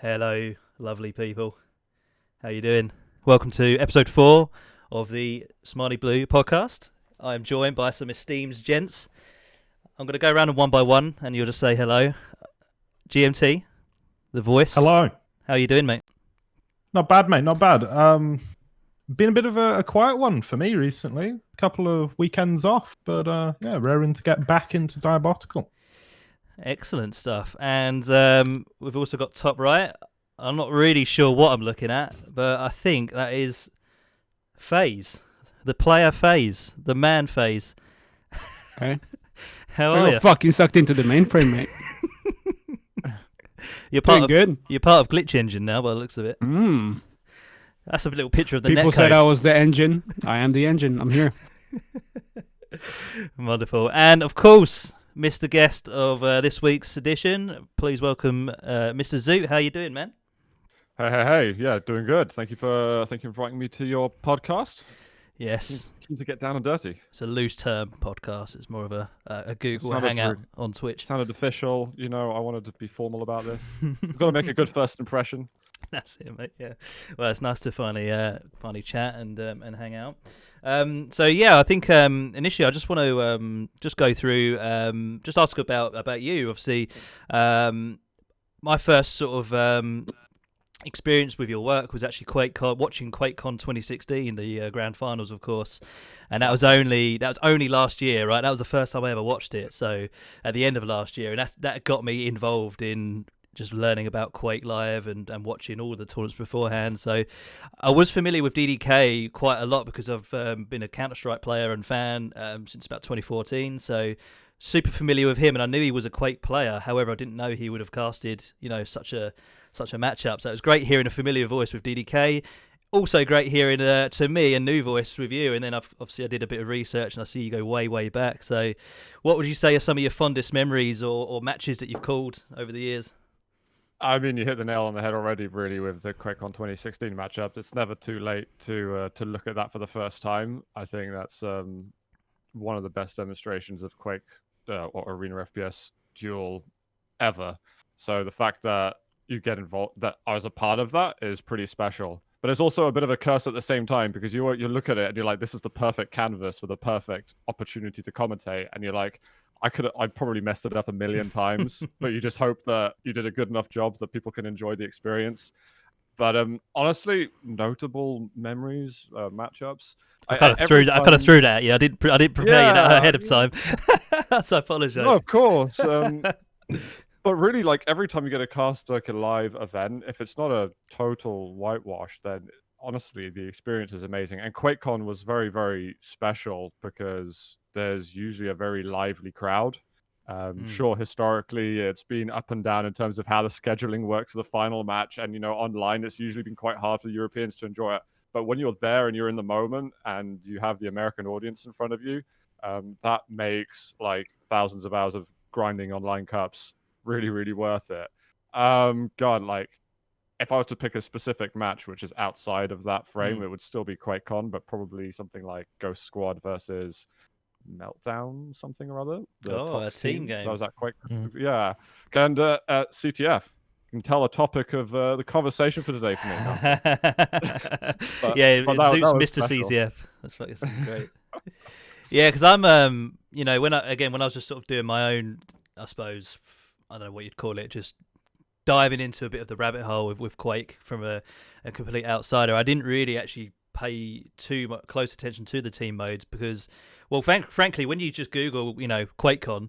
Hello, lovely people. How you doing? Welcome to episode 4 of the Smileyblue podcast. I am joined by some esteemed gents. I'm going to go around them one by one, and you'll just say hello. GMT, the voice. Hello. How you doing, mate? Not bad, mate. Not bad. Been a bit of a quiet one for me recently. A couple of weekends off, but yeah, raring to get back into Dibaotical. Excellent stuff. And we've also got top right. I'm not really sure what I'm looking at, but I think that is Phaze, the player Phaze, the man Phaze. Okay. How I are got you? fucking sucked into the mainframe, mate. You're part Doing of good. You're part of Glitch Engine now, by the looks of it. Mm. That's a little picture of the People netcode. said I was the engine. I am the engine. I'm here. Wonderful. And of course, Mr. Guest of this week's edition, please welcome Mr. Zoot. How you doing, man? Hey. Yeah, doing good. Thank you for inviting me to your podcast. Yes. Keen to get down and dirty. It's a loose term podcast. It's more of a Google Sounded hangout rude. on Twitch. Sounded official. You know, I wanted to be formal about this. I've got to make a good first impression. That's it, mate. Yeah. Well, it's nice to finally chat and hang out. So yeah, I think initially I just want to just go through just ask about you. Obviously, my first sort of experience with your work was actually QuakeCon, watching QuakeCon 2016, the grand finals, of course, and that was only last year, right? That was the first time I ever watched it. So at the end of last year, and that got me involved in just learning about Quake live and watching all the tournaments beforehand. So I was familiar with DDK quite a lot because I've been a Counter-Strike player and fan since about 2014. So super familiar with him, and I knew he was a Quake player. However, I didn't know he would have casted, such a matchup. So it was great hearing a familiar voice with DDK. Also great hearing, to me, a new voice with you. And then obviously I did a bit of research and I see you go way, way back. So what would you say are some of your fondest memories or matches that you've called over the years? I mean, you hit the nail on the head already, really, with the QuakeCon 2016 matchup. It's never too late to look at that for the first time. I think that's one of the best demonstrations of Quake or Arena FPS Duel ever. So the fact that you get involved, that I was a part of that, is pretty special. But it's also a bit of a curse at the same time, because you look at it and you're like, this is the perfect canvas for the perfect opportunity to commentate, and you're like, I probably messed it up a million times, but you just hope that you did a good enough job that people can enjoy the experience. But honestly, notable memories, matchups. I kind of threw that at you. I didn't prepare you that ahead of time, so I apologise. No, of course. But really, like, every time you get a cast like a live event, if it's not a total whitewash, then honestly the experience is amazing. And QuakeCon was very, very special because there's usually a very lively crowd. Sure, historically it's been up and down in terms of how the scheduling works for the final match, and online it's usually been quite hard for the Europeans to enjoy it. But when you're there and you're in the moment and you have the American audience in front of you, that makes like thousands of hours of grinding online cups really, really worth it. God, like, if I was to pick a specific match which is outside of that frame, it would still be QuakeCon, but probably something like Ghost Squad versus Meltdown, something or other. A team game. That was that Quake. Yeah. And CTF. You can tell a topic of the conversation for today for me. Zoots Mr. CCF. That's fucking great. Yeah, because I'm, when I was just sort of doing my own, I suppose, I don't know what you'd call it, just diving into a bit of the rabbit hole with Quake from a complete outsider. I didn't really actually pay too much close attention to the team modes because, well, frankly, when you just Google, QuakeCon,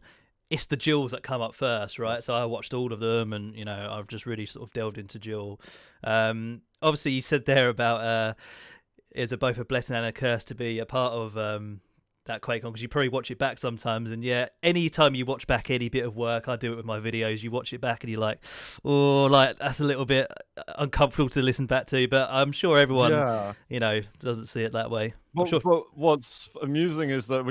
it's the duels that come up first, right? So I watched all of them, and I've just really sort of delved into duel. Obviously, you said there about it's both a blessing and a curse to be a part of that QuakeCon, because you probably watch it back sometimes, and yeah, anytime you watch back any bit of work, I do it with my videos, you watch it back and you're like, oh, like, that's a little bit uncomfortable to listen back to, but I'm sure everyone doesn't see it that way. But what's amusing is that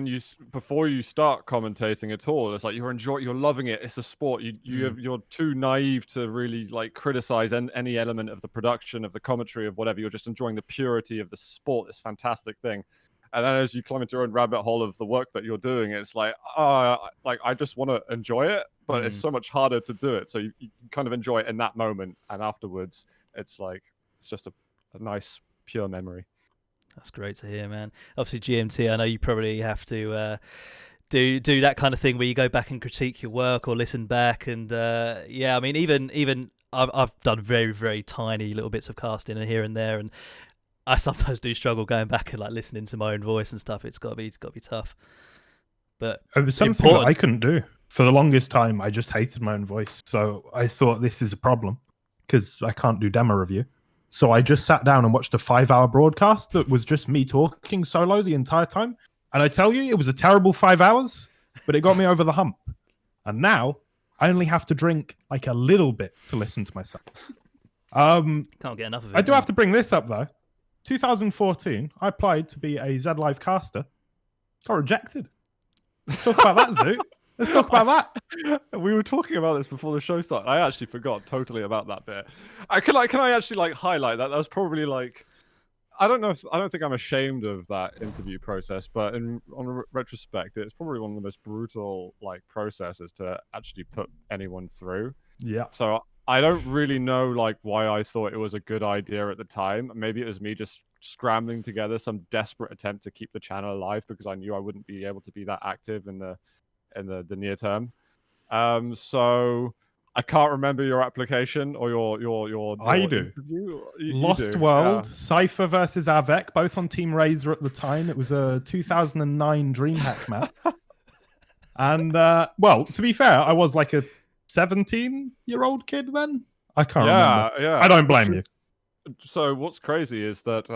before you start commentating at all, it's like you're loving it. It's a sport. You're too naive to really like criticize any element of the production, of the commentary, of whatever. You're just enjoying the purity of the sport. This fantastic thing. And then as you climb into your own rabbit hole of the work that you're doing, it's like, I just want to enjoy it, but it's so much harder to do it. So you kind of enjoy it in that moment, and afterwards, it's just a nice pure memory. That's great to hear, man. Obviously, GMT, I know you probably have to do that kind of thing where you go back and critique your work or listen back, and yeah, I mean, even I've done very, very tiny little bits of casting here and there, and I sometimes do struggle going back and like listening to my own voice and stuff. It's got to be tough. But it was something that I couldn't do for the longest time. I just hated my own voice, so I thought this is a problem because I can't do demo review. So I just sat down and watched a 5-hour broadcast that was just me talking solo the entire time. And I tell you, it was a terrible 5 hours, but it got me over the hump. And now I only have to drink like a little bit to listen to myself. Can't get enough of it. I do have to bring this up though. 2014, I applied to be a Z Live caster. Got rejected. Let's talk about that, Zoot. Let's talk about that. We were talking about this before the show started. I actually forgot totally about that bit. Can I actually like highlight that? That was probably like, I don't think I'm ashamed of that interview process, but on retrospect, it's probably one of the most brutal like processes to actually put anyone through. Yeah. So I don't really know like why I thought it was a good idea at the time. Maybe it was me just scrambling together some desperate attempt to keep the channel alive because I knew I wouldn't be able to be that active in the near term. So I can't remember your application or your I do. Interview. Lost do. World, Yeah. Cypher versus Avec, both on Team Razor at the time. It was a 2009 DreamHack map. And, well, to be fair, I was like a 17-year-old kid then. I can't remember. Yeah. I don't blame you. So what's crazy is that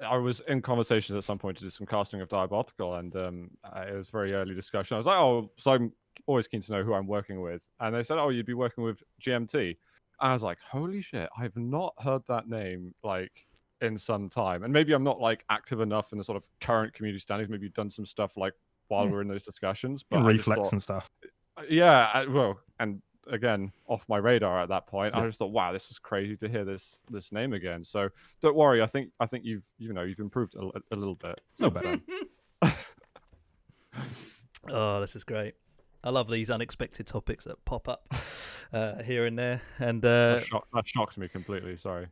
I was in conversations at some point to do some casting of Dibaotical, and it was very early discussion. I was like, oh, so I'm always keen to know who I'm working with. And they said, oh, you'd be working with GMT. And I was like, holy shit, I've not heard that name like in some time. And maybe I'm not like active enough in the sort of current community standings. Maybe you've done some stuff like while we're in those discussions. But Reflex and stuff. Yeah, well, and again, off my radar at that point. I just thought, wow, this is crazy to hear this name again. So don't worry, I think you've improved a little bit. No better. Oh, this is great. I love these unexpected topics that pop up here and there. And That shocked me completely. Sorry,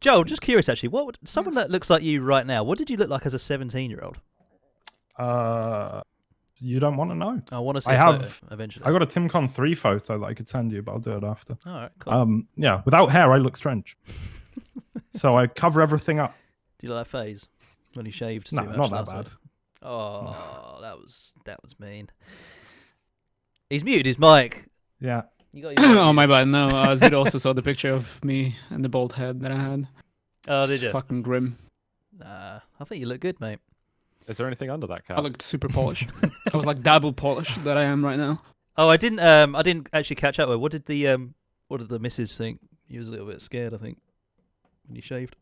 Joel. Just curious, actually, someone that looks like you right now? What did you look like as a 17-year-old? You don't want to know. I want to see a photo eventually. I got a TimCon 3 photo that I could send you, but I'll do it after. All right, cool. Yeah, without hair, I look strange. So I cover everything up. Do you like Phaze when he shaved? No, too much not that last bad. week? Oh, that was mean. He's muted his mic. Yeah. You got your mic Oh, my muted. bad. No, Zid also saw the picture of me and the bald head that I had. Oh, It's did you? fucking grim. I think you look good, mate. is there anything under that I cap? looked super polished. I was like double polished that I am right now. Oh, I didn't actually catch up with. What did the missus think? He was a little bit scared, I think, when you shaved.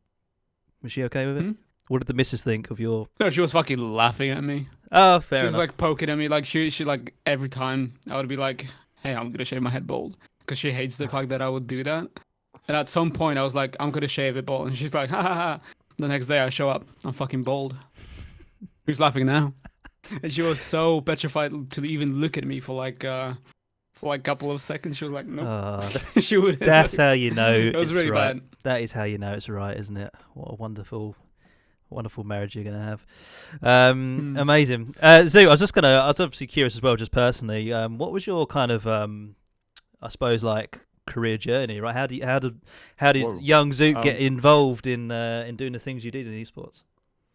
Was she okay with it? Hmm? What did the missus think of your? No, she was fucking laughing at me. Oh, fair She was enough. like poking at me. Like she like every time I would be like, "Hey, I'm gonna shave my head bald," because she hates the fact that I would do that. And at some point, I was like, "I'm gonna shave it bald," and she's like, "Ha ha ha!" The next day, I show up, I'm fucking bald. Who's laughing now? And she was so petrified to even look at me for like a couple of seconds. She was like, "Nope." Oh, She would. that's how you know It was it's really right. bad. That is how you know it's right, isn't it? What a wonderful marriage you're gonna have. Amazing. Zoot, I was obviously curious as well, just personally. What was your kind of, I suppose, like career journey? Right? How did Whoa. young Zoot get involved in doing the things you did in esports?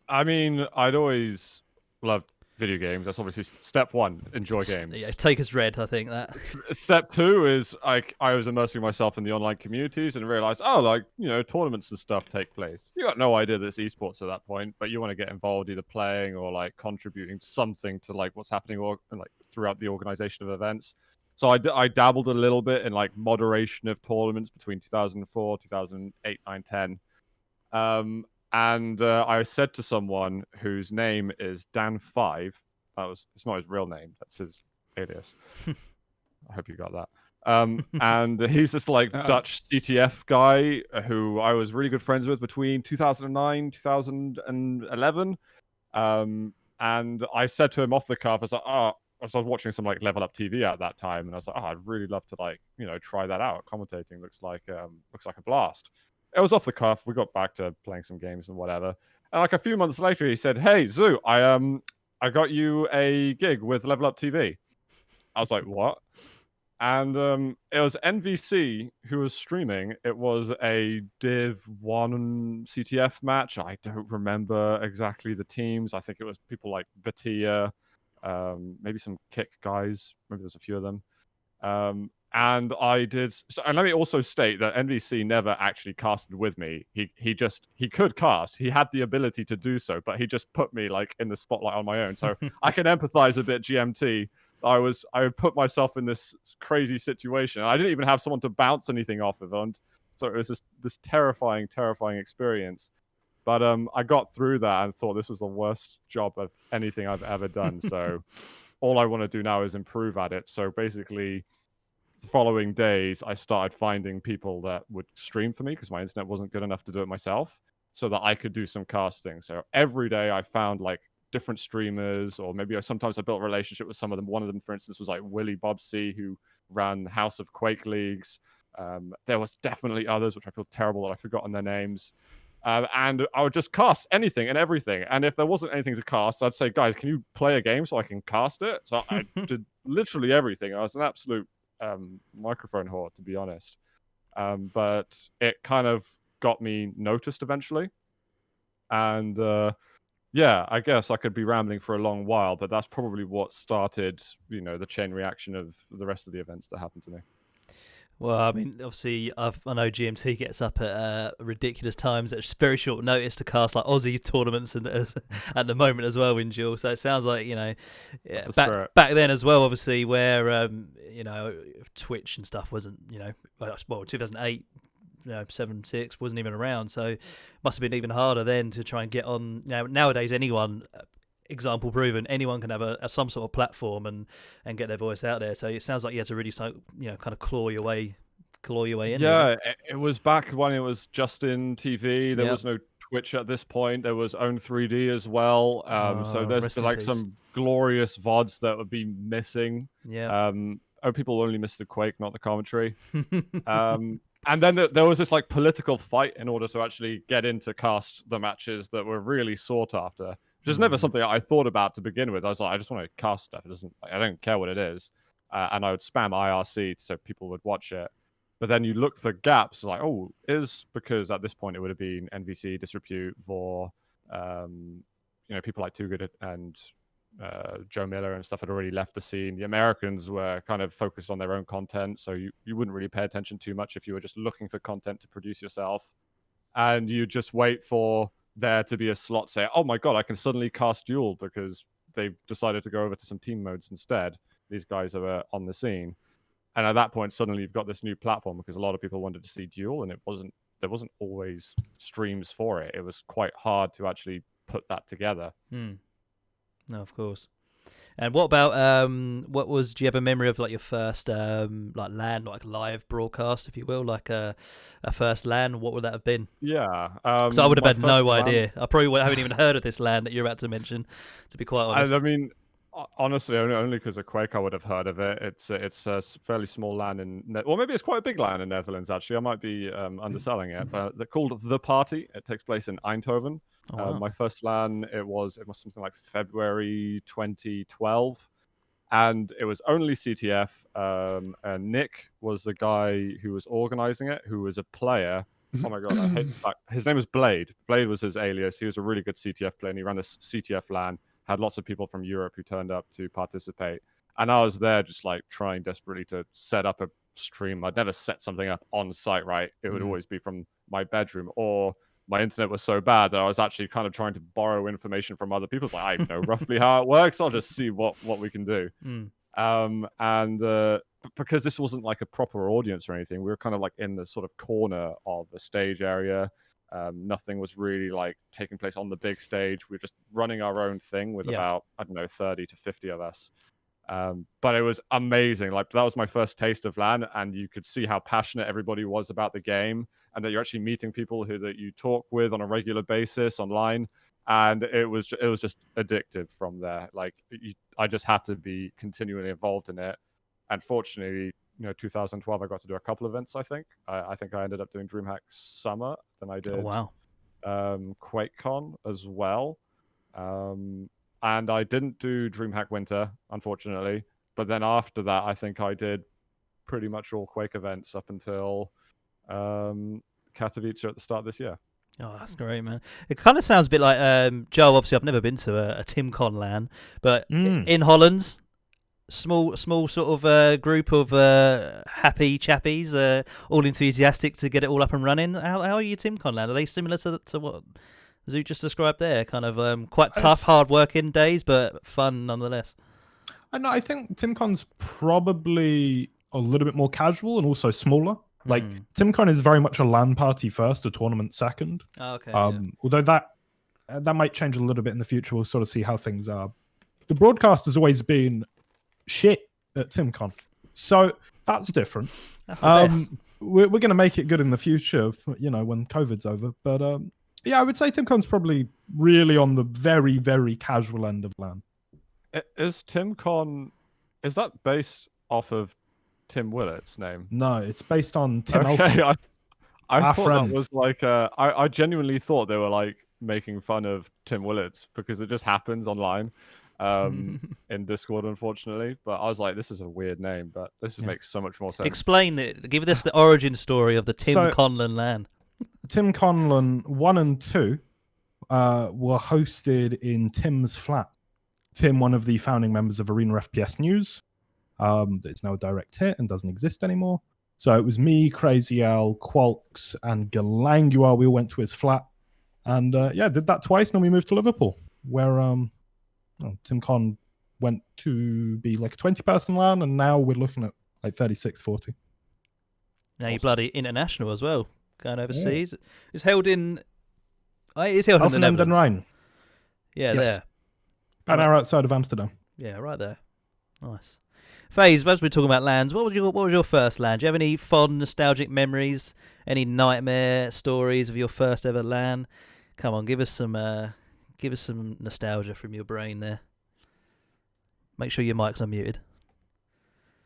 I mean, I'd always loved video games. That's obviously step one. Enjoy games. Yeah, take us red. I think that. Step two is I was immersing myself in the online communities and realized, tournaments and stuff take place. You got no idea that it's esports at that point, but you want to get involved either playing or like contributing something to like what's happening or like throughout the organization of events. So I dabbled a little bit in like moderation of tournaments between 2004, 2008, 9, 10. And I said to someone whose name is Dan5. It's not his real name. That's his alias. I hope you got that. And he's this like Dutch CTF guy who I was really good friends with between 2009, 2011. And I said to him off the cuff, I was like, was watching some like Level Up TV at that time, and I was like, oh, I'd really love to like try that out. Commentating looks like a blast. It was off the cuff. We got back to playing some games and whatever. And like a few months later, he said, "Hey, Zoot, I got you a gig with Level Up TV." I was like, "What?" And it was NVC who was streaming. It was a Div 1 CTF match. I don't remember exactly the teams. I think it was people like Batia, maybe some Kick guys. Maybe there's a few of them. And I did. So, and let me also state that NVC never actually casted with me. He could cast. He had the ability to do so, but he just put me like in the spotlight on my own. So I can empathize a bit. GMT. I would put myself in this crazy situation. I didn't even have someone to bounce anything off of, and so it was this terrifying experience. But I got through that and thought this was the worst job of anything I've ever done. So all I want to do now is improve at it. So basically, the following days, I started finding people that would stream for me because my internet wasn't good enough to do it myself, so that I could do some casting. So every day I found like different streamers, or maybe sometimes I built a relationship with some of them. One of them, for instance, was like Willie Bobsey, who ran House of Quake leagues. There was definitely others, which I feel terrible that I've forgotten their names. And I would just cast anything and everything. And if there wasn't anything to cast, I'd say, guys, can you play a game so I can cast it? So I did literally everything. I was an absolute microphone whore, to be honest. But it kind of got me noticed eventually. And yeah, I guess I could be rambling for a long while, but that's probably what started, the chain reaction of the rest of the events that happened to me. Well, I mean, obviously, I know GMT gets up at ridiculous times at very short notice to cast like Aussie tournaments and at the moment as well in Duel. So it sounds like back then as well, obviously, where Twitch and stuff wasn't 2008. 7, 6 wasn't even around, so must have been even harder then to try and get on. Nowadays, anyone, example proven, anyone can have some sort of platform and get their voice out there. So it sounds like you had to really kind of claw your way in. Yeah, it was back when it was Justin TV. There was no Twitch at this point. There was Own 3D as well. So there's like some glorious VODs that would be missing. Yeah. People only missed the Quake, not the commentary. And then there was this like political fight in order to actually get in to cast the matches that were really sought after, which is never something I thought about to begin with. I was like, I just want to cast stuff. I don't care what it is. And I would spam IRC so people would watch it. But then you look for gaps, like, because at this point it would have been NVC, Disrepute, Vor, people like Too Good and Joe Miller and stuff had already left the scene. The Americans were kind of focused on their own content, so you wouldn't really pay attention too much if you were just looking for content to produce yourself. And you just wait for there to be a slot say, oh my god, I can suddenly cast Duel because they've decided to go over to some team modes instead. These guys are on the scene. And at that point, suddenly you've got this new platform because a lot of people wanted to see Duel, and there wasn't always streams for it. It was quite hard to actually put that together. No, of course. And what about do you have a memory of like your first like LAN, like live broadcast, if you will, like a first LAN? What would that have been? Yeah, so I would have had no idea. I probably haven't even heard of this LAN that you're about to mention, to be quite honest. I mean, honestly, only because of Quake I would have heard of it. It's a fairly small LAN well, maybe it's quite a big LAN in Netherlands actually. I might be underselling it, but they're called The Party. It takes place in Eindhoven. Oh, wow. My first LAN, it was something like February 2012, and it was only CTF. And Nick was the guy who was organizing it, who was a player. Oh my god, I hate the fact. His name was Blade. Blade was his alias. He was a really good CTF player, and he ran this CTF LAN. Had lots of people from Europe who turned up to participate, and I was there just like trying desperately to set up a stream. I'd never set something up on site, right? It would always be from my bedroom, or my internet was so bad that I was actually kind of trying to borrow information from other people. Like, I know roughly how it works. I'll just see what we can do. And because this wasn't like a proper audience or anything, we were kind of like in the sort of corner of the stage area. Nothing was really like taking place on the big stage. We were just running our own thing with about, 30 to 50 of us. But it was amazing. Like, that was my first taste of LAN, and you could see how passionate everybody was about the game, and that you're actually meeting people that you talk with on a regular basis online. And it was just addictive from there. Like, I just had to be continually involved in it. And fortunately, 2012, I got to do a couple events. I think I ended up doing DreamHack Summer. Then I did Oh wow. QuakeCon as well. And I didn't do DreamHack Winter, unfortunately. But then after that, I think I did pretty much all Quake events up until Katowice at the start of this year. Oh, that's great, man. It kind of sounds a bit like Joe. Obviously, I've never been to a TimCon LAN, but in Holland, small sort of group of happy chappies, all enthusiastic to get it all up and running. How are your TimCon LAN? Are they similar to what Zoot just described there? Kind of quite tough, hard working days, but fun nonetheless. I think TimCon's probably a little bit more casual and also smaller. Like TimCon is very much a LAN party first, a tournament second. Oh, okay. Although that might change a little bit in the future. We'll sort of see how things are. The broadcast has always been shit at TimCon, so that's different. That's the best. We're going to make it good in the future, when COVID's over. But yeah, I would say TimCon's probably really on the very, very casual end of LAN. Is TimCon, is that based off of Tim Willett's name? No, it's based on Tim Okay, Elson. I thought that was like I genuinely thought they were like making fun of Tim Willett's because it just happens online in Discord, unfortunately. But I was like, this is a weird name, but this makes so much more sense. Explain it. Give us the origin story of the Tim Conlon LAN. Tim Conlon 1 and 2 were hosted in Tim's flat. Tim, one of the founding members of Arena FPS News. It's now a direct hit and doesn't exist anymore. So it was me, Crazy L, Qualks, and Galangua. We all went to his flat. And did that twice. And then we moved to Liverpool, where TimCon went to be like a 20-person LAN. And now we're looking at like 36, 40. Now you're bloody international as well. Going overseas. Yeah. It's held in... It's held in the Netherlands. Rhine. Yeah, yes. There. An hour outside of Amsterdam. Yeah, right there. Nice. Phaze, as we're talking about LANs, what was your first LAN? Do you have any fond, nostalgic memories? Any nightmare stories of your first ever LAN? Come on, give us some nostalgia from your brain there. Make sure your mic's unmuted.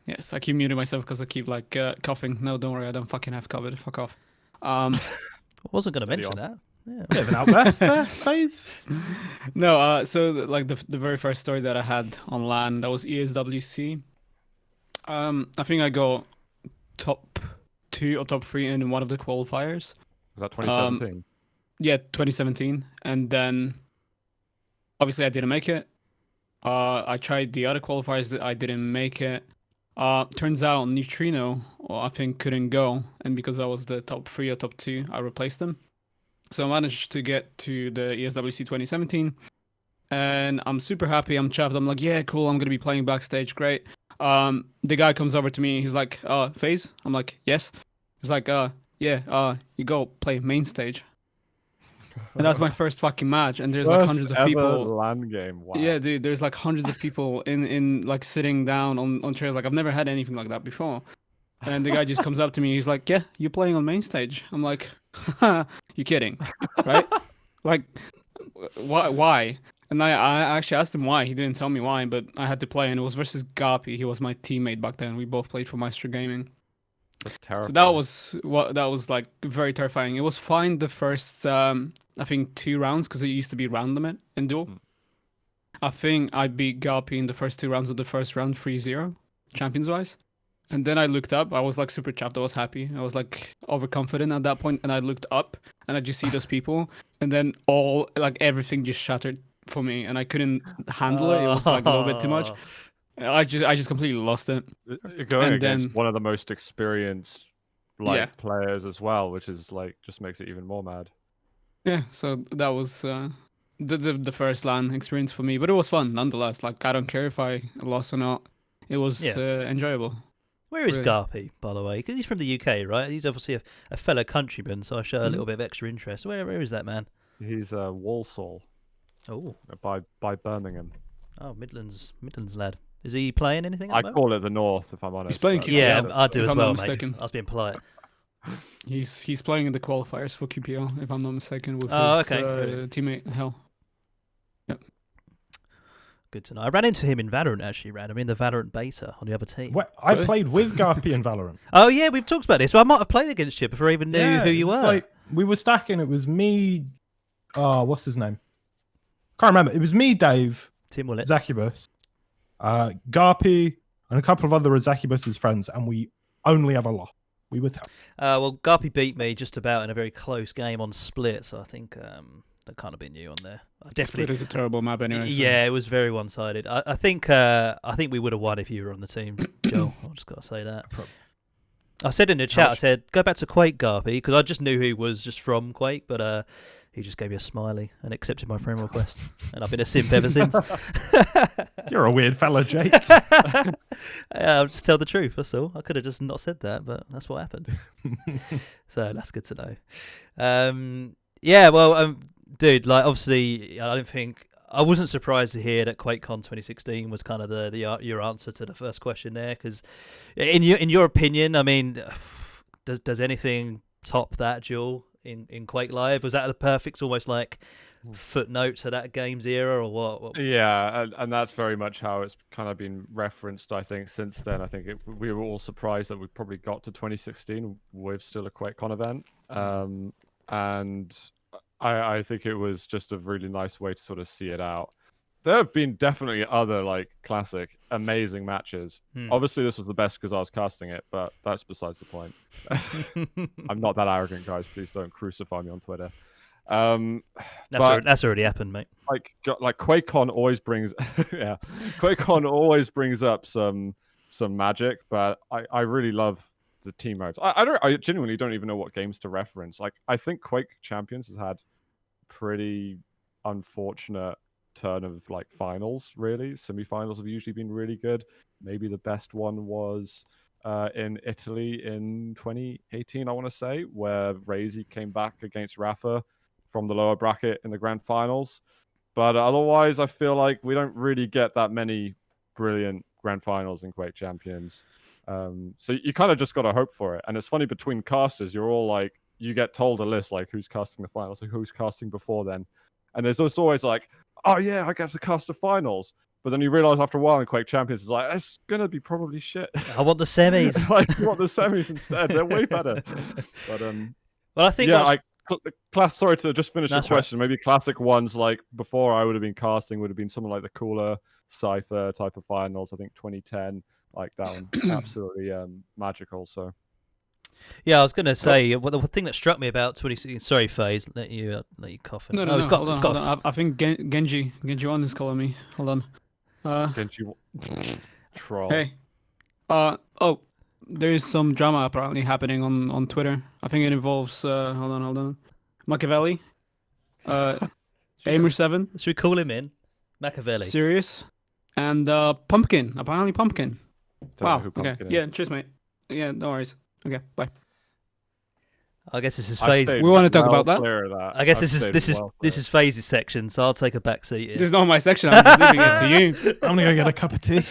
Yes, I keep muting myself because I keep like coughing. No, don't worry, I don't fucking have COVID. Fuck off. I wasn't going to mention that. Yeah. Bit of an outburst there, Phaze. No, so like the very first story that I had on LAN, that was ESWC. I think I got top 2 or top 3 in one of the qualifiers. Was that 2017? Yeah, 2017. And then obviously I didn't make it. I tried the other qualifiers that I didn't make it. Turns out Neutrino, I think, couldn't go. And because I was the top 3 or top 2, I replaced them. So I managed to get to the ESWC 2017. And I'm super happy. I'm chuffed. I'm like, yeah, cool. I'm going to be playing backstage. Great. The guy comes over to me. He's like, Phaze? I'm like, yes. He's like, yeah, you go play main stage. And that's my first fucking match. And there's like hundreds of people. LAN game. Wow. Yeah, dude, there's like hundreds of people in like sitting down on chairs. Like I've never had anything like that before. And the guy just comes up to me. He's like, yeah, you're playing on main stage. I'm like, you kidding, right? Like, why? And I actually asked him why. He didn't tell me why, but I had to play, and it was versus Gapi. He was my teammate back then. We both played for Maestro Gaming. That's terrifying. So that was like very terrifying. It was fine the first, I think 2 rounds, because it used to be round limit in Duel. I think I beat Gapi in the first 2 rounds of the first round 3-0, champions-wise. And then I looked up. I was like super chuffed. I was happy. I was like overconfident at that point, and I looked up, and I just see those people, and then everything just shattered for me, and I couldn't handle it. It was like a little bit too much. I just completely lost it. You're going against one of the most experienced players as well, which is like just makes it even more mad. Yeah, so that was the first LAN experience for me, but it was fun nonetheless. Like I don't care if I lost or not. It was enjoyable. Where is Garpy, by the way? Because he's from the UK, right? He's obviously a fellow countryman, so I show a little bit of extra interest. Where is that man? He's Walsall. Oh, by Birmingham. Oh, Midlands lad. Is he playing anything? I call it the North, if I'm honest. He's playing QPL. Yeah, I do as well, mate. I was being polite. He's playing in the qualifiers for QPL, if I'm not mistaken, with his really? teammate Hell. Yep. good to know. I ran into him in Valorant, actually, randomly, in the Valorant beta on the other team. I played with Garpy in Valorant. Oh, yeah, we've talked about this. So I might have played against you before I even knew who you it was were. Like, we were stacking. It was me. What's his name? Can't remember. It was me, Dave, Tim Willits. Zacubus, Garpy, and a couple of other Zacubus's friends, and we only ever lost. We were tough. Well, Garpy beat me just about in a very close game on Split, so I think that kind of been you on there. Split is a terrible map anyway. So. Yeah, it was very one-sided. I think we would have won if you were on the team, Joel. I've just got to say that. I said in the chat, I said, go back to Quake, Garpy, because I just knew he was just from Quake, but he just gave me a smiley and accepted my friend request, and I've been a simp ever since. You're a weird fella, Jake. I'll just tell the truth, that's all. I could have just not said that, but that's what happened. So that's good to know. Yeah, well, dude, like, obviously, I wasn't surprised to hear that QuakeCon 2016 was kind of your answer to the first question there, because in your opinion, I mean, does anything top that duel in Quake Live? Was that the perfect, almost like footnote to that game's era, or what? Yeah, and that's very much how it's kind of been referenced, I think, since then. I think we were all surprised that we probably got to 2016 with still a QuakeCon event. And I think it was just a really nice way to sort of see it out. There have been definitely other like classic, amazing matches. Obviously, this was the best because I was casting it, but that's besides the point. I'm not that arrogant, guys. Please don't crucify me on Twitter. That's already happened, mate. Like QuakeCon always brings, yeah, QuakeCon always brings up some magic, but I really love the team modes. I genuinely don't even know what games to reference. Like, I think Quake Champions has had pretty unfortunate turn of like finals. Really, semi-finals have usually been really good. Maybe the best one was in Italy in 2018, I want to say, where Fraze came back against Rafa from the lower bracket in the grand finals. But otherwise, I feel like we don't really get that many brilliant grand finals in Quake Champions. So you kind of just got to hope for it. And it's funny, between casters, you're all like, you get told a list like who's casting the finals and who's casting before then. And there's just always like, oh yeah, I get to cast the finals. But then you realize after a while in Quake Champions, it's like, it's going to be probably shit. I want the semis. Like, you want the semis instead. They're way better. But well, I think yeah, sorry to just finish the That's question. Maybe classic ones like before I would have been casting would have been something like the cooler Cypher type of finals. I think 2010, like that one, absolutely magical. So yeah, I was going to say the thing that struck me about 2016. Sorry, Phaze, let you cough. No, hold on. I think Genji One is calling me. Hold on. Genji troll. Hey. There is some drama apparently happening on Twitter. I think it involves hold on. Makaveli, Aimer7. Should we call him in? Makaveli. Serious, and Pumpkin. Apparently Pumpkin. Wow. Okay. Pumpkin is. Yeah. Cheers, mate. Yeah. No worries. Okay. Bye. I guess this is Phaze. We want to talk about that. I guess this is Phaze's section, so I'll take a back seat here. This is not my section. I'm just leaving it to you. I'm gonna go get a cup of tea.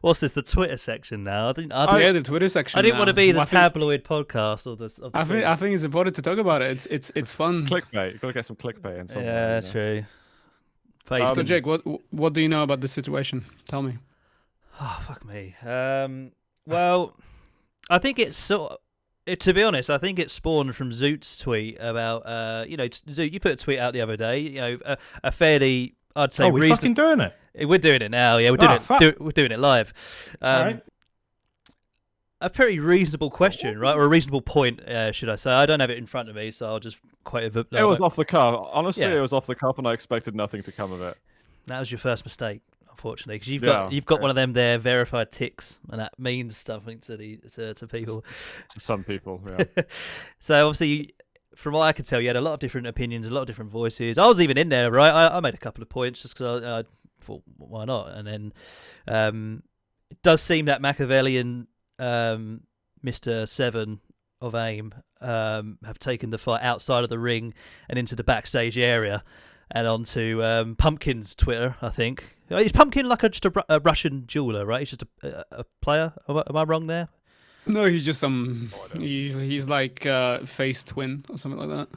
What's this? The Twitter section now? Yeah, the Twitter section. I didn't want to be the Well, tabloid podcast of the I think it's important to talk about it. It's fun. Clickbait. You've got to get some clickbait in somewhere. Yeah, that's true. So Jake, what do you know about this situation? Tell me. Oh, fuck me. Well, I think it's to be honest, I think it spawned from Zoot's tweet about Zoot, you put a tweet out the other day, a fairly, I'd say, we're fucking doing it. We're doing it now, yeah. We're doing it live. Right. A pretty reasonable question, right, or a reasonable point, should I say? I don't have it in front of me, so I'll just quote it. It was off the cuff. Honestly, It was off the cuff, and I expected nothing to come of it. That was your first mistake, unfortunately, because you've got one of them there verified ticks, and that means something to people. To some people, yeah. So obviously, from what I could tell, you had a lot of different opinions, a lot of different voices. I was even in there, right? I made a couple of points just because I thought, why not? And then it does seem that Makaveli and Mr. 7 of AIM have taken the fight outside of the ring and into the backstage area and onto Pumpkin's Twitter, I think. Is Pumpkin like just a Russian jeweler, right? He's just a player? Am I wrong there? No, he's just he's like Phase twin or something like that.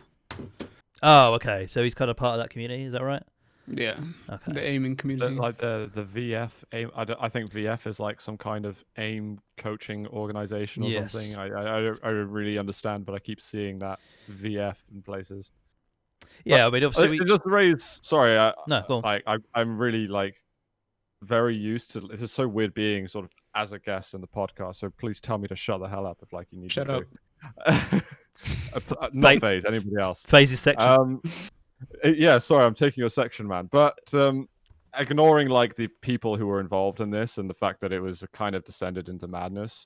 Oh, okay. So he's kind of part of that community, is that right? Yeah, Okay. the aiming community. Like the VF aim. I think VF is like some kind of aim coaching organization or Yes. something. I don't really understand, but I keep seeing that VF in places. Yeah, But I mean, obviously, it just raised. Sorry, no, go on. I'm really like very used to. This is so weird being sort of as a guest in the podcast. So please tell me to shut the hell up if like you need Shut me up. to. Not Phaze, anybody else. Phases section. Yeah, sorry, I'm taking your section, man. But ignoring like the people who were involved in this and the fact that it was kind of descended into madness,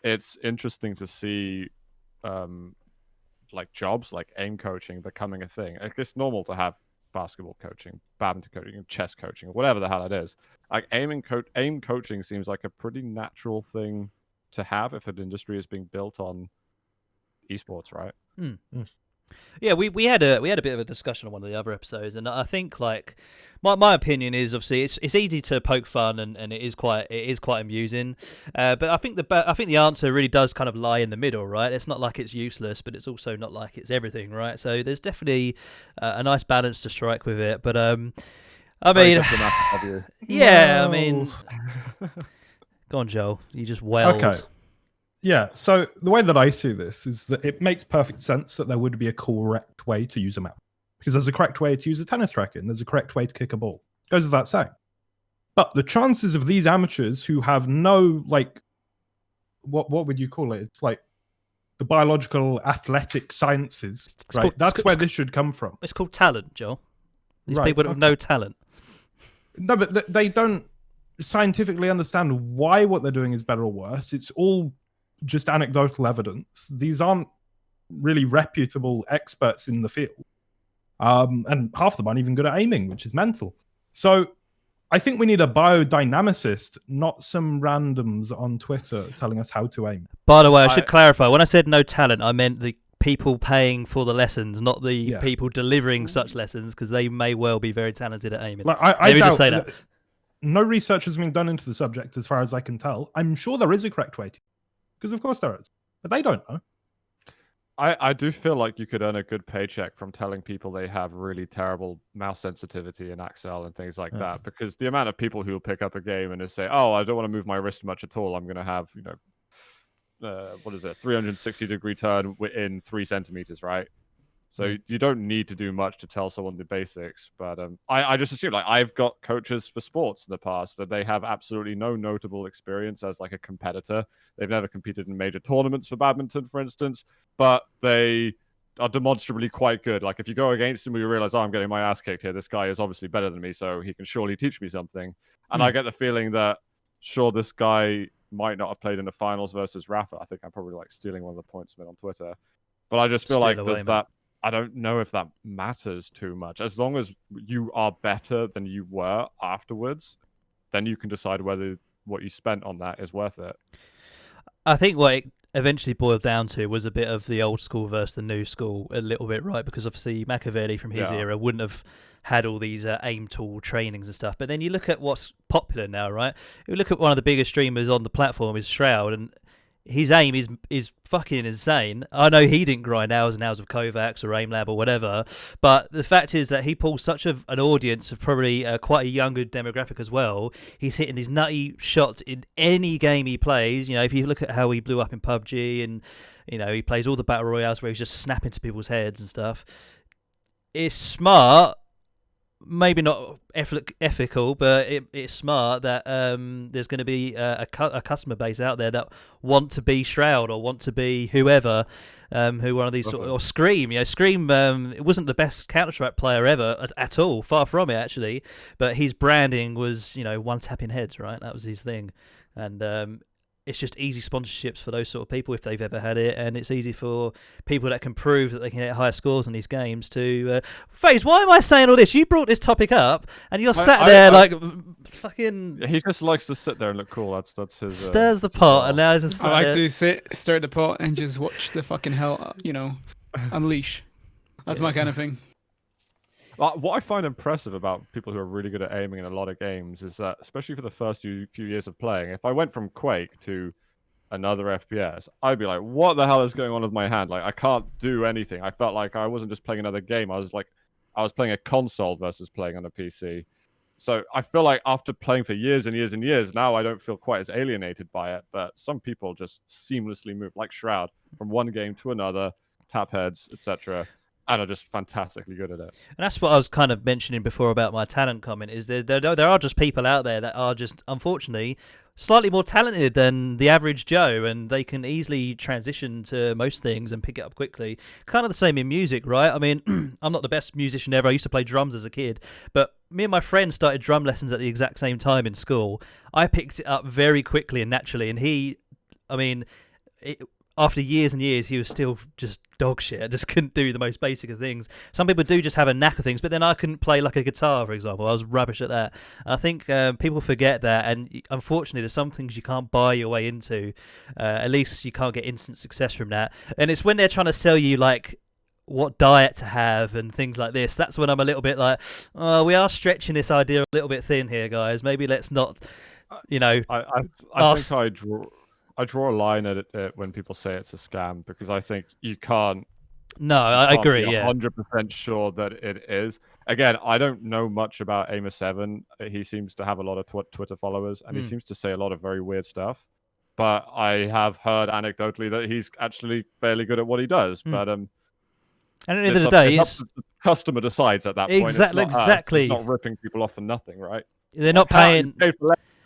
it's interesting to see like jobs like aim coaching becoming a thing. Like, it's normal to have basketball coaching, badminton coaching, chess coaching, whatever the hell it is. Like aim coaching seems like a pretty natural thing to have if an industry is being built on esports, right? Yeah, we had a bit of a discussion on one of the other episodes, and I think like my opinion is obviously it's easy to poke fun and it is quite amusing, but I think the answer really does kind of lie in the middle, right? It's not like it's useless, but it's also not like it's everything, right? So there's definitely a nice balance to strike with it, but I Very mean, diplomatic of you. yeah, I No. mean, go on, Joel, you just wailed. Okay. Yeah, so the way that I see this is that it makes perfect sense that there would be a correct way to use a map. Because there's a correct way to use a tennis racket and there's a correct way to kick a ball. Goes without saying. But the chances of these amateurs who have no, like, what would you call it? It's like the biological athletic sciences, right? called- That's where this should come from. It's called talent, Joel. These Right, people have no talent. No, but they don't scientifically understand why what they're doing is better or worse. It's all just anecdotal evidence. These aren't really reputable experts in the field. And half of them aren't even good at aiming, which is mental. So I think we need a biodynamicist, not some randoms on Twitter telling us how to aim. By the way, I should clarify. When I said no talent, I meant the people paying for the lessons, not the Yeah. people delivering such lessons, because they may well be very talented at aiming. Like, I Let me doubt just say that. no research has been done into the subject as far as I can tell. I'm sure there is a correct way to, because of course there is, but they don't know. I do feel like you could earn a good paycheck from telling people they have really terrible mouse sensitivity and Axel and things like that, because the amount of people who will pick up a game and just say, oh, I don't want to move my wrist much at all. I'm going to have, 360-degree turn within 3 centimeters, right? So you don't need to do much to tell someone the basics. But I just assume, like, I've got coaches for sports in the past that they have absolutely no notable experience as like a competitor. They've never competed in major tournaments for badminton, for instance, but they are demonstrably quite good. Like, if you go against them, you realize, oh, I'm getting my ass kicked here. This guy is obviously better than me, so he can surely teach me something. And I get the feeling that, sure, this guy might not have played in the finals versus Rafa. I think I'm probably like stealing one of the points made on Twitter. But I just feel like I don't know if that matters too much. As long as you are better than you were afterwards, then you can decide whether what you spent on that is worth it. I think what it eventually boiled down to was a bit of the old school versus the new school, a little bit, right? Because obviously Makaveli from his era wouldn't have had all these aim tool trainings and stuff. But then you look at what's popular now, right? You look at one of the biggest streamers on the platform is Shroud, and his aim is fucking insane. I know he didn't grind hours and hours of Kovacs or AimLab or whatever, but the fact is that he pulls such an audience of probably quite a younger demographic as well. He's hitting these nutty shots in any game he plays. You know, if you look at how he blew up in PUBG, and you know he plays all the battle royales where he's just snapping to people's heads and stuff. It's smart. Maybe not ethical, but it's smart that there's going to be a customer base out there that want to be Shroud or want to be whoever, who one of these or Scream. You know, Scream. It wasn't the best Counter-Strike player ever at all, far from it actually. But his branding was, one tapping heads, right? That was his thing, and it's just easy sponsorships for those sort of people if they've ever had it, and it's easy for people that can prove that they can get higher scores in these games to... Phaze, why am I saying all this? You brought this topic up, and you're sat there like fucking... He just likes to sit there and look cool. That's his... Stirs the pot, and now he's just... I like to stir the pot and just watch the fucking hell, unleash. That's my kind of thing. What I find impressive about people who are really good at aiming in a lot of games is that, especially for the first few years of playing, if I went from Quake to another FPS, I'd be like, what the hell is going on with my hand? Like, I can't do anything. I felt like I wasn't just playing another game. I was like, I was playing a console versus playing on a PC. So I feel like after playing for years and years and years, now I don't feel quite as alienated by it. But some people just seamlessly move, like Shroud, from one game to another, tap heads, etc., and are just fantastically good at it. And that's what I was kind of mentioning before about my talent comment, is there are just people out there that are just, unfortunately, slightly more talented than the average Joe, and they can easily transition to most things and pick it up quickly. Kind of the same in music, right? I mean, I'm not the best musician ever. I used to play drums as a kid, but me and my friend started drum lessons at the exact same time in school. I picked it up very quickly and naturally, and after years and years, he was still just dog shit. I just couldn't do the most basic of things. Some people do just have a knack of things, but then I couldn't play like a guitar, for example. I was rubbish at that. I think people forget that, and unfortunately, there's some things you can't buy your way into. At least you can't get instant success from that. And it's when they're trying to sell you, like, what diet to have and things like this. That's when I'm a little bit like, oh, we are stretching this idea a little bit thin here, guys. Maybe let's not, I think I draw a line at it when people say it's a scam, because I think you can't. No, I agree. Be yeah, 100% sure that it is. Again, I don't know much about Aimer7. He seems to have a lot of Twitter followers, and he seems to say a lot of very weird stuff. But I have heard anecdotally that he's actually fairly good at what he does. But and at the end of the day, it's the customer decides at that point. Exactly. It's not ripping people off for nothing, right? They're not paying.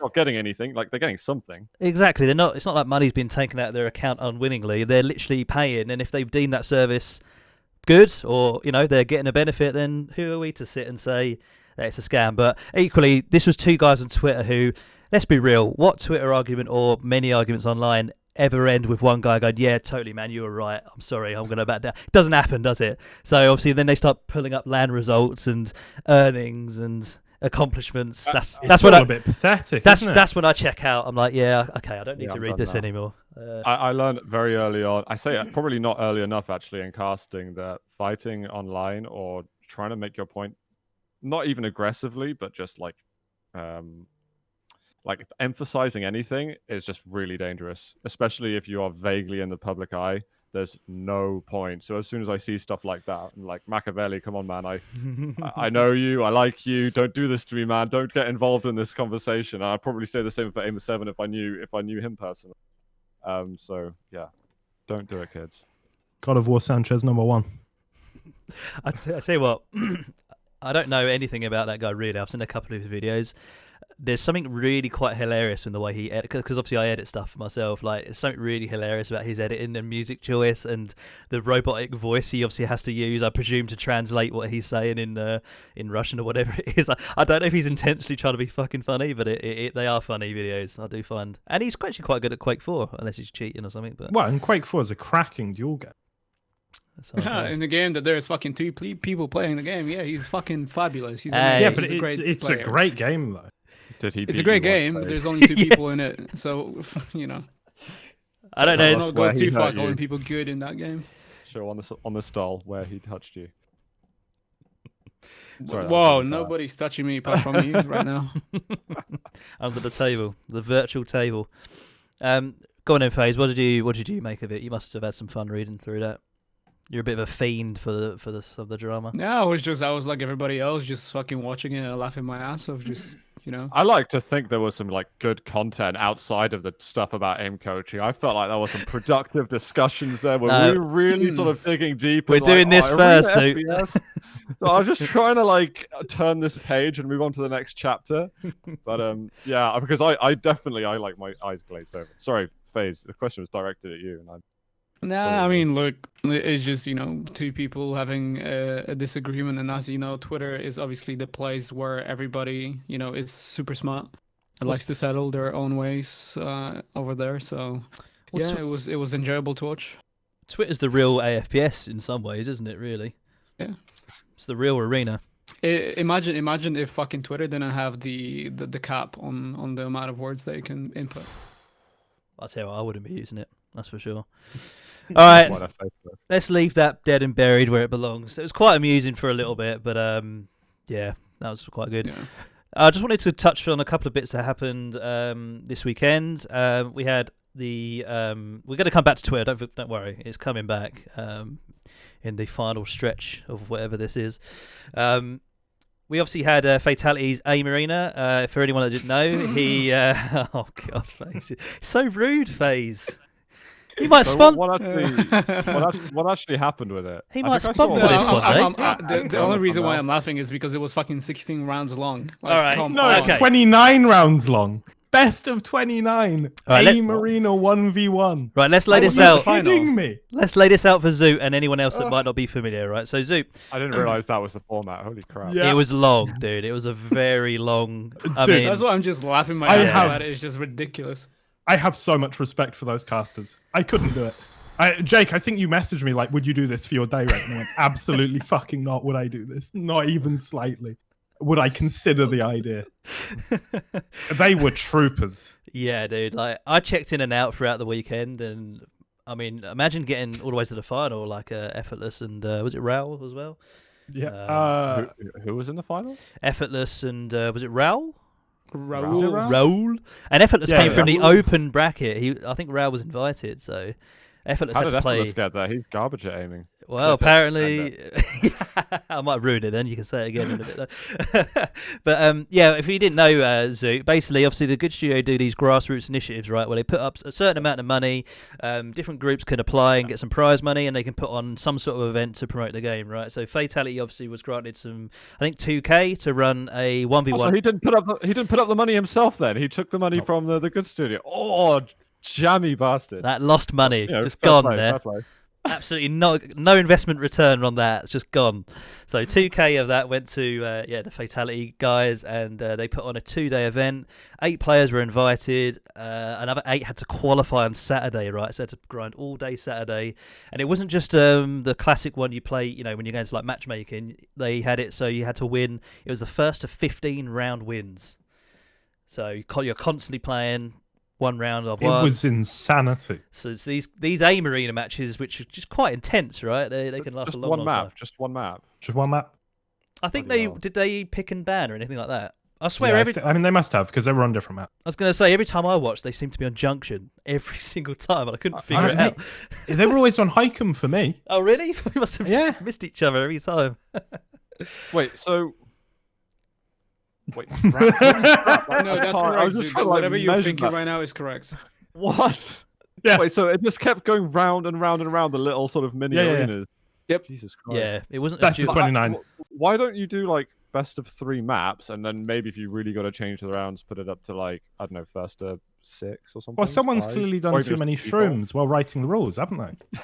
Not getting anything, like they're getting something. Exactly. They're not. It's not like money's been taken out of their account unwillingly. They're literally paying, and if they deem that service good, or they're getting a benefit, then who are we to sit and say that it's a scam? But equally, this was two guys on Twitter who, let's be real, what Twitter argument or many arguments online ever end with one guy going, yeah, totally, man, you were right, I'm sorry, I'm going to back down? It doesn't happen, does it? So obviously then they start pulling up LAN results and earnings and accomplishments. That's what a bit pathetic. That's when I check out. I'm like, yeah, okay, I don't need to read this anymore. I learned very early on. I say probably not early enough actually in casting, that fighting online or trying to make your point, not even aggressively, but just like emphasizing anything is just really dangerous, especially if you are vaguely in the public eye. There's no point. So as soon as I see stuff like that, I'm like, Makaveli, come on, man. I know you. I like you. Don't do this to me, man. Don't get involved in this conversation. I'd probably say the same for Aimer7 if I knew him personally. So yeah, don't do it, kids. God of War Sanchez #1. I tell you what, I don't know anything about that guy really. I've seen a couple of his videos. There's something really quite hilarious in the way he edits, because obviously I edit stuff myself. Like, there's something really hilarious about his editing and music choice and the robotic voice he obviously has to use, I presume, to translate what he's saying in Russian or whatever it is. I don't know if he's intentionally trying to be fucking funny, but they are funny videos, I do find. And he's actually quite good at Quake 4, unless he's cheating or something. But well, and Quake 4 is a cracking duel game. In the game that there's fucking two people playing the game, yeah, he's fucking fabulous. He's but it's a great game though. It's a great game, but there's only two people in it, so I don't know. Not go too far calling people good in that game. Show on the stall where he touched you. Sorry, whoa! Nobody's touching me apart from you right now. Under the table, the virtual table. Go on then, Phaze. What did you make of it? You must have had some fun reading through that. You're a bit of a fiend for the drama. Yeah, I was like everybody else, just fucking watching it and laughing my ass off. Just I like to think there was some like good content outside of the stuff about aim coaching. I felt like there was some productive discussions there where we were really sort of digging deep. We're doing this first, so I was just trying to like turn this page and move on to the next chapter. But yeah, because I definitely like my eyes glazed over. Sorry, Phaze. The question was directed at you, and I mean, look, it's just, two people having a disagreement. And as you know, Twitter is obviously the place where everybody, is super smart and likes to settle their own ways over there. So, yeah, it was enjoyable to watch. Twitter's the real AFPS in some ways, isn't it, really? Yeah. It's the real arena. Imagine if fucking Twitter didn't have the cap on the amount of words they can input. I'll tell you what, I wouldn't be using it. That's for sure. All right, let's leave that dead and buried where it belongs. It was quite amusing for a little bit, but yeah, that was quite good. Yeah. I just wanted to touch on a couple of bits that happened this weekend. We had we're going to come back to Twitter. Don't worry, it's coming back. in the final stretch of whatever this is. We obviously had Fatality's Aimer7. For anyone that didn't know, he oh god, Phaze, so rude, Phaze. He might So sponsor. what actually happened with it? He I might think I saw sponsor this one day. The only reason why I'm laughing is because it was fucking 16 rounds long. Like, All right. come No, on. okay. 29 rounds long. Best of 29. All right, Marina 1v1. Right, let's lay Are this you out. kidding me? Let's lay this out for Zoot and anyone else that might not be familiar. Right, so Zoot, I didn't realize that was the format. Holy crap! Yeah. it was long, dude. It was a very long. I Dude, mean, That's why I'm just laughing my I ass have- off at it. It's just ridiculous. I have so much respect for those casters. I couldn't do it. Jake, I think you messaged me like, would you do this for your day rate? And I went, absolutely fucking not would I do this. Not even slightly. Would I consider the idea? They were troopers. yeah, dude. Like I checked in and out throughout the weekend, and I mean, imagine getting all the way to the final, like Effortless and was it Raul as well? Yeah. Who was in the final? Effortless and was it Raul? Raul. Raul. And Effortless Yeah, came from the Raul. open bracket. I think Raul was invited, so Effortless How had did to play. Effortless get there? He's garbage at aiming. Well, Clip it, apparently, I might ruin it then. You can say it again in a bit. Though. But yeah, if you didn't know, Zoot, basically, obviously, the Good Studio do these grassroots initiatives, right, where they put up a certain amount of money. Different groups can apply and get some prize money, and they can put on some sort of event to promote the game, right? So Fatality obviously was granted some, I think, 2K to run a 1v1. Also, he didn't put up the money himself. Then he took the money from the good studio. Oh, jammy bastard! That lost money, You know, just fair gone play, there. fair play. Absolutely no investment return on that, just gone. So 2K of that went to the Fatality guys, and they put on a 2-day event. 8 players were invited. Another 8 had to qualify on Saturday, right? So they had to grind all day Saturday, and it wasn't just the classic one you play. You know, when you're going to like matchmaking, they had it so you had to win. It was the first of 15 round wins. So you're constantly playing. One round of It one. was insanity. So it's these AIM arena matches, which are just quite intense, right? They can last Just a long, one long map. time. Just one map. Just one map. I think Bloody hell. did they pick and ban or anything like that? I swear Yeah, I mean, they must have because they were on different maps. I was going to say every time I watched, they seemed to be on Junction every single time, and I couldn't figure it out. They were always on Hikem for me. Oh really? We must have Yeah. just missed each other every time. Wait, so. Wait. No, that's I correct. was just Dude. trying to, like, Whatever you're measure thinking that. right now is correct. What? Yeah. Wait, so it just kept going round and round and round the little sort of mini Yeah, yeah, yeah. arenas. Yep. Jesus Christ. Yeah, it wasn't. That's a the duel. 29. Why don't you do like best of 3 maps, and then maybe if you really got to change the rounds, put it up to like I don't know, first to 6 or something. Well, someone's 5? clearly Or done too just many default. shrooms while writing the rules, haven't they?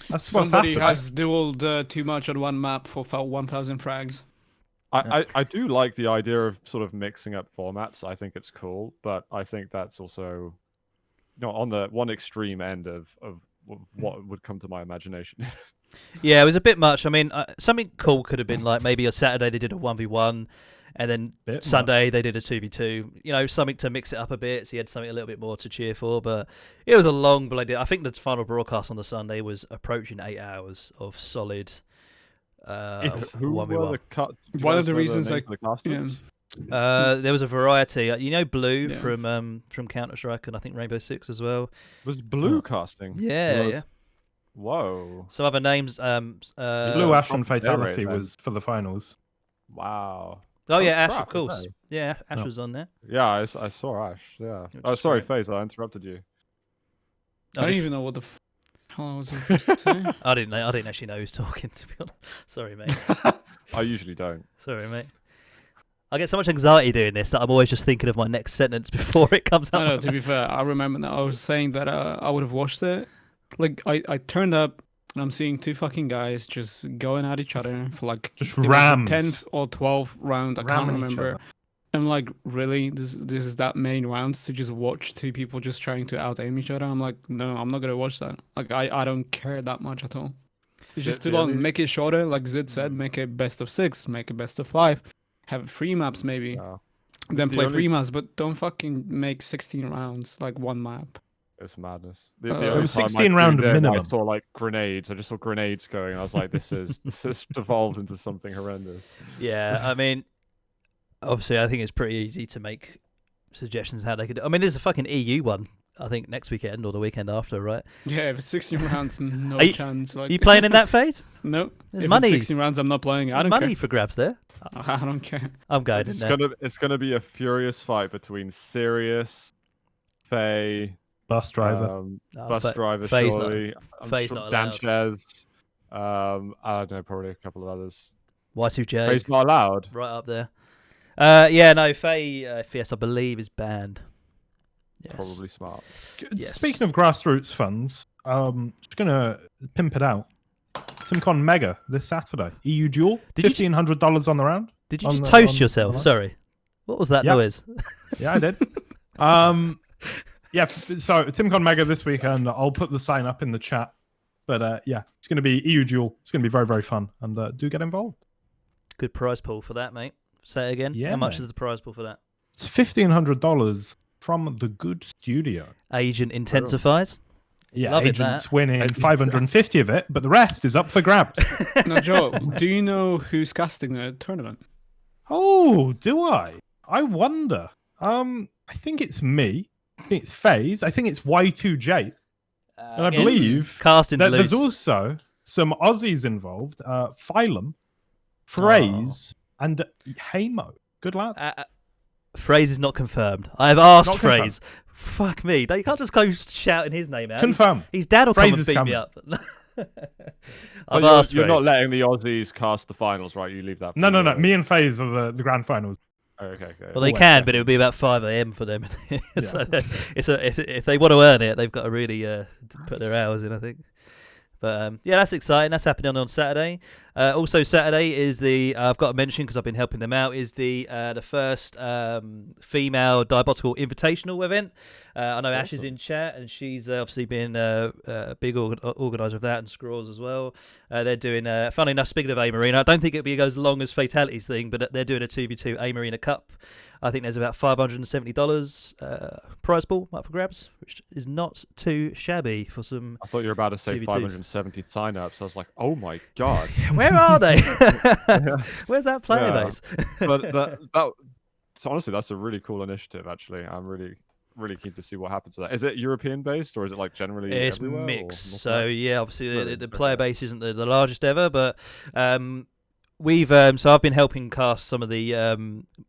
That's what's Somebody happened. has dueled too much on one map for 1,000 frags. I do like the idea of sort of mixing up formats. I think it's cool, but I think that's also, on the one extreme end of what would come to my imagination. Yeah, it was a bit much. I mean, something cool could have been like maybe a Saturday they did a 1v1, and then Bit Sunday they did a 2v2. You know, something to mix it up a bit, so you had something a little bit more to cheer for. But it was a long bloody. I think the final broadcast on the Sunday was approaching 8 hours of solid. Who were 1v1. the cut? One of the reasons I- yeah. There was a variety. You know, Blue Yeah. from Counter Strike and I think Rainbow Six as well. Was Blue casting? Yeah, was. yeah. Whoa! Some other names. Blue Ash and proper day rate Fatality then. was for the finals. Wow. Oh yeah, Ash, crap, of course. okay. Yeah, Ash No. was on there. Yeah, I saw Ash. Yeah. Which Oh, is sorry, great. Phaze. I interrupted you. I don't even know what the hell I was supposed to say. I didn't know. I didn't actually know who was talking. To be honest, sorry, mate. I usually don't. Sorry, mate. I get so much anxiety doing this that I'm always just thinking of my next sentence before it comes out. No, no, to be fair, I remember that I was saying that I would have watched it. Like, I turned up and I'm seeing 2 fucking guys just going at each other for like Just it was the rams. 10th or 12th round. I can't Ramming each remember. other. I'm like, really? This is that many rounds to just watch 2 people just trying to out aim each other? I'm like, no, I'm not gonna watch that. Like, I don't care that much at all. It's just too long. Really? Make it shorter, like Zoot said. Make it best of 6. Make it best of 5. Have 3 maps maybe. Yeah. Then The play only- 3 maps, but don't fucking make 16 rounds like 1 map. It's madness. The It only was time I 16 round tuned in, I minimum. saw like grenades. I just saw grenades going. I was like, this has devolved into something horrendous. Yeah, I mean, obviously, I think it's pretty easy to make suggestions how they could. I mean, there's a fucking EU one I think next weekend or the weekend after, right? Yeah, if it's 16 rounds, no Are you- chance. Like, Are you playing in that phase? No. There's If money. it's 16 rounds, I'm not playing. I don't Money care. for grabs there. I don't care. I'm going in It's there. gonna be a furious fight between Sirius, Faye, Bus driver. No, bus driver, Phaze not- surely. I'm Phaze sure not allowed. Danchez. I don't know, probably a couple of others. Y2J, Faye's not allowed. right up there. Yeah, no, Faye FPS, I believe, is banned. Yes. Probably smart. Yes. Speaking of grassroots funds, just gonna pimp it out. TimCon Mega this Saturday. EU Duel. Did you $1,500 on the round. Did you on just the- toast on- yourself? on- Sorry. What was that Yep. noise? Yeah, I did. Yeah. So TimCon Mega this weekend. I'll put the sign up in the chat. But yeah, it's going to be EU Duel. It's going to be very, very fun, and do get involved. Good prize pool for that, mate. Say it again. Yeah, How much mate. is the prize pool for that? It's $1,500 from the Good Studio. Agent intensifies. Yeah, Loving agents that. winning 550 of it, but the rest is up for grabs. Now, Joe, do you know who's casting the tournament? Oh, do I? I wonder. I think it's me. I think it's Phaze. I think it's Y2J. And I Again, believe casting that there's loose. also some Aussies involved. Phylum, Fraze, and Hamo. Good lad. Phrase is not confirmed. I have asked Not confirmed. Phrase. Fuck me. You can't just go shouting his name out. Confirmed. His dad will Phrase come and is beat me coming. up. But I've asked you're not Phrase. letting the Aussies cast the finals, right? You leave that. for No. the- Me and Phaze are the grand finals. Okay. Well, they Always, can, yeah. but it would be about 5 a.m. for them. So if they want to earn it, they've got to really put their hours in, I think. But yeah, that's exciting. That's happening on Saturday. Also, Saturday is the I've got to mention because I've been helping them out. Is the first female Dibaotical Invitational event. I know Ash is in chat, and she's obviously been a big organizer of that, and Scrawls as well. They're doing, funnily enough, speaking of Aimer Arena, I don't think it'll be as long as Fatalities thing, but they're doing a 2v2 Aimer Arena Cup. I think there's about $570 prize pool up for grabs, which is not too shabby for some. I thought you were about to say 2v2s. 570 sign-ups. I was like, oh my god. Where are they? Where's that player Yeah. base? But so honestly, that's a really cool initiative. Actually, I'm really keen to see what happens to that. Is it European based or is it like generally? It's everywhere, or mixed. North So America? yeah, obviously Really? the player Okay. base isn't the largest ever, but we've so I've been helping cast some of the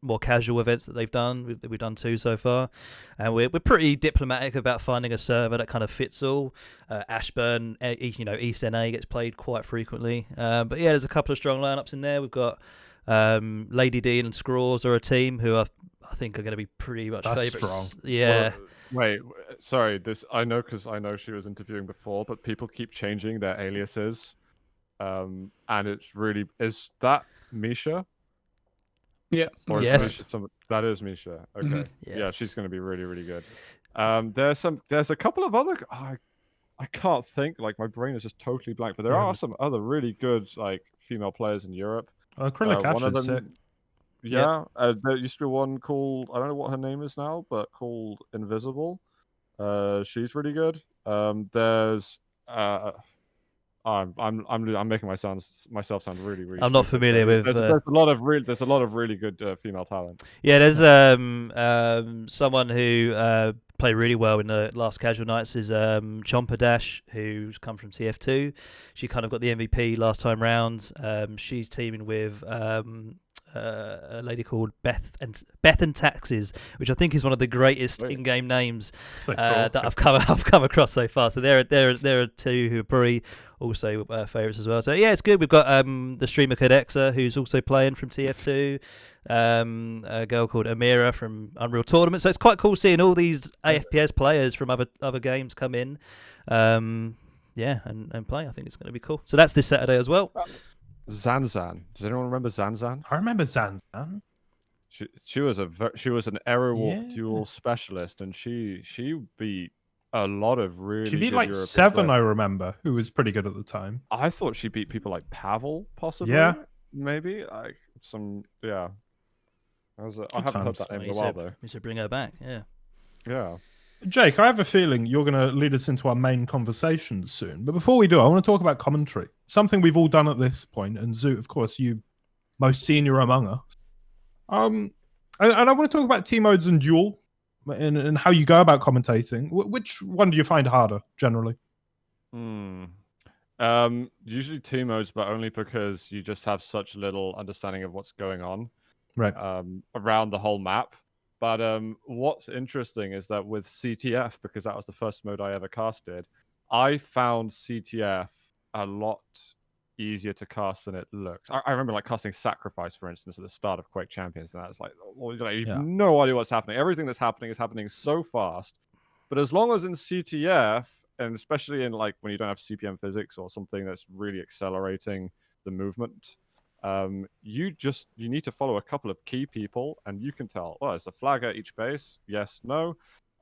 more casual events that they've done. We've done 2 so far, and we're pretty diplomatic about finding a server that kind of fits all. Ashburn, East NA gets played quite frequently, but yeah, there's a couple of strong lineups in there. We've got Lady D and Scrawls are a team who I think are going to be pretty much That's favourites. strong. Yeah. Wait, sorry. This I know because I know she was interviewing before, but people keep changing their aliases, and it's really is that Misha? Yeah. Or is Yes. Misha that is Misha. Okay. Mhm. Yeah, Yes. she's going to be really good. There's a couple of other. I can't think. Like my brain is just totally blank. But there Yeah. are some other really good like female players in Europe. Acrylic Ash One of is sick. them. Yeah, there used to be one called I don't know what her name is now, but called Invisible. She's really good. There's I'm making myself sound really. I'm not stupid, familiar but with, There's a lot of really good female talent. Yeah, there's someone who played really well in the last casual nights is Chomper Dash, who's come from TF2. She kind of got the MVP last time round. She's teaming with a lady called Beth and Taxes, which I think is one of the greatest Wait. in-game names So that I've come across so far. So there are 2 who are probably also favourites as well. So yeah, it's good. We've got the streamer Codexa, who's also playing from TF2. A girl called Amira from Unreal Tournament. So it's quite cool seeing all these AFPS players from other games come in. Yeah, and play. I think it's going to be cool. So that's this Saturday as well. Zanzan. Does anyone remember Zanzan? I remember Zanzan. She was an error walk Yeah. duel specialist, and she beat a lot of really. She beat good like European 7, I players. remember, who was pretty good at the time. I thought she beat people like Pavel, possibly. Yeah. Maybe like some. Yeah. I haven't heard times. that name in a We while should, though. we should bring her back. Yeah. Yeah. Jake, I have a feeling you're going to lead us into our main conversations soon. But before we do, I want to talk about commentary. Something we've all done at this point, and Zoot, of course, you most senior among us. And I want to talk about team modes and Duel, and how you go about commentating. Which one do you find harder generally? Usually team modes, but only because you just have such little understanding of what's going on around the whole map. But what's interesting is that with CTF, because that was the first mode I ever casted, I found CTF a lot easier to cast than it looks. I remember like casting Sacrifice, for instance, at the start of Quake Champions, and that's like, well, you have no idea what's happening. Everything that's happening is happening so fast. But as long as in CTF, and especially in like when you don't have CPM physics or something that's really accelerating the movement, you need to follow a couple of key people, and you can tell, oh, is a flag at each base? Yes, no.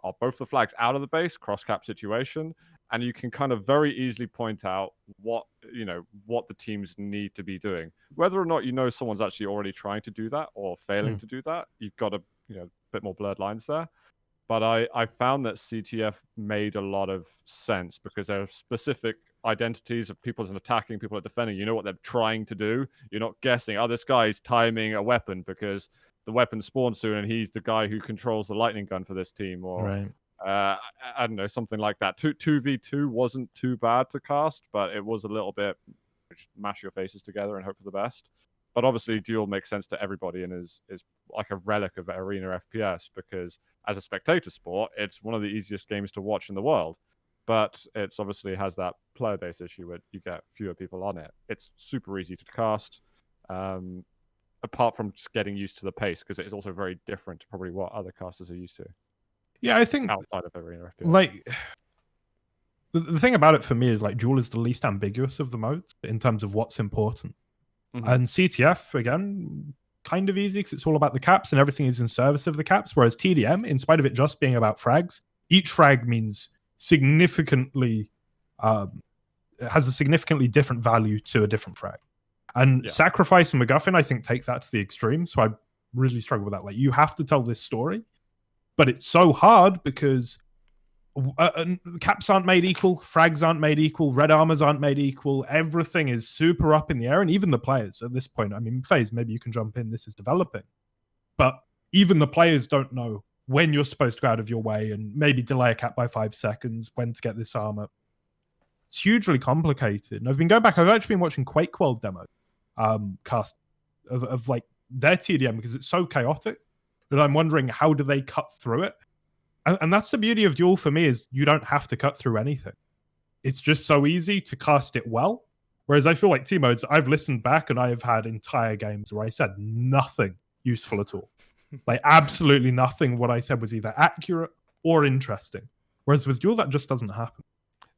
Are both the flags out of the base? Cross-cap situation. And you can kind of very easily point out what the teams need to be doing. Whether or not you know someone's actually already trying to do that or failing to do that, you've got a bit more blurred lines there. But I found that CTF made a lot of sense because there are specific identities of people as attacking, people are defending. You know what they're trying to do. You're not guessing, oh, this guy's timing a weapon because the weapon spawns soon and he's the guy who controls the lightning gun for this team. Or I don't know, something like that. 2v2 wasn't too bad to cast, but it was a little bit just mash your faces together and hope for the best. But obviously, Duel makes sense to everybody and is like a relic of arena FPS because as a spectator sport, it's one of the easiest games to watch in the world. But it's obviously has that player-based issue where you get fewer people on it. It's super easy to cast, apart from just getting used to the pace because it is also very different to probably what other casters are used to. Yeah, I think outside of arena FPS. Like the thing about it for me is like Duel is the least ambiguous of the modes in terms of what's important. And CTF, again, kind of easy because it's all about the caps and everything is in service of the caps. Whereas TDM, in spite of it just being about frags, each frag means significantly, has a significantly different value to a different frag. And Sacrifice and MacGuffin, I think, take that to the extreme. So I really struggle with that. Like, you have to tell this story, but it's so hard because caps aren't made equal, frags aren't made equal, red armors aren't made equal. Everything is super up in the air, and even the players at this point. I mean, Phaze, maybe you can jump in. This is developing, but even the players don't know when you're supposed to go out of your way and maybe delay a cap by 5 seconds, when to get this armor. It's hugely complicated. And I've been going back. I've actually been watching Quake World demo cast of like their TDM because it's so chaotic that I'm wondering how do they cut through it. And that's the beauty of Duel for me is you don't have to cut through anything. It's just so easy to cast it well. Whereas I feel like team modes, I've listened back and I have had entire games where I said nothing useful at all. Like absolutely nothing what I said was either accurate or interesting. Whereas with Duel, that just doesn't happen.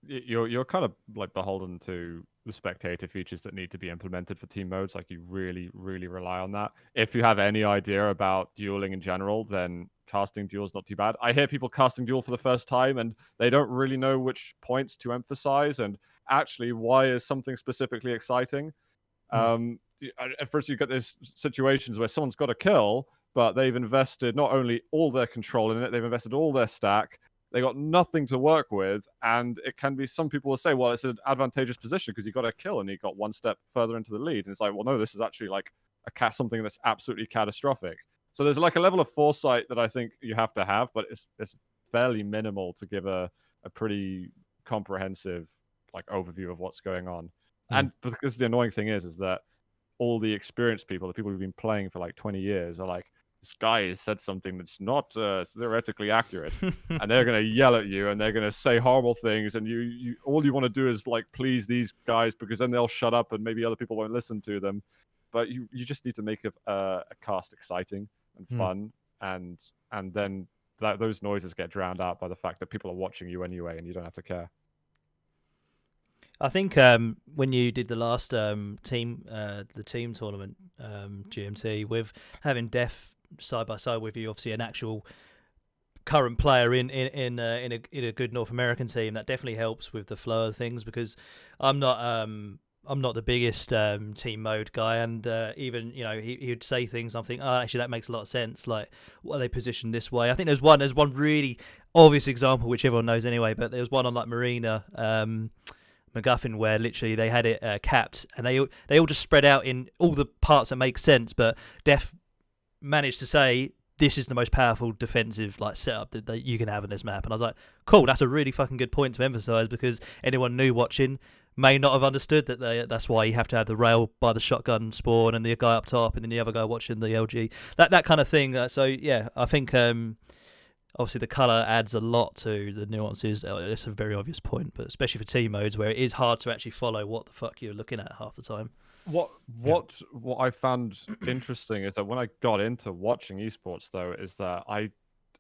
You're kind of like beholden to the spectator features that need to be implemented for team modes. Like you really, really rely on that. If you have any idea about dueling in general, then casting Duel is not too bad. I hear people casting Duel for the first time and they don't really know which points to emphasize and actually why is something specifically exciting. At first you get these situations where someone's got a kill, but they've invested not only all their control in it, they've invested all their stack. They got nothing to work with, and it can be. Some people will say, "Well, it's an advantageous position because you got a kill and you got one step further into the lead." And it's like, "Well, no, this is actually like something that's absolutely catastrophic." So there's like a level of foresight that I think you have to have, but it's fairly minimal to give a pretty comprehensive like overview of what's going on. And because the annoying thing is that all the experienced people, the people who've been playing for like 20 years, are like, this guy has said something that's not theoretically accurate, and they're going to yell at you and they're going to say horrible things, and you all you want to do is like please these guys because then they'll shut up and maybe other people won't listen to them. But you just need to make a cast exciting and fun, and then those noises get drowned out by the fact that people are watching you anyway, and you don't have to care. I think when you did the last team tournament, GMT, with having Def side by side with you, obviously an actual current player in a good North American team, that definitely helps with the flow of things because I'm not the biggest team mode guy, and even he would say things I'm thinking, oh, actually that makes a lot of sense, like what are they positioned this way. I think there's one really obvious example which everyone knows anyway, but there was one on like Marina MacGuffin where literally they had it capped and they all just spread out in all the parts that make sense, but Def managed to say this is the most powerful defensive like setup that you can have in this map. And I was like, cool, that's a really fucking good point to emphasize, because anyone new watching may not have understood that that's why you have to have the rail by the shotgun spawn and the guy up top and then the other guy watching the LG, that kind of thing. So yeah, I think obviously the color adds a lot to the nuances. It's a very obvious point, but especially for team modes where it is hard to actually follow what the fuck you're looking at half the time. What I found interesting is that when I got into watching esports, though, is that I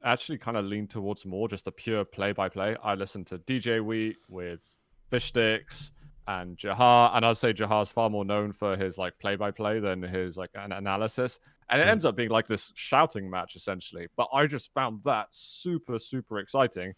actually kind of leaned towards more just a pure play-by-play. I listened to DJ Wheat with Fishsticks and Jahar, and I'd say Jahar's far more known for his like play-by-play than his like an analysis. And it ends up being like this shouting match essentially. But I just found that super, super exciting.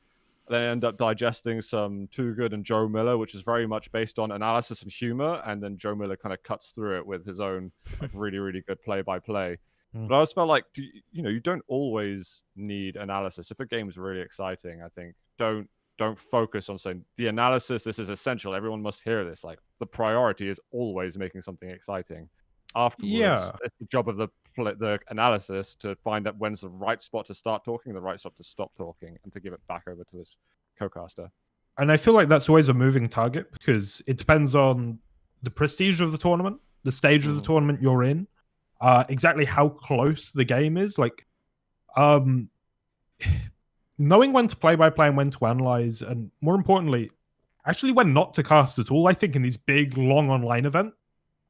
Then I end up digesting some Too Good and Joe Miller, which is very much based on analysis and humor. And then Joe Miller kind of cuts through it with his own like, really, really good play-by-play. But I just felt like, you don't always need analysis. If a game is really exciting, I think don't focus on saying the analysis, this is essential, everyone must hear this. Like the priority is always making something exciting. Afterwards, it's the job of the analysis to find out when's the right spot to start talking, the right spot to stop talking, and to give it back over to his co-caster. And I feel like that's always a moving target because it depends on the prestige of the tournament, the stage of the tournament you're in, exactly how close the game is. Like, knowing when to play by play and when to analyze, and more importantly, actually when not to cast at all. I think in these big, long online events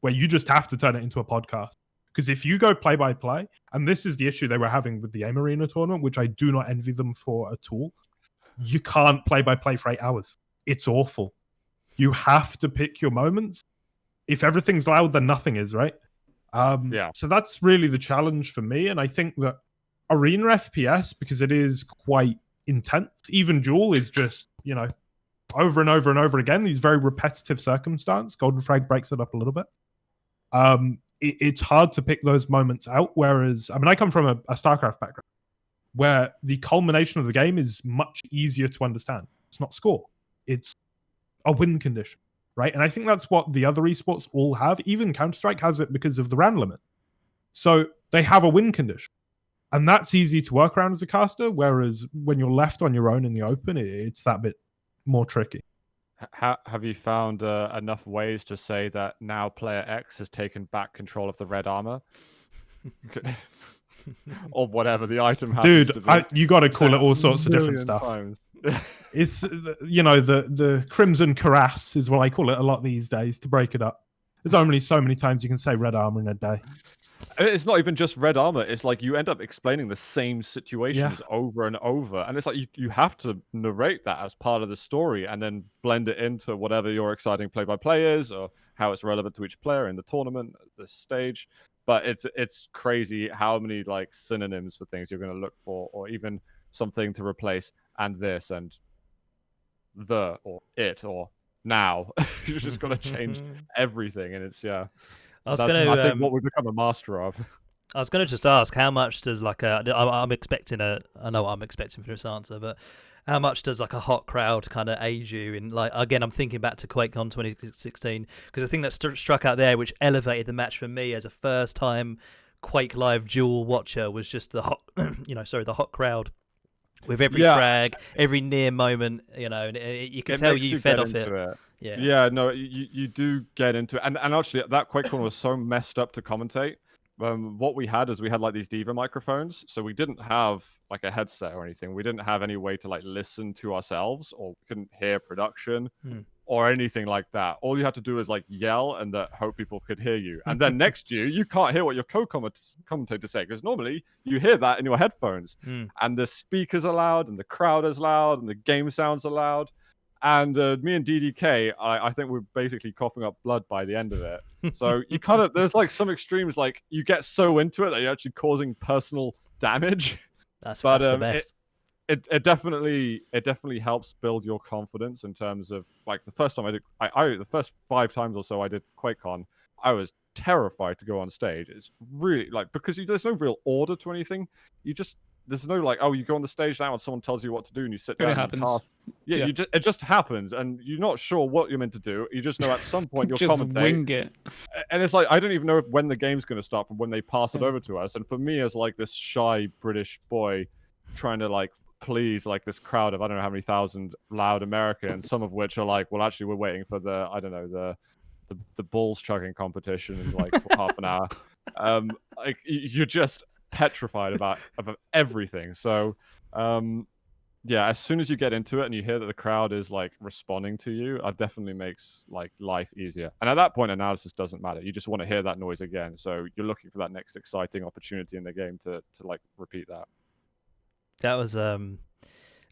where you just have to turn it into a podcast. Because if you go play by play, and this is the issue they were having with the AIM Arena tournament, which I do not envy them for at all, you can't play by play for 8 hours. It's awful. You have to pick your moments. If everything's loud, then nothing is, right? So that's really the challenge for me. And I think that Arena FPS, because it is quite intense, even Duel is just, over and over and over again, these very repetitive circumstance. Golden Frag breaks it up a little bit. It's hard to pick those moments out. Whereas, I come from a StarCraft background where the culmination of the game is much easier to understand. It's not score. It's a win condition, right? And I think that's what the other esports all have. Even Counter-Strike has it because of the RAN limit. So they have a win condition. And that's easy to work around as a caster, whereas when you're left on your own in the open, it's that bit more tricky. Have you found enough ways to say that now player X has taken back control of the red armor? Or whatever the item happens to be. You got to call it all sorts of different stuff. It's, the Crimson Cuirass is what I call it a lot these days to break it up. There's only so many times you can say red armor in a day. It's not even just red armor. It's like you end up explaining the same situations over and over. And it's like you have to narrate that as part of the story and then blend it into whatever your exciting play-by-play is or how it's relevant to each player in the tournament, the stage. But it's crazy how many like synonyms for things you're going to look for, or even something to replace and this and the or it or now. You just got to change everything. And it's, I think what we've become a master of. I was going to just ask, how much does like I'm expecting I know what I'm expecting for this answer, but how much does like a hot crowd kind of age you? In like, again, I'm thinking back to QuakeCon 2016, because the thing that struck out there, which elevated the match for me as a first time Quake Live Duel watcher, was just the hot, the hot crowd with every frag, every near moment, and you can tell you fed off it. No, you do get into it. And actually, that QuakeCon was so messed up to commentate. What we had is we had like these diva microphones, so we didn't have like a headset or anything. We didn't have any way to like listen to ourselves, or we couldn't hear production or anything like that. All you had to do is like yell and hope people could hear you. And then next to you can't hear what your co-commentator say, because normally you hear that in your headphones. And the speakers are loud, and the crowd is loud, and the game sounds are loud. And me and DDK, I think we're basically coughing up blood by the end of it. So you kind of, there's like some extremes, like you get so into it that you're actually causing personal damage. That's the best. It definitely helps build your confidence in terms of like the first time the first 5 times or so I did QuakeCon, I was terrified to go on stage. It's really like, because there's no real order to anything. You just there's no like, oh, you go on the stage now and someone tells you what to do and you sit down. It and happens. cast. Yeah, Yeah. it just happens, and you're not sure what you're meant to do. You just know at some point you'll Just commentate, wing it. and it's like I don't even know when the game's going to start from when they pass it Yeah. over to us. And for me, as like this shy British boy, trying to like please like this crowd of I don't know how many thousand loud Americans, some of which are like, well, actually, we're waiting for the I don't know the balls chugging competition in like half an hour. Like you're just petrified about everything. So, yeah, as soon as you get into it and you hear that the crowd is like responding to you, it definitely makes like life easier. And at that point, analysis doesn't matter. You just want to hear that noise again. So you're looking for that next exciting opportunity in the game to like repeat that. That was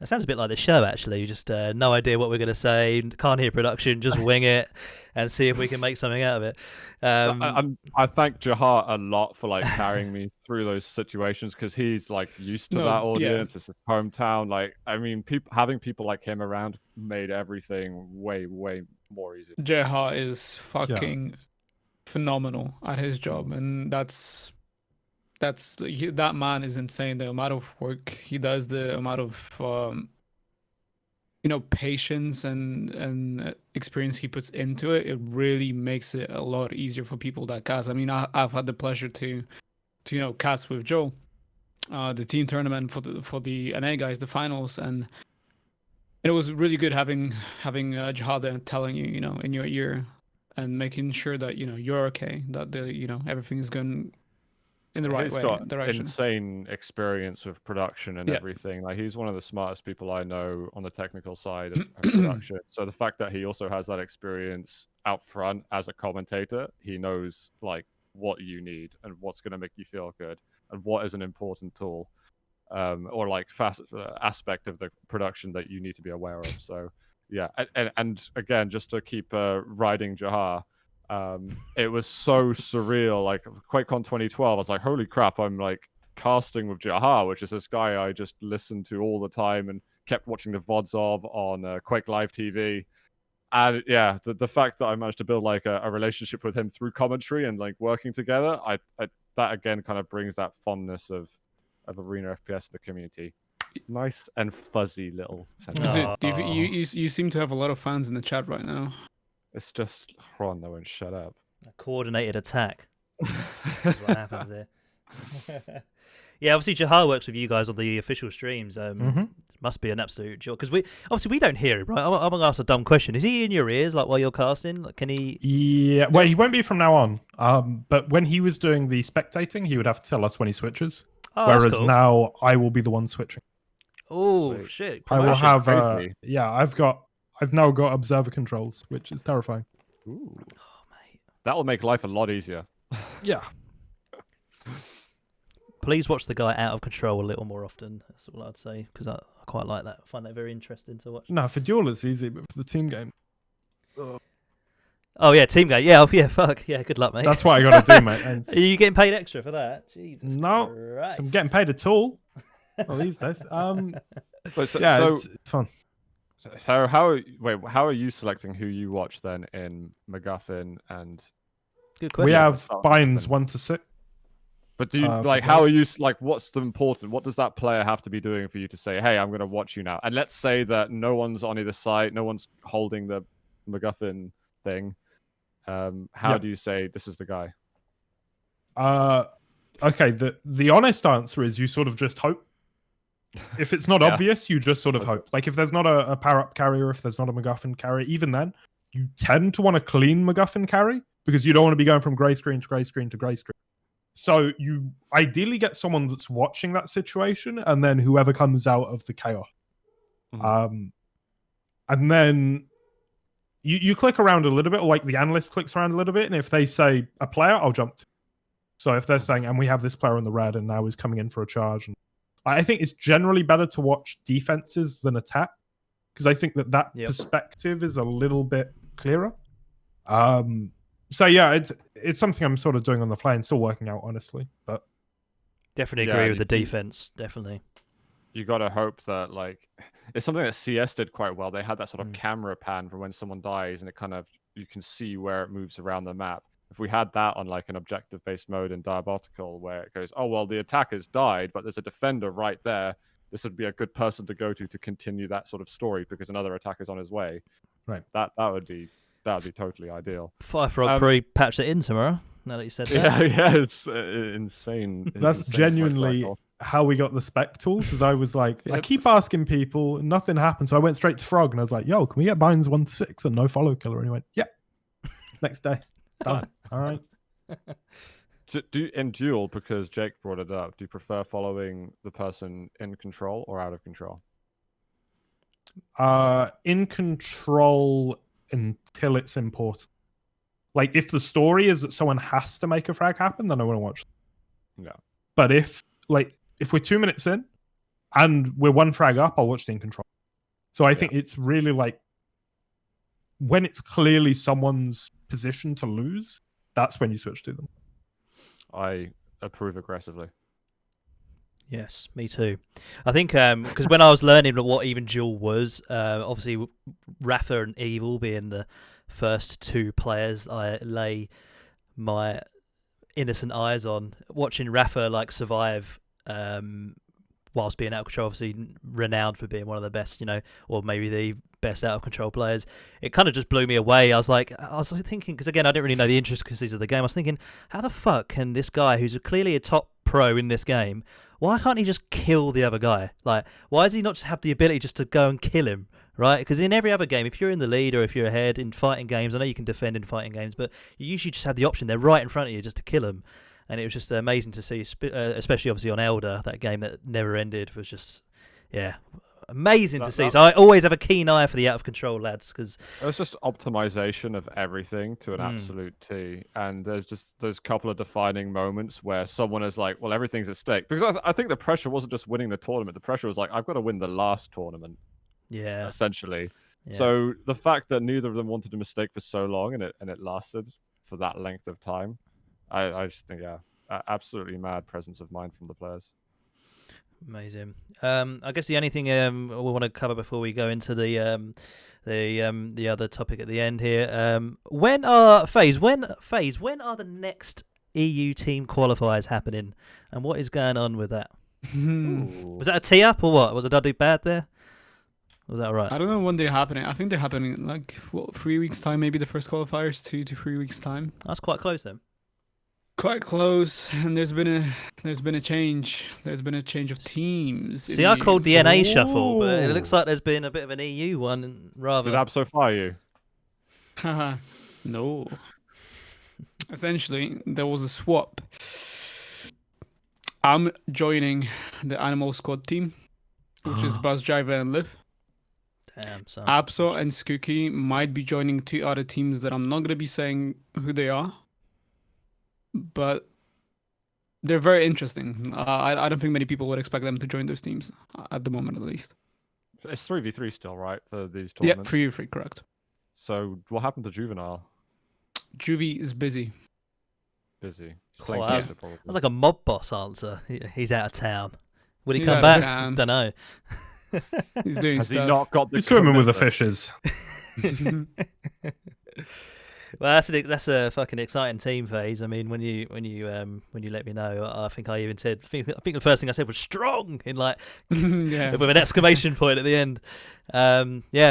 that sounds a bit like the show actually. You just no idea what we're going to say, can't hear production, just wing it and see if we can make something out of it. I thank Jahar a lot for like carrying me through those situations because he's like used to that audience. It's his hometown. Like, I mean, having people like him around made everything way more easy. Jahar is fucking phenomenal at his job, and that man is insane. The amount of work he does, the amount of patience and experience he puts into it, it really makes it a lot easier for people that cast. I mean, I've had the pleasure to cast with Joel, the team tournament for the NA guys, the finals, and it was really good having Jahar there telling you, in your ear and making sure that you're okay, that everything is going in the right He's way, got direction. insane experience with production and Yeah. everything. Like he's one of the smartest people I know on the technical side of production. So the fact that he also has that experience out front as a commentator, he knows like what you need and what's going to make you feel good and what is an important tool, or like aspect of the production that you need to be aware of. So yeah, and again, just to keep riding Jahar. It was so surreal. Like QuakeCon 2012, I was like, holy crap, I'm like casting with Jahar, which is this guy I just listened to all the time and kept watching the VODs of on Quake Live TV. And yeah, the fact that I managed to build like a relationship with him through commentary and like working together, I that again kind of brings that fondness of arena FPS to the community. Nice and fuzzy little sentiment. You seem to have a lot of fans in the chat right now. It's just Ron, no one shut up. A coordinated attack. This is what happens here. Yeah, obviously Jahar works with you guys on the official streams. Must be an absolute joy because we don't hear him, right? I'm gonna ask a dumb question. Is he in your ears like while you're casting? Like, can he? Yeah, well, he won't be from now on. But when he was doing the spectating, he would have to tell us when he switches. Oh, whereas cool. now I will be the one switching. Oh Sweet. shit! I will have. Crazy. I've now got observer controls, which is terrifying. Ooh. Oh, mate. That will make life a lot easier. Yeah. Please watch the guy out of control a little more often. That's all I'd say because I quite like that. I find that very interesting to watch. No, for Duel it's easy, but for the team game, Oh yeah, team game. Yeah, fuck. Yeah, good luck, mate. that's what I got to do, mate. And Are you getting paid extra for that? Jesus. no, Christ. so I'm getting paid at all. Well, these days. So, it's fun. So how are you selecting who you watch then in MacGuffin and? Good question. We have Oh, binds then. 1 to 6. But do you for like how are both. you like? What's the important? What does that player have to be doing for you to say, "Hey, I'm going to watch you now"? And let's say that no one's on either side, no one's holding the MacGuffin thing. How do you say this is the guy? Okay. The honest answer is you sort of just hope. If it's not Yeah. obvious, you just sort of hope. Like if there's not a power up carrier, if there's not a MacGuffin carrier, even then, you tend to want to clean MacGuffin carry because you don't want to be going from grey screen to grey screen to grey screen. So you ideally get someone that's watching that situation, and then whoever comes out of the chaos. Mhm. And then you click around a little bit, like the analyst clicks around a little bit, and if they say a player, I'll jump to. So if they're saying, and we have this player in the red, and now he's coming in for a charge, and I think it's generally better to watch defenses than attack because I think that perspective is a little bit clearer. So yeah, it's something I'm sort of doing on the fly and still working out, honestly. But Definitely agree with the defense. Definitely. You got to hope that like it's something that CS did quite well. They had that sort of camera pan for when someone dies, and it kind of you can see where it moves around the map. If we had that on like an objective-based mode in Diabotical, where it goes, oh well, the attacker's died, but there's a defender right there. This would be a good person to go to continue that sort of story because another attacker's on his way. Right. That would be totally ideal. Firefrog probably patched it in tomorrow. Now that you said that. Yeah, it's insane. That's insane genuinely cycle. how we got the spec tools. Is I was like, I Yep. keep asking people, and nothing happened. So I went straight to Frog, and I was like, "Yo, can we get binds 1 to 6 and no follow killer?" And he went, "Yep." Next day, done. All right. In Duel, because Jake brought it up, do you prefer following the person in control or out of control? In control until it's important. Like if the story is that someone has to make a frag happen, then I want to watch. No. But if we're 2 minutes in and we're 1 frag up, I'll watch the in control. So I think it's really like when it's clearly someone's position to lose, that's when you switch to them. I approve aggressively. Yes, me too. I think because when I was learning what even Duel was, obviously Rafa and Evil being the first 2 players I lay my innocent eyes on, watching Rafa like survive whilst being out of control, obviously renowned for being one of the best, or maybe the best out of control players. It kind of just blew me away. I was thinking, because again, I didn't really know the intricacies of the game. I was thinking, how the fuck can this guy, who's clearly a top pro in this game, why can't he just kill the other guy? Like, why does he not just have the ability just to go and kill him, right? Because in every other game, if you're in the lead or if you're ahead in fighting games, I know you can defend in fighting games, but you usually just have the option. They're right in front of you just to kill them. And it was just amazing to see, especially obviously on Elder, that game that never ended was just, amazing to see. So I always have a keen eye for the out of control lads, because it's just optimization of everything to an absolute T. And there's just those couple of defining moments where someone is like, well, everything's at stake. Because I think the pressure wasn't just winning the tournament. The pressure was like, I've got to win the last tournament. Yeah. Essentially. Yeah. So the fact that neither of them wanted a mistake for so long and it lasted for that length of time, I just think, absolutely mad presence of mind from the players. Amazing. I guess the only thing we want to cover before we go into the other topic at the end here, when are the next EU team qualifiers happening, and what is going on with that? Was that a tee up or what? Did I do bad there? Was that all right? I don't know when they're happening. I think they're happening in 3 weeks time, maybe the first qualifiers, 2 to 3 weeks time. That's quite close then. Quite close, and there's been a change. There's been a change of teams. See, I called the NA shuffle, but it looks like there's been a bit of an EU one rather. Did Abso fire you? Haha, no. Essentially, there was a swap. I'm joining the Animal Squad team, which is Buzz Driver and Liv. Damn, son. Abso and Skooky might be joining 2 other teams that I'm not gonna be saying who they are. But they're very interesting. I don't think many people would expect them to join those teams at the moment, at least. It's 3v3 still, right, for these tournaments? Yeah, 3v3, correct. So what happened to Juvenile? Juvie is busy. Busy. Wow. Playing That's like a mob boss answer. He's out of town. Will he He's come out back? of town. Don't know. He's doing Has stuff. he not got the He's swimming with the commitment? fishes. Well, that's a fucking exciting team, Phaze. I mean, when you let me know, I think I even said, I think the first thing I said was strong in with an exclamation point at the end.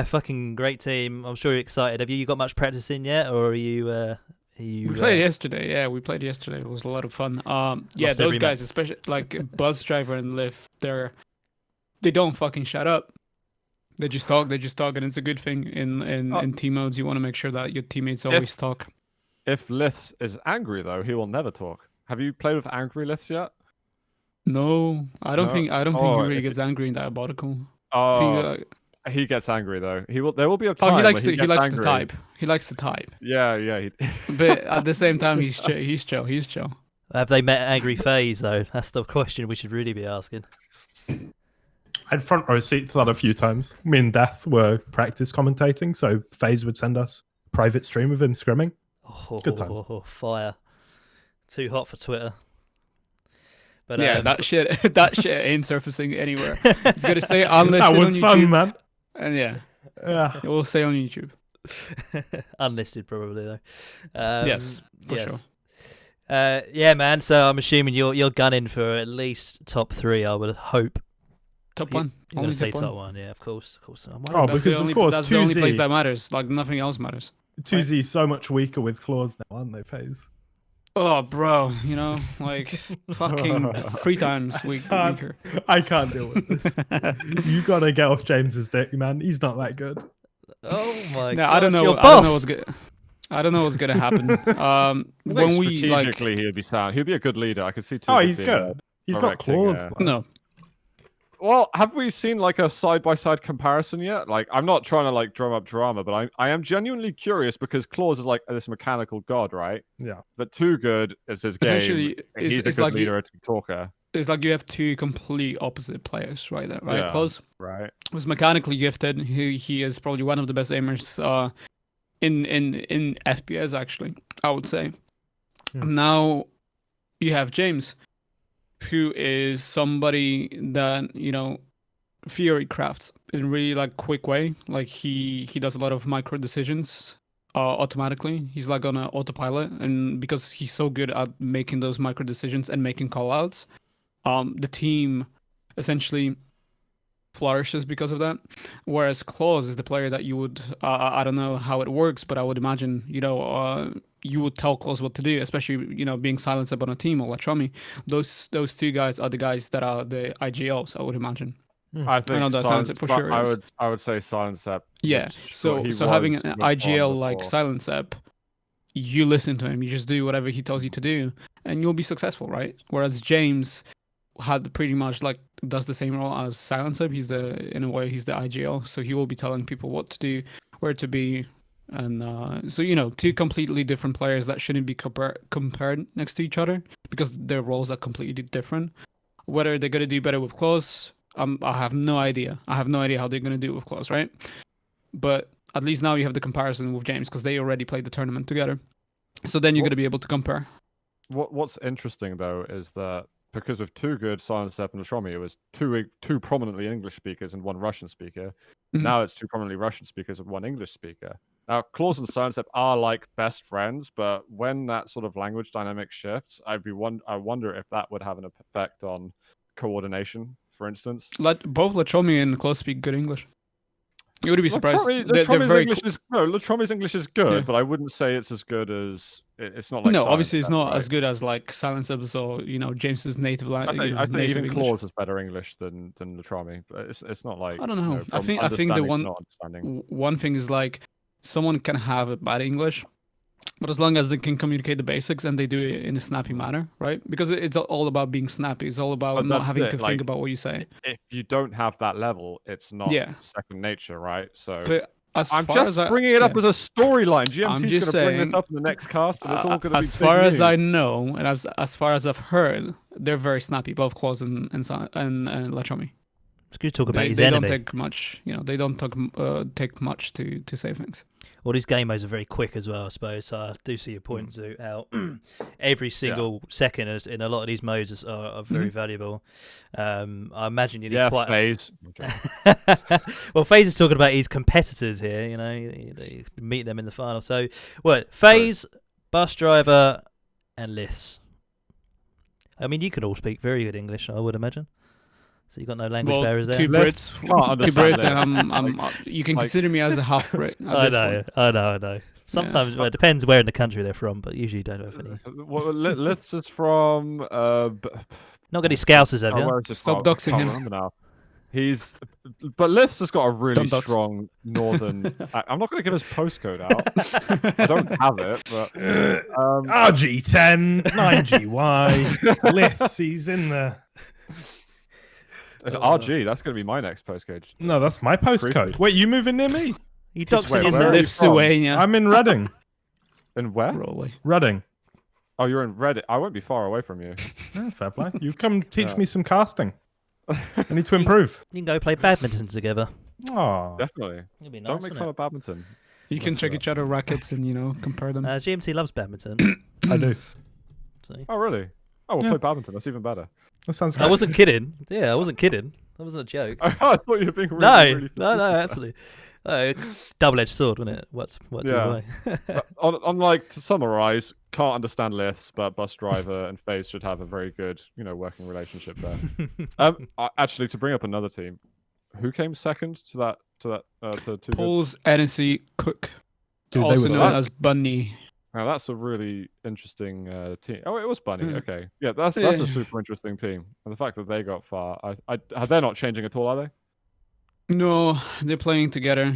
Fucking great team. I'm sure you're excited. Have you got much practice in yet, or are you? We played yesterday. Yeah, we played yesterday. It was a lot of fun. Those guys, especially like Buzz Driver and Liv, they don't fucking shut up. They just talk, and it's a good thing in team modes. You want to make sure that your teammates always talk. If Lith is angry though, he will never talk. Have you played with angry Lith yet? No, I don't think he really gets angry in Diabotical. He gets angry though. There will be a Oh, time he likes where to type. He likes to type. Yeah. But at the same time, he's chill. Have they met Angry Phaze though? That's the question we should really be asking. I had front row seat to that a few times. Me and Death were practice commentating, so Phaze would send us a private stream of him scrimming. Good times. Fire. Too hot for Twitter. But that shit ain't surfacing anywhere. It's gonna stay unlisted. That was on fun, YouTube, man. And it will stay on YouTube. Unlisted, probably though. Yes, for sure. Yeah, man. So I'm assuming you're gunning for at least top 3. I would hope. Top 1. You're Only gonna say top top 1. 1, yeah, of course. Oh, That's because the only, of course, that's the only place 2Z that matters. Like nothing else matters. 2Z is so much weaker with claws now, aren't they, Phaze? Oh, bro, you know, like fucking 3 times weaker. I can't deal with this. You gotta get off James's dick, man. He's not that good. Oh my No, god! I don't know. Your I don't know boss. what's good. I don't know what's gonna happen. When we like, strategically, he'd be sound. He'd be a good leader. I could see. Oh, Tuga he's being good. He's got directing, claws. though. no, Well, have we seen like a side-by-side comparison yet? Like, I'm not trying to like drum up drama, but I am genuinely curious because Claus is like this mechanical god, right? Yeah. But Too Good is his game. Essentially, He's a it's good like leader, a talker, it's like you have 2 complete opposite players, right there, right? Yeah. Close right? was mechanically gifted. He is probably one of the best aimers in FPS, actually, I would say. Now you have James, who is somebody that, you know, theory crafts in a really like quick way. Like he does a lot of micro decisions automatically. He's like on an autopilot, and because he's so good at making those micro decisions and making call outs, the team essentially flourishes because of that. Whereas Claus is the player that you would I don't know how it works, but I would imagine, you know, you would tell Claus what to do, especially, you know, being silenced up on a team or Latromi. Those 2 guys are the guys that are the IGLs, I would imagine. I think know that Silence, Silence for sure is. I would say Silence App. Yeah. So having an IGL like Silence App, you listen to him, you just do whatever he tells you to do, and you'll be successful, right? Whereas James had pretty much like does the same role as Silence App. He's in a way he's the IGL, so he will be telling people what to do, where to be, and so, you know, 2 completely different players that shouldn't be compared next to each other because their roles are completely different. Whether they're gonna do better with Claus, I have no idea. I have no idea how they're gonna do it with Claus, right? But at least now you have the comparison with James because they already played the tournament together. So then you're gonna be able to compare. What's interesting though is that because with Too Good, Silence App, and Latromi, it was two prominently English speakers and 1 Russian speaker. Mhm. Now it's 2 prominently Russian speakers and 1 English speaker. Now, Claus and Silence App are like best friends, but when that sort of language dynamic shifts, I wonder if that would have an effect on coordination, for instance. Both Latromi and Claus speak good English. You would be surprised. Latromi's English is good, Yeah. but I wouldn't say it's as good as it's not like. No, Silence obviously it's App, not right? as good as like Silence App or, you know, James's native I language. think even English. Claus has better English than Latromi, but it's not like. I don't know. I from think the understanding to one not understanding. one thing is like someone can have a bad English, but as long as they can communicate the basics and they do it in a snappy manner, right? Because it's all about being snappy. It's all about But not that's having it, to like, think about what you say. If you don't have that level, it's not Yeah. second nature, right? So But as I'm far just as bringing it up yeah. as a storyline. GMT's going just to bring saying, this up in the next cast, and it's all going to be as big far as news. I know, and as far as I've heard, they're very snappy, both Claus and Latromi. It's good to talk about They his don't enemy. take much, you know. They don't take much to say things. Well, these game modes are very quick as well, I suppose. So I do see your point, Zoot. How every single second in a lot of these modes are very valuable. I imagine you need quite. Phaze. Well, Phaze is talking about his competitors here. You know, you meet them in the final. So, what? Phaze, Bus Driver, and Liths. I mean, you can all speak very good English, I would imagine. So you got no language barriers there. 2 Brits, Can't 2 Brits, understand and you can consider me as a half Brit. I know. Sometimes it depends where in the country they're from, but usually you don't have any. Well, Liths is from. Not got any Scousers, have you? Where is it Stop from? doxing I can't him. remember now. But Liths has got a really Don't dox. strong northern. I'm not going to give his postcode out. I don't have it, but RG10, 9GY, Liths, he's in there. it's RG. That's going to be my next postcode. No, that's my postcode. Creepy. Wait, you moving near me? You Wait, doxing where are yourself. you Lithuania. I'm in Reading. In where? Rolly. Reading. Oh, you're in Reddit. I won't be far away from you. Yeah, fair play. You come teach Yeah. me some casting. I need to improve. You can go play badminton together. Oh, Definitely. It'd be nice. Don't make fun wouldn't of badminton. You can What's check that? each other rackets and, you know, compare them. it? GMT loves badminton. I do. So. Oh, really? Oh, we'll Yeah. play badminton. That's even better. That sounds I great. wasn't kidding. Yeah, I wasn't kidding. That wasn't a joke. I thought you were being really, No, really no, absolutely. Double-edged sword, wasn't it? What's Yeah. way? On like to summarize, can't understand liths, but Bus Driver and Phaze should have a very good, working relationship there. Actually, to bring up another team, who came second to 2 Pulls NSC Cook, Dude, they also were known sick. as Bunny. Now that's a really interesting team. Oh, it was Bunny. Yeah. Okay, yeah, that's Yeah. a super interesting team, and the fact that they got far, they're not changing at all, are they? No, they're playing together.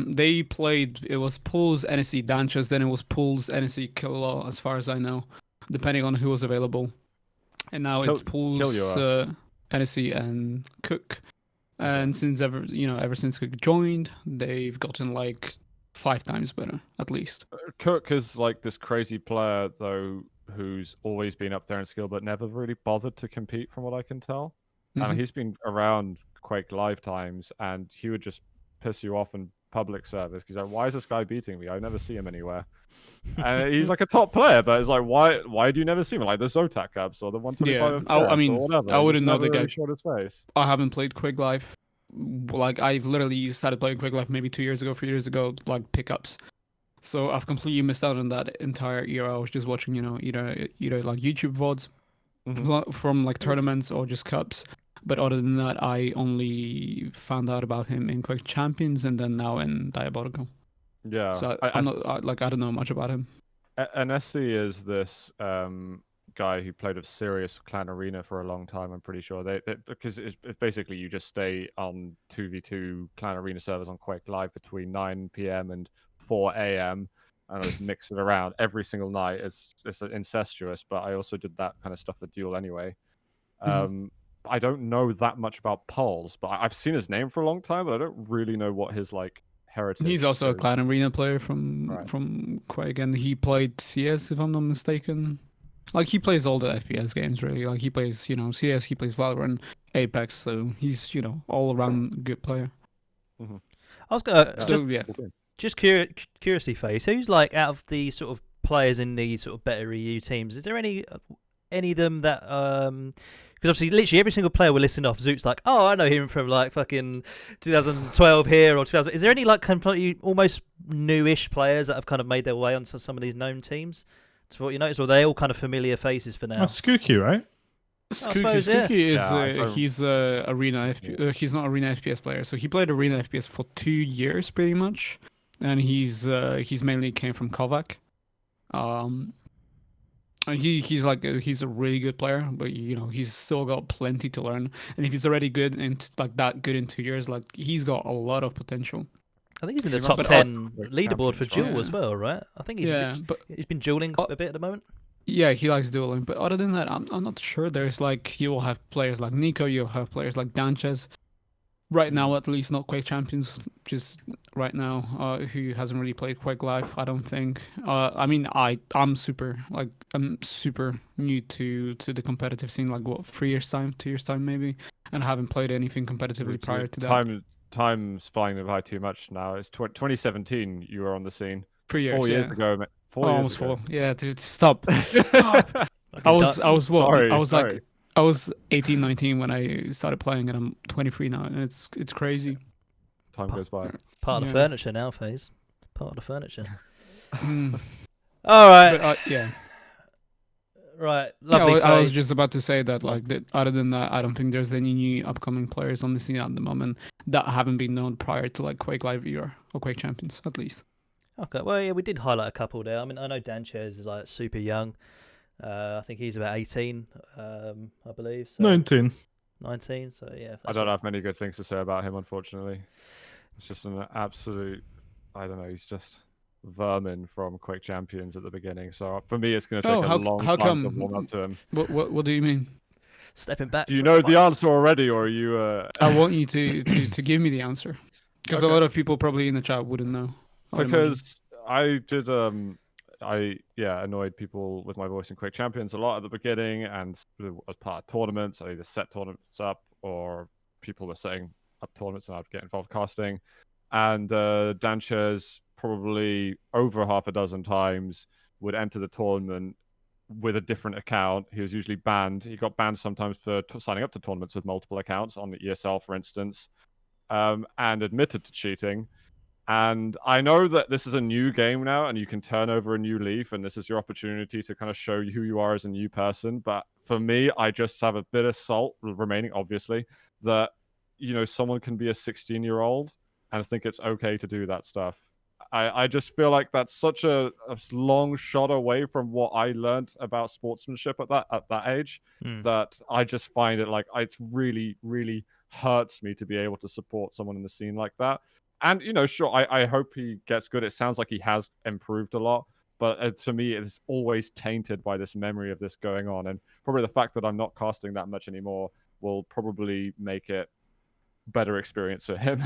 They played. It was Pulls NSC Danchas, then it was Pulls NSC Killua, as far as I know, depending on who was available. And now it's Pulls NSC and Cook. And since ever since Cook joined, they've gotten like 5 times better, at least. Cook is like this crazy player though, who's always been up there in skill, but never really bothered to compete, from what I can tell. Mhm. And he's been around Quake live times, and he would just piss you off in public service because like, why is this guy beating me? I never see him anywhere. And he's like a top player, but it's like, why do you never see him? Like the Zotac Cups or the 125 Yeah, I mean, or whatever. I He wouldn't just know the never really guy. showed his face. I haven't played Quake Live. Like I've literally started playing Quake Live maybe 2 years ago, 3 years ago, like pickups. So I've completely missed out on that entire era. I was just watching, either like YouTube VODs from like tournaments or just cups. But other than that, I only found out about him in Quake Champions and then now in Diabotical. Yeah. So I don't know much about him. And SC is this guy who played with Sirius Clan Arena for a long time. I'm pretty sure because it's basically you just stay on 2v2 Clan Arena servers on Quake Live between 9 p.m. and 4 a.m. and I just mix it around every single night. It's incestuous, but I also did that kind of stuff at Duel anyway. I don't know that much about Pulse, but I've seen his name for a long time, but I don't really know what his like heritage. He's also a is. Clan Arena player from Quake, and he played CS, if I'm not mistaken. Like he plays all the FPS games really. Like he plays, CS, he plays Valorant, Apex, so he's, all around good player. I was gonna just curiously, Phaze, who's like out of the sort of players in the sort of better EU teams? Is there any of them that because obviously literally every single player we're listing off, Zoot's like, oh, I know him from like fucking 2012 here or 2000. Is there any like completely almost newish players that have kind of made their way onto some of these known teams? To what you notice, or are they all kind of familiar faces for now? Oh, Skooky, right? Skooky is he's arena he's not arena FPS player, so he played arena FPS for 2 years pretty much, and he's mainly came from Kovac. And he's a really good player, but he's still got plenty to learn. And if he's already good and like that good in 2 years, like he's got a lot of potential. I think he's in the top 10 leaderboard for Duel as well, right? I think he's been dueling a bit at the moment. Yeah, he likes dueling, but other than that, I'm not sure. There's like you will have players like Nico, you'll have players like Danches. Right now, at least not Quake Champions, just right now, who hasn't really played Quake Live, I don't think. I mean, I'm super new to the competitive scene, like what, 3 years time, 2 years time maybe, and I haven't played anything competitively prior to that. Time's flying by too much now. It's 2017 you were on the scene. 3 years, 4 years ago, mate. 4 years almost ago. 4. Yeah, dude, stop. Stop. I was 18, 19 when I started playing, and I'm 23 now, and it's crazy. Time goes by. Part of the furniture now, Phaze. Part of the furniture. All right. But, yeah. Right. Lovely. I was just about to say that, like, other than that, I don't think there's any new upcoming players on the scene at the moment that haven't been known prior to like Quake Live era or Quake Champions, at least. Okay. Well, yeah, we did highlight a couple there. I mean, I know Danches is like super young. I think he's about 18, I believe. So 19. 19. So yeah. I don't have many good things to say about him, unfortunately. It's just an absolute. I don't know. He's just vermin from Quake Champions at the beginning. So for me, it's going to take a long time to warm up to him. What do you mean? Stepping back. Do you know the answer already, or are you? I want you to give me the answer, because a lot of people probably in the chat wouldn't know. Because I did annoyed people with my voice in Quake Champions a lot at the beginning, and as part of tournaments, I either set tournaments up or people were setting up tournaments and I'd get involved casting. And Danches probably over half a dozen times would enter the tournament with a different account. He was usually banned. He got banned sometimes for signing up to tournaments with multiple accounts on the ESL, for instance, and admitted to cheating. And I know that this is a new game now, and you can turn over a new leaf, and this is your opportunity to kind of show who you are as a new person. But for me, I just have a bit of salt remaining, obviously, that, someone can be a 16-year-old and think it's okay to do that stuff. I just feel like that's such a long shot away from what I learned about sportsmanship at that age, that I just find it like it's really, really hurts me to be able to support someone in the scene like that. And, sure, I hope he gets good. It sounds like he has improved a lot. But to me, it's always tainted by this memory of this going on. And probably the fact that I'm not casting that much anymore will probably make it better experience for him.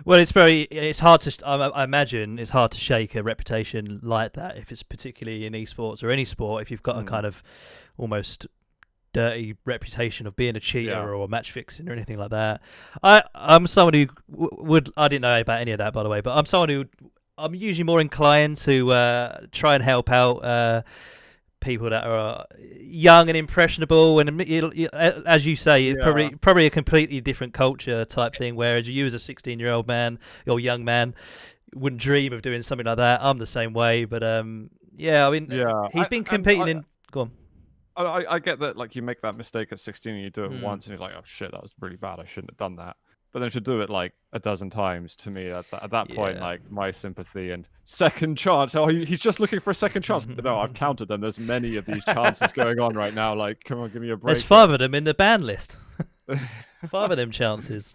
Well, it's hard to, I imagine it's hard to shake a reputation like that if it's particularly in esports or any sport, if you've got a kind of almost dirty reputation of being a cheater or match fixing or anything like that. I'm someone who I didn't know about any of that, by the way, but I'm someone who I'm usually more inclined to try and help out people that are young and impressionable, and as you say, probably a completely different culture type thing, whereas you as a 16-year-old man or young man wouldn't dream of doing something like that. I'm the same way, but he's been competing go on. I get that, like, you make that mistake at 16 and you do it once and you're like, oh shit, that was really bad, I shouldn't have done that. But then to do it like a dozen times, to me, at that point, like, my sympathy and second chance. Oh, he's just looking for a second chance. No, I've counted them. There's many of these chances going on right now. Like, come on, give me a break. There's 5 of them in the ban list. 5 of them chances.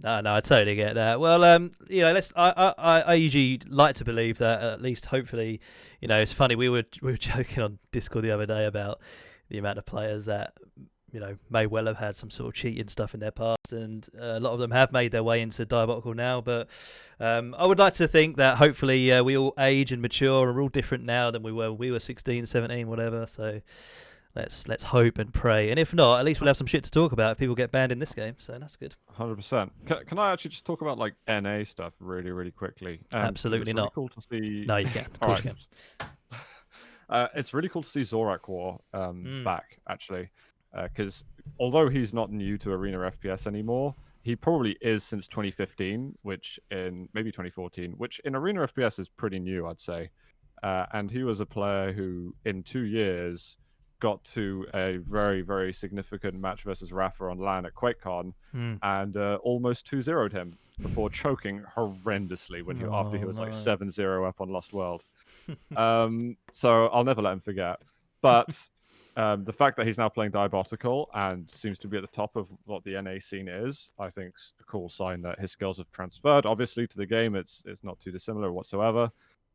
No, I totally get that. Well, I usually like to believe that at least, hopefully, it's funny. We were joking on Discord the other day about the amount of players that may well have had some sort of cheating stuff in their past, and a lot of them have made their way into Diabotical now. But I would like to think that hopefully we all age and mature, and we're all different now than we were when we were 16, 17, whatever. So let's hope and pray, and if not, at least we'll have some shit to talk about if people get banned in this game. So that's good. 100%. Can I actually just talk about like NA stuff really, really quickly? Absolutely it's not. Really cool to see. No, you can't. All right. It's really cool to see ZorakWar back, actually. Because although he's not new to Arena FPS anymore, he probably is since 2015, maybe 2014, which in Arena FPS is pretty new, I'd say. And he was a player who, in 2 years, got to a very, very significant match versus Rafa on LAN at QuakeCon, and almost 2-0'd him before choking horrendously after he was like 7-0 up on Lost World. So I'll never let him forget. But the fact that he's now playing Dibaotical and seems to be at the top of what the NA scene is, I think, is a cool sign that his skills have transferred. Obviously, to the game, it's not too dissimilar whatsoever.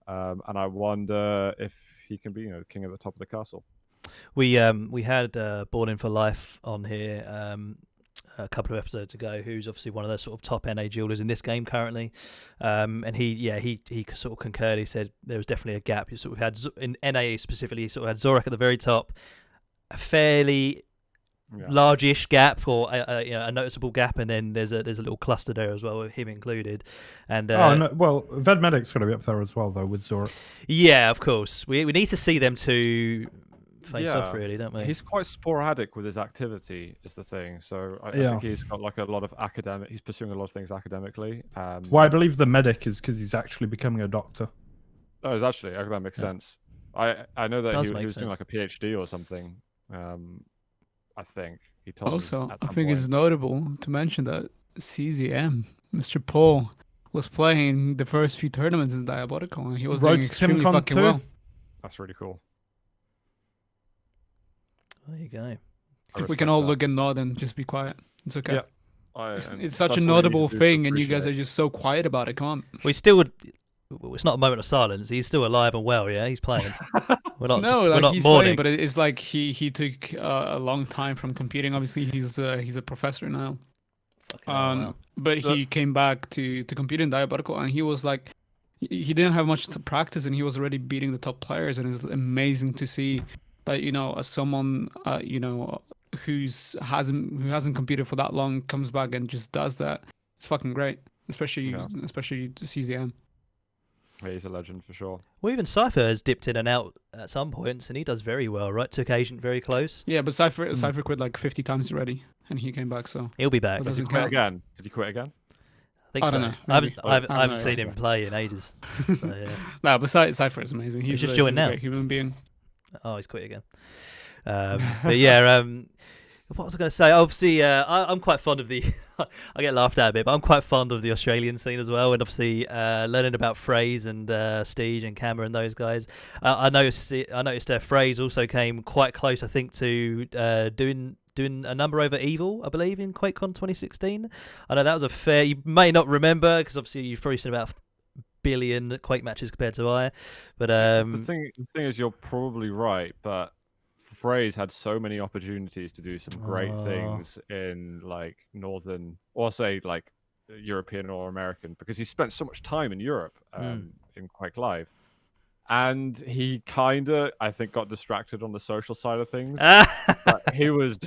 And I wonder if he can be, king at the top of the castle. We had Born In For Life on here a couple of episodes ago, who's obviously one of the sort of top NA duelers in this game currently, and he sort of concurred. He said there was definitely a gap. Sort of had in NA specifically, sort of had Zorak at the very top, a fairly large-ish gap, or a noticeable gap, and then there's a little cluster there as well, with him included. And Vedmedik's going to be up there as well, though, with Zorak. Yeah, of course. We need to see them two face off, really, don't we? He's quite sporadic with his activity, is the thing. So I think he's got like a lot of he's pursuing a lot of things academically. Well, I believe the medic is because he's actually becoming a doctor. Oh, it's actually, that makes sense. I know that he was doing like a PhD or something. I think he told also, me I think point. it's notable to mention that CZM, Mr. Paul, was playing the first few tournaments in Diabotical, and he was doing extremely TimCon fucking too. well. That's really cool. There you go. We can all look and nod and just be quiet. It's okay. Yeah. It's such a notable thing, and you guys are just so quiet about it. Come on. We still would. It's not a moment of silence. He's still alive and well. Yeah, he's playing. We're not. No, we're like not he's mourning. playing, but it's like he took a long time from competing. Obviously, he's a professor now. Wow. But he came back to compete in Diabotical, and he was like, he didn't have much to practice, and he was already beating the top players, and it's amazing to see that, as someone who hasn't competed for that long comes back and just does that. It's fucking great, especially CZM. Yeah, he's a legend for sure. Well, even Cypher has dipped in and out at some points, and he does very well, right? Took Agent very close. Yeah, but Cypher quit like 50 times already, and he came back, so He'll be back. Well, Did he quit again? think I so. don't know. I Maybe. haven't I have no seen idea. him play in ages. So yeah. No, besides Cypher is amazing. He's just a, joined he's a now. great human being. Oh, he's quit again. But yeah, what was I going to say? Obviously, I'm quite fond of the. I get laughed at a bit, but I'm quite fond of the Australian scene as well. And obviously, learning about Fraze and Steege and Camera and those guys. I noticed. I noticed Fraze also came quite close. I think to doing a number over Evil, I believe, in QuakeCon 2016. I know that was a fair. You may not remember because obviously you've probably seen about billion Quake matches compared to I. But the thing is, you're probably right, but Fraze had so many opportunities to do some great things in like northern, or say like European or American, because he spent so much time in Europe in Quake Live, and he kind of, I think, got distracted on the social side of things. But he was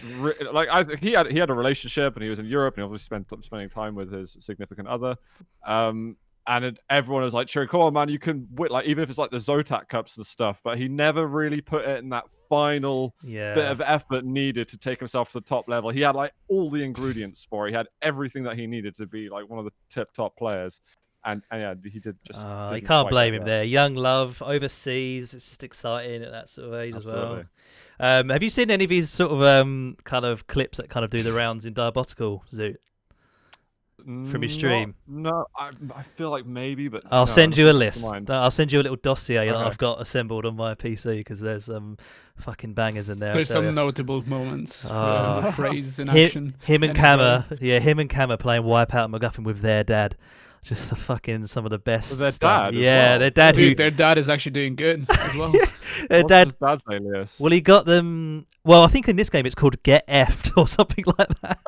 he had a relationship, and he was in Europe, and he obviously spending time with his significant other. And everyone was like, "Sure, come on, man, you can win." Like, even if it's like the Zotac Cups and stuff, but he never really put it in that final bit of effort needed to take himself to the top level. He had like all the ingredients for it. He had everything that he needed to be like one of the top players. And yeah, he did just. You can't blame him there. Young love, overseas. It's just exciting at that sort of age as well. Have you seen any of his sort of kind of clips that kind of do the rounds in Diabotical, Zoot? From his stream? No, I feel like maybe, but I'll send you a list. I'll send you a little dossier that Okay. I've got assembled on my PC because there's some fucking bangers in there. There's some notable moments. Fraze in action. Him and Kama, him and Kama playing Wipeout and MacGuffin with their dad. Just the fucking some of the best. Their stuff. dad, their dad. Dude, their dad is actually doing good as well. Their dad. Dad's alias? Well, he got them. Well, I think in this game it's called Get Effed or something like that.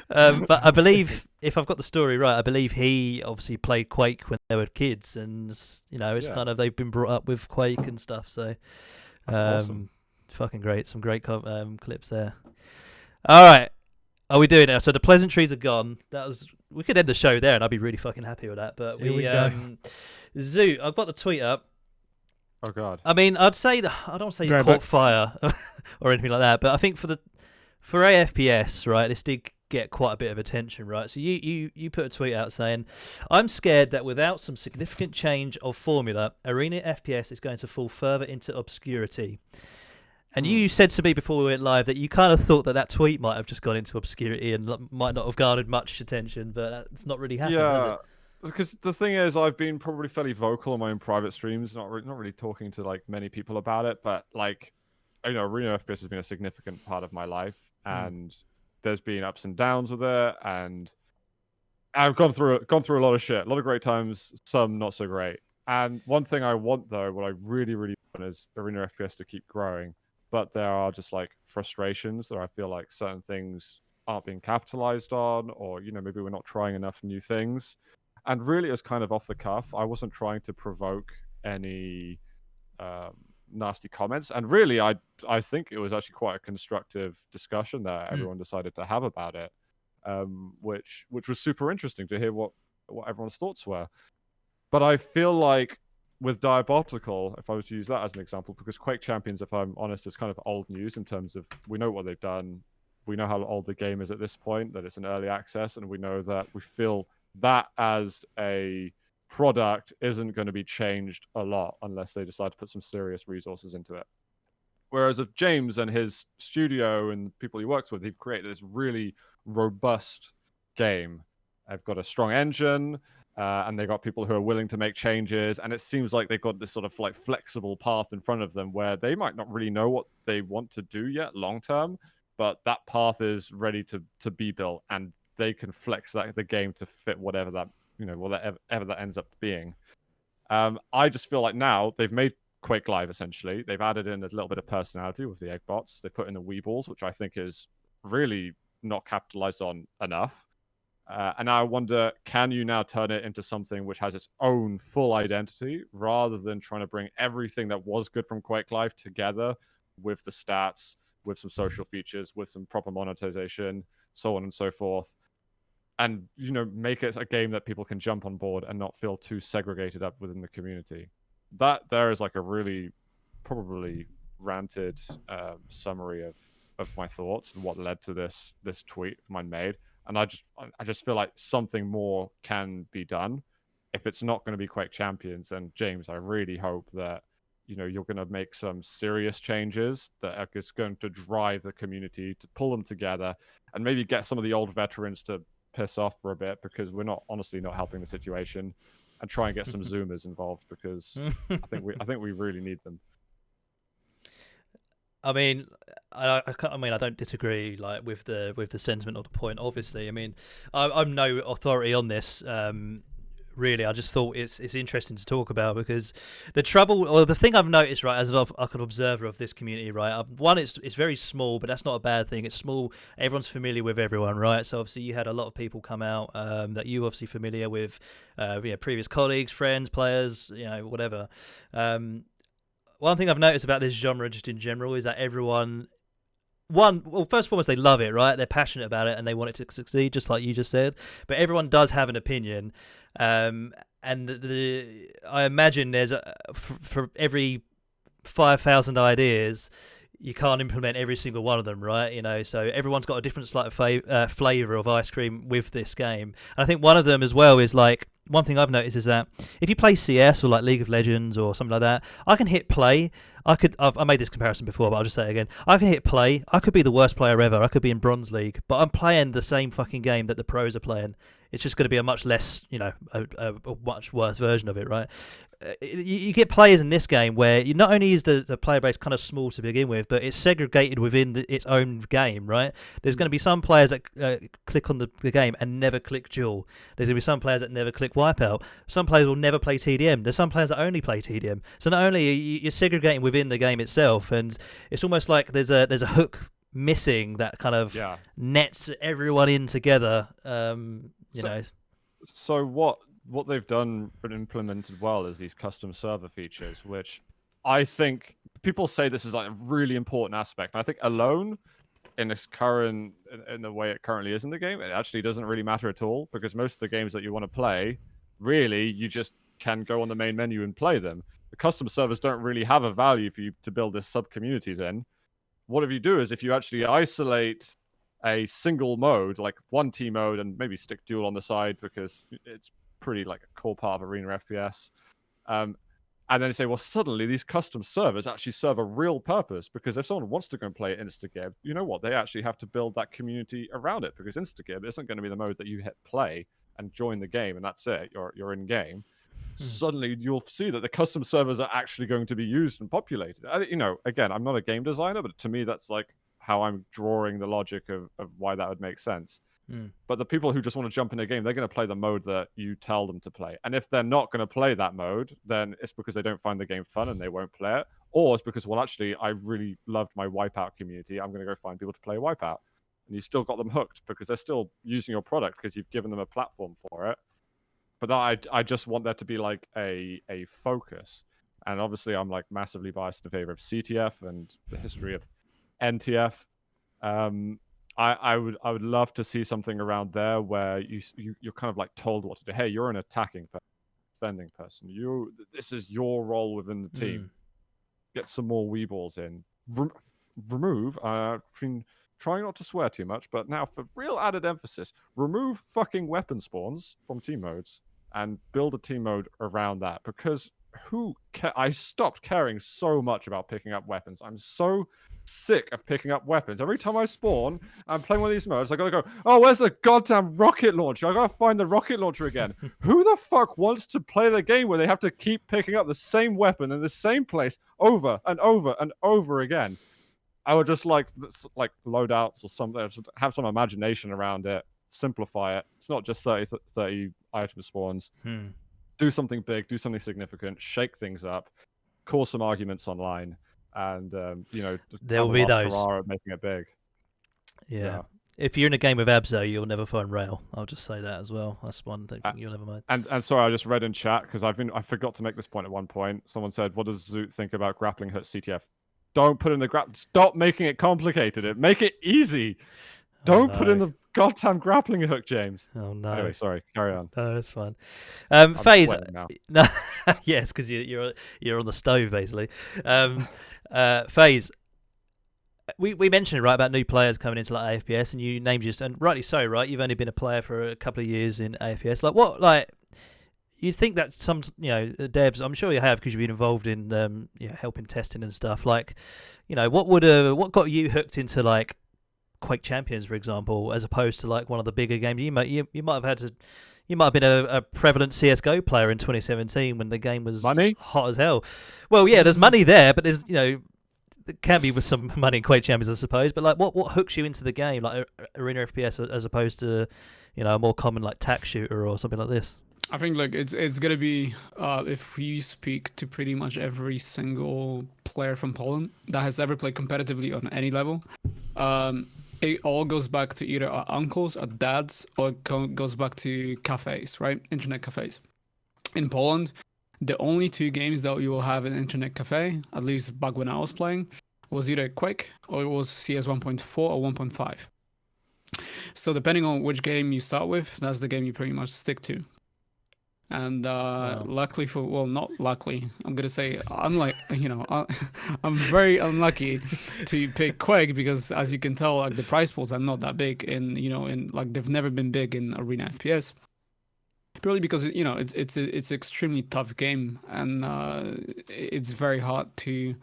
But I believe, if I've got the story right, I believe he obviously played Quake when they were kids, and it's kind of they've been brought up with Quake and stuff. So, awesome. Fucking great, some great clips there. All right, are we doing it now? So the pleasantries are gone. We could end the show there, and I'd be really fucking happy with that. But Here we go. Zoot, I've got the tweet up. Oh god. I mean, I'd say that I don't want to say you caught fire or anything like that, but I think for AFPS, right, this did get quite a bit of attention, right? So you put a tweet out saying, "I'm scared that without some significant change of formula, Arena FPS is going to fall further into obscurity." And you said to me before we went live that you kind of thought that tweet might have just gone into obscurity and might not have garnered much attention, but that's not really happened, has it? Because the thing is, I've been probably fairly vocal on my own private streams, not really talking to like many people about it, but like, Arena FPS has been a significant part of my life, and there's been ups and downs with it, and I've gone through a lot of shit, a lot of great times, some not so great. And one thing I want, though, what I really, really want is Arena FPS to keep growing. But there are just like frustrations that I feel like certain things aren't being capitalized on, or maybe we're not trying enough new things. And really, it was kind of off the cuff. I wasn't trying to provoke any nasty comments, and really, I think it was actually quite a constructive discussion that everyone decided to have about it, which was super interesting to hear what everyone's thoughts were. But I feel like with Dibaotical, if I was to use that as an example, because Quake Champions, if I'm honest, is kind of old news in terms of we know what they've done, we know how old the game is at this point, that it's an early access, and we know that we feel that as a product isn't going to be changed a lot unless they decide to put some serious resources into it. Whereas if James and his studio and people he works with, he've created this really robust game. They've got a strong engine, and they've got people who are willing to make changes, and it seems like they've got this sort of like flexible path in front of them where they might not really know what they want to do yet long term, but that path is ready to be built, and they can flex the game to fit whatever that whatever that ends up being. I just feel like now they've made Quake Live essentially. They've added in a little bit of personality with the egg bots. They put in the Weeballs, which I think is really not capitalized on enough. And I wonder, can you now turn it into something which has its own full identity rather than trying to bring everything that was good from Quake Live together with the stats, with some social features, with some proper monetization, so on and so forth, and make it a game that people can jump on board and not feel too segregated up within the community. That there is like a really probably ranted summary of my thoughts and what led to this tweet mine made. And I just feel like something more can be done. If it's not going to be Quake Champions, then James, I really hope that you're going to make some serious changes that are just going to drive the community to pull them together, and maybe get some of the old veterans to piss off for a bit, because we're honestly not helping the situation, and try and get some Zoomers involved, because I think we really need them. I mean, I don't disagree with the sentiment or the point. Obviously, I mean, I'm no authority on this. Really, I just thought it's interesting to talk about, because the trouble, or the thing I've noticed, right, as an observer of this community, right, one, it's very small, but that's not a bad thing. It's small, everyone's familiar with everyone, right? So obviously you had a lot of people come out that you obviously familiar with, previous colleagues, friends, players, whatever. One thing I've noticed about this genre, just in general, is that everyone, first and foremost, they love it, right? They're passionate about it and they want it to succeed, just like you just said. But everyone does have an opinion, and I imagine there's for every 5,000 ideas, you can't implement every single one of them, right? So everyone's got a different slight flavor of ice cream with this game. And I think one of them as well is one thing I've noticed is that if you play CS or League of Legends or something like that, I can hit play. I made this comparison before, but I'll just say it again. I can hit play. I could be the worst player ever. I could be in Bronze League, but I'm playing the same fucking game that the pros are playing. It's just going to be a much less, a much worse version of it, right? You get players in this game where not only is the player base kind of small to begin with, but it's segregated within its own game, right? There's going to be some players that click on the game and never click Duel. There's going to be some players that never click Wipeout. Some players will never play TDM. There's some players that only play TDM. So not only you're segregating within the game itself, and it's almost like there's a hook missing that kind of nets everyone in together. So what they've done and implemented well is these custom server features, which I think people say this is a really important aspect. And I think alone in the way it currently is in the game, it actually doesn't really matter at all, because most of the games that you want to play, really, you just can go on the main menu and play them. The custom servers don't really have a value for you to build this sub communities in. What if you do is if you actually isolate a single mode, like one team mode, and maybe stick Duel on the side, because it's pretty a core part of arena FPS, and then you say, well, suddenly these custom servers actually serve a real purpose, because if someone wants to go and play Instagib, you know what, they actually have to build that community around it, because Instagib isn't going to be the mode that you hit play and join the game and that's it, you're in game. Suddenly you'll see that the custom servers are actually going to be used and populated. Again, I'm not a game designer, but to me that's how I'm drawing the logic of why that would make sense. But the people who just want to jump in a game, they're going to play the mode that you tell them to play. And if they're not going to play that mode, then it's because they don't find the game fun and they won't play it. Or it's because, well, actually, I really loved my Wipeout community. I'm going to go find people to play Wipeout. And you still got them hooked because they're still using your product because you've given them a platform for it. But I just want there to be a focus. And obviously, I'm massively biased in favor of CTF and the history of NTF. I would love to see something around there where you're kind of told what to do. Hey, you're an attacking person, defending person. This is your role within the team. Get some more Weeballs in. Remove. I've been trying not to swear too much, but now for real added emphasis, remove fucking weapon spawns from team modes and build a team mode around that, because I stopped caring so much about picking up weapons. I'm so sick of picking up weapons. Every time I spawn, I'm playing one of these modes, I gotta go, oh, where's the goddamn rocket launcher? I gotta find the rocket launcher again. Who the fuck wants to play the game where they have to keep picking up the same weapon in the same place over and over and over again? I would just like loadouts or something, just have some imagination around it, simplify it. It's not just 30 item spawns. Do something big, do something significant, shake things up, cause some arguments online, and there will be those making it big. Yeah. If you're in a game with Abzo, you'll never find rail. I'll just say that as well. That's one thing you'll never mind. And sorry, I just read in chat because I forgot to make this point at one point. Someone said, "What does Zoot think about grappling hook CTF?" Don't put in the Stop making it complicated. Make it easy. Don't put in the goddamn grappling hook, James. Oh no. Anyway, sorry. Carry on. No, that's fine. I'm Phaze. now. No, yes, because you're on the stove basically. Phaze. we mentioned it, right, about new players coming into like AFPS, and you named just, and rightly so, right? You've only been a player for a couple of years in AFPS. Like what, like you'd think that some, the devs, I'm sure you have because you've been involved in helping testing and stuff. Like, what got you hooked into like Quake Champions, for example, as opposed to like one of the bigger games? You might have been a prevalent CS:GO player in 2017 when the game was Money? hot as hell. Well, yeah, there's money there, but there's it can be with some money in Quake Champions, I suppose. But like, what hooks you into the game, like Arena FPS, as opposed to a more common like tac shooter or something like this? I think like it's gonna be if we speak to pretty much every single player from Poland that has ever played competitively on any level, it all goes back to either our uncles, our dads, or it goes back to cafes, right? Internet cafes. In Poland, the only two games that you will have in internet cafe, at least back when I was playing, was either Quake or it was CS 1.4 or 1.5. So depending on which game you start with, that's the game you pretty much stick to. And luckily not luckily, I'm gonna say unlike I'm very unlucky to pick Quake because as you can tell, like the prize pools are not that big in like they've never been big in Arena FPS. Purely because it's an extremely tough game and it's very hard to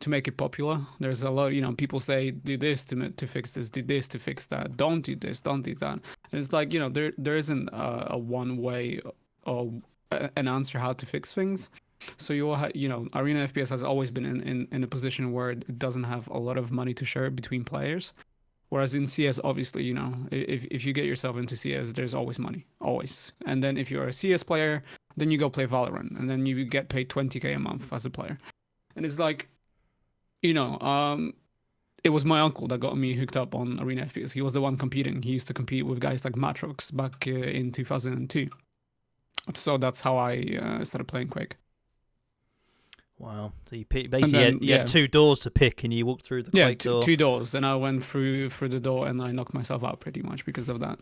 make it popular. There's a lot, people say do this to fix this, do this to fix that, don't do this, don't do that, and it's like there isn't a one way or an answer how to fix things. So Arena FPS has always been in a position where it doesn't have a lot of money to share between players. Whereas in CS, obviously, if you get yourself into CS, there's always money, always. And then if you're a CS player, then you go play Valorant, and then you get paid 20k a month as a player. And it's like, it was my uncle that got me hooked up on Arena FPS. He was the one competing. He used to compete with guys like Matrox back in 2002. So that's how I started playing Quake. Wow. So you basically had 2 doors to pick and you walked through the Quake door. 2 doors, and I went through the door and I knocked myself out pretty much because of that.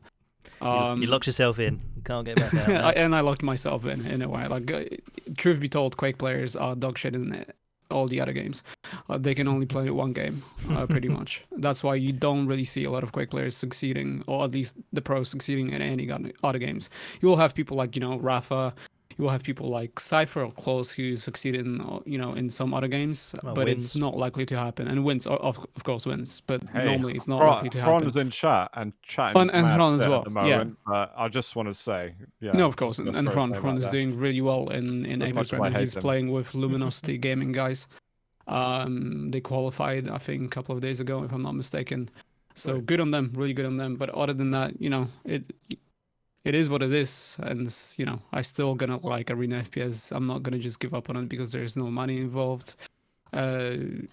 You locked yourself in. You can't get back out. And I locked myself in a way. Like, truth be told, Quake players are dog shit in all the other games. They can only play one game, pretty much. That's why you don't really see a lot of Quake players succeeding, or at least the pros succeeding in any other games. You will have people like, Rafa. You will have people like Cypher or Close who succeed in some other games, but wins. It's not likely to happen. And wins, of course, wins, but Hey, normally it's not likely to happen. Ron is in chat and chatting And Ron as well. at the moment. I just want to say, no, of course, and Ron is doing really well in Aimer7. He's playing with Luminosity Gaming guys. They qualified, I think, a couple of days ago, if I'm not mistaken. So good on them, really good on them. But other than that, it is what it is, and I still gonna like Arena FPS. I'm not gonna just give up on it because there's no money involved. Saying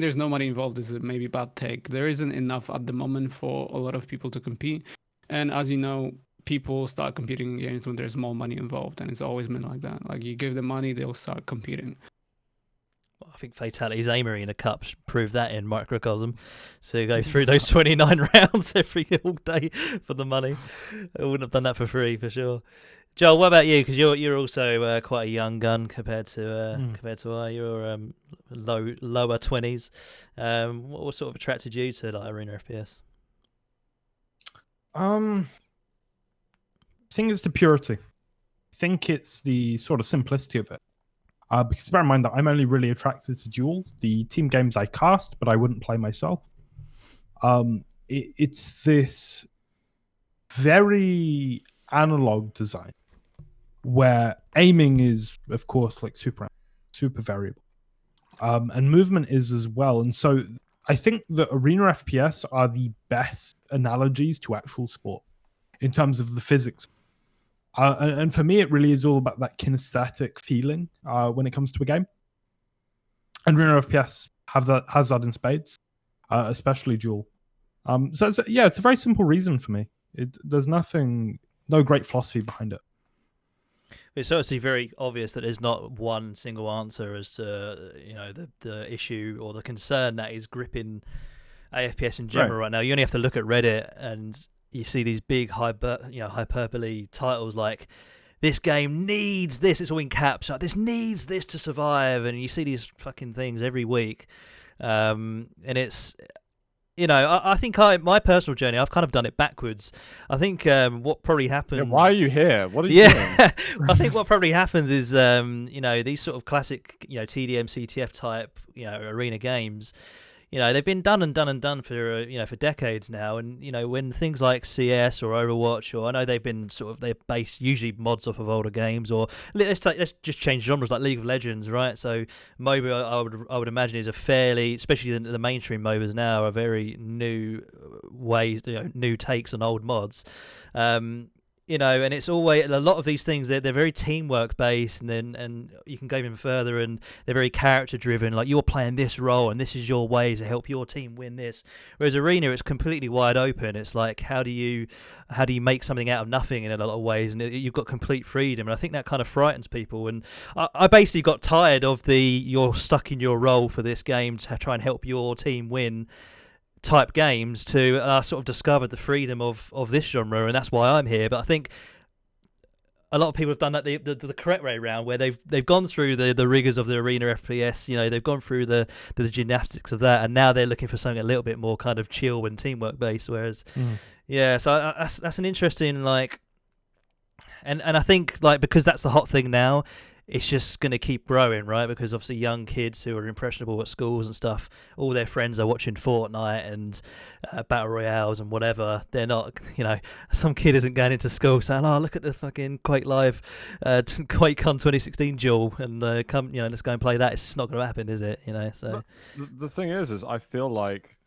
there's no money involved is maybe a bad take. There isn't enough at the moment for a lot of people to compete, and as you know, people start competing in games when there's more money involved, and it's always been like that. Like you give them money, they'll start competing. I think Fatality's Aimery in a cup proved that in microcosm. So you go through those 29 rounds all day for the money. I wouldn't have done that for free for sure. Joel, what about you? Because you're also quite a young gun compared to I. You're lower 20s. What sort of attracted you to like Arena FPS? I think it's the purity. I think it's the sort of simplicity of it. Because bear in mind that I'm only really attracted to Duel, the team games I cast, but I wouldn't play myself. It's this very analog design where aiming is, of course, like super variable. And movement is as well. And so I think that Arena FPS are the best analogies to actual sport in terms of the physics. And for me, it really is all about that kinesthetic feeling when it comes to a game. And Arena FPS has that in spades, especially Duel. So it's a very simple reason for me. There's no great philosophy behind it. It's obviously very obvious that there's not one single answer as to the issue or the concern that is gripping AFPS in general right now. You only have to look at Reddit and you see these big hyperbole titles like this game needs this. It's all in caps. Like, this needs this to survive, and you see these fucking things every week. and it's. I think my personal journey, I've kind of done it backwards. I think what probably happens. Yeah, why are you here? What are you doing? I think what probably happens is, these sort of classic, TDM, CTF type, arena games. They've been done and done and done for for decades now, and when things like CS or Overwatch, or I know they're based usually mods off of older games, or let's just change genres like League of Legends, right? So MOBA, I would imagine, is a fairly, especially the mainstream MOBAs now, are very new ways, new takes on old mods. And it's always a lot of these things. They're very teamwork based, and you can go even further, and they're very character driven. Like, you're playing this role, and this is your way to help your team win this. Whereas Arena, it's completely wide open. It's like, how do you make something out of nothing in a lot of ways, and you've got complete freedom. And I think that kind of frightens people. And I basically got tired of you're stuck in your role for this game to try and help your team win type games, to sort of discovered the freedom of this genre, and that's why I'm here. But I think a lot of people have done that the correct way around, where they've gone through the rigors of the Arena FPS, they've gone through the gymnastics of that, and now they're looking for something a little bit more kind of chill and teamwork based. Whereas so that's an interesting, like, and I think, like, because that's the hot thing now, it's just going to keep growing, right? Because obviously young kids who are impressionable at schools and stuff, all their friends are watching Fortnite and Battle Royales and whatever. They're not, some kid isn't going into school saying, oh, look at the fucking Quake Live, QuakeCon 2016 duel, and come, let's go and play that. It's just not going to happen, is it? So the thing is I feel like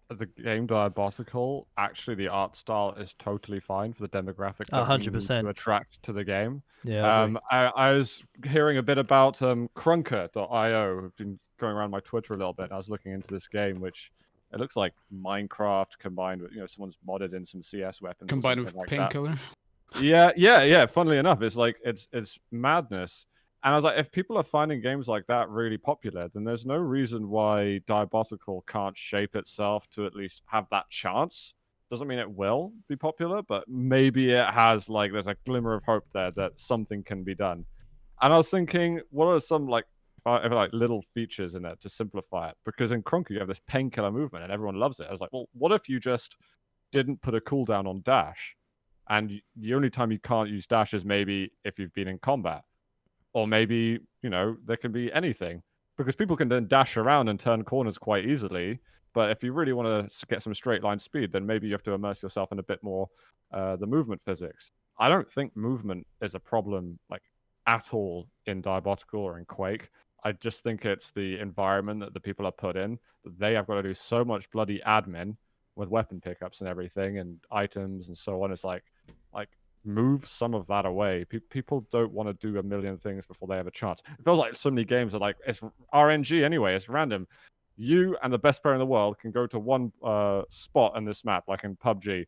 the game Dibaotical, actually the art style is totally fine for the demographic that 100% to attract to the game. Yeah. I was hearing a bit about Krunker.io, who've been going around my Twitter a little bit, and I was looking into this game, which it looks like Minecraft combined with, someone's modded in some CS weapons combined with like Painkiller. Yeah. Funnily enough, it's like it's madness. And I was like, if people are finding games like that really popular, then there's no reason why Dibaotical can't shape itself to at least have that chance. Doesn't mean it will be popular, but maybe it has, like, there's a glimmer of hope there that something can be done. And I was thinking, what are some, like little features in it to simplify it? Because in Krunker, you have this Painkiller movement and everyone loves it. I was like, well, what if you just didn't put a cooldown on dash? And the only time you can't use dash is maybe if you've been in combat. Or maybe, there can be anything. Because people can then dash around and turn corners quite easily. But if you really want to get some straight line speed, then maybe you have to immerse yourself in a bit more the movement physics. I don't think movement is a problem, like, at all in Dibaotical or in Quake. I just think it's the environment that the people are put in. They have got to do so much bloody admin with weapon pickups and everything and items and so on. It's like move some of that away. People don't want to do a million things before they have a chance. It feels like so many games are like, it's RNG anyway, it's random. You and the best player in the world can go to one spot in this map, like in PUBG.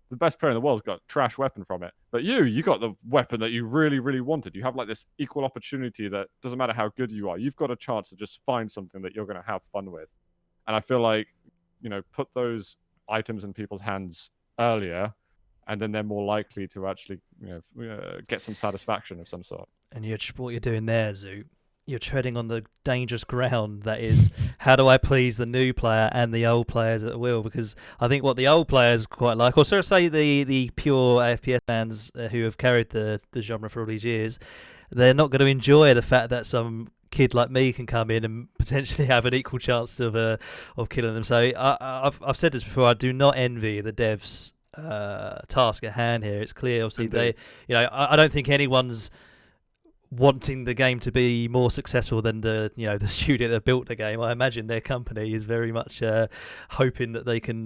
The best player in the world's got trash weapon from it. But you got the weapon that you really, really wanted. You have like this equal opportunity that doesn't matter how good you are. You've got a chance to just find something that you're going to have fun with. And I feel like, put those items in people's hands earlier, and then they're more likely to actually, get some satisfaction of some sort. And what you're doing there, Zoot, you're treading on the dangerous ground that is, how do I please the new player and the old players at will? Because I think what the old players quite like, or so say the pure AFPS fans who have carried the genre for all these years, they're not going to enjoy the fact that some kid like me can come in and potentially have an equal chance of killing them. So I've said this before, I do not envy the devs task at hand here. It's clear, obviously, I don't think anyone's wanting the game to be more successful than the studio that built the game. I imagine their company is very much hoping that they can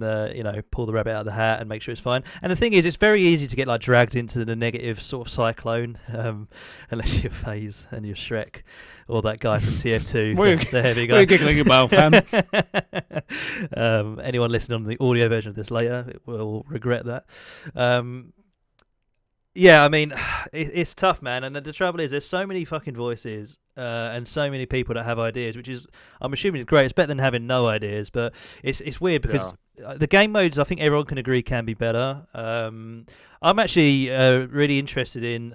pull the rabbit out of the hat and make sure it's fine. And the thing is, it's very easy to get like dragged into the negative sort of cyclone, unless you're Phaze and you're Shrek or that guy from TF2, the heavy guy. What are you giggling about, fam? Anyone listening on the audio version of this later will regret that. Yeah, I mean, it's tough, man. And the trouble is, there's so many fucking voices and so many people that have ideas, which is, I'm assuming, it's great. It's better than having no ideas, but it's weird because the game modes, I think everyone can agree, can be better. I'm actually really interested in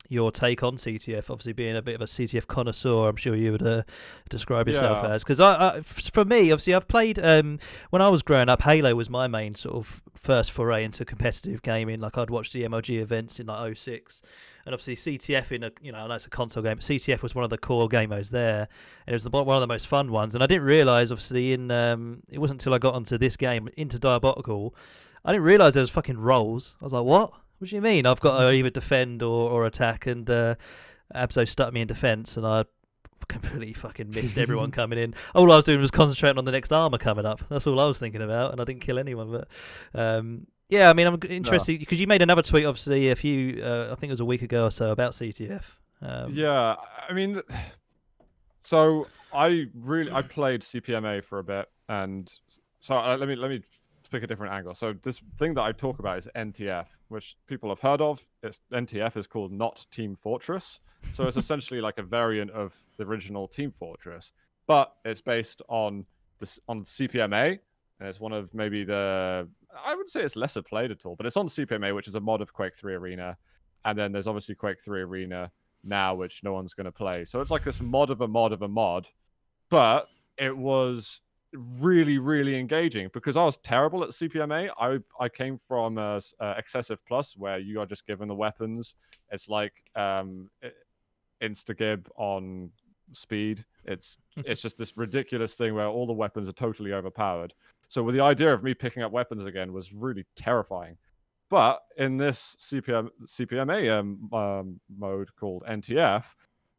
your take on CTF. Obviously, being a bit of a CTF connoisseur, I'm sure you would describe yourself Yeah. as. Because for me, obviously, I've played when I was growing up. Halo was my main sort of first foray into competitive gaming. Like I'd watch the MLG events in like '06, and obviously CTF I know it's a console game, but CTF was one of the core game modes there, and it was one of the most fun ones. And I didn't realise, obviously, it wasn't until I got onto this game, into Diabotical, I didn't realise there was fucking roles. I was like, what? What do you mean? I've got to either defend or attack, and Abzo stuck me in defence, and I completely fucking missed everyone coming in. All I was doing was concentrating on the next armour coming up. That's all I was thinking about, and I didn't kill anyone. But yeah, I mean, I'm interested because you made another tweet, obviously, I think it was a week ago or so, about CTF. Yeah, I mean, so I played CPMA for a bit, and so let me pick a different angle. So this thing that I talk about is NTF, which people have heard of. NTF is called Not Team Fortress, so it's essentially like a variant of the original Team Fortress, but it's based on CPMA, and it's one of maybe I would say it's lesser played at all, but it's on CPMA, which is a mod of Quake 3 Arena, and then there's obviously Quake 3 Arena now, which no one's going to play. So it's like this mod of a mod of a mod, but it was really, really engaging because I was terrible at CPMA. I came from Excessive Plus, where you are just given the weapons. It's like Instagib on speed. It's just this ridiculous thing where all the weapons are totally overpowered. So with the idea of me picking up weapons again was really terrifying. But in this CPMA mode called NTF,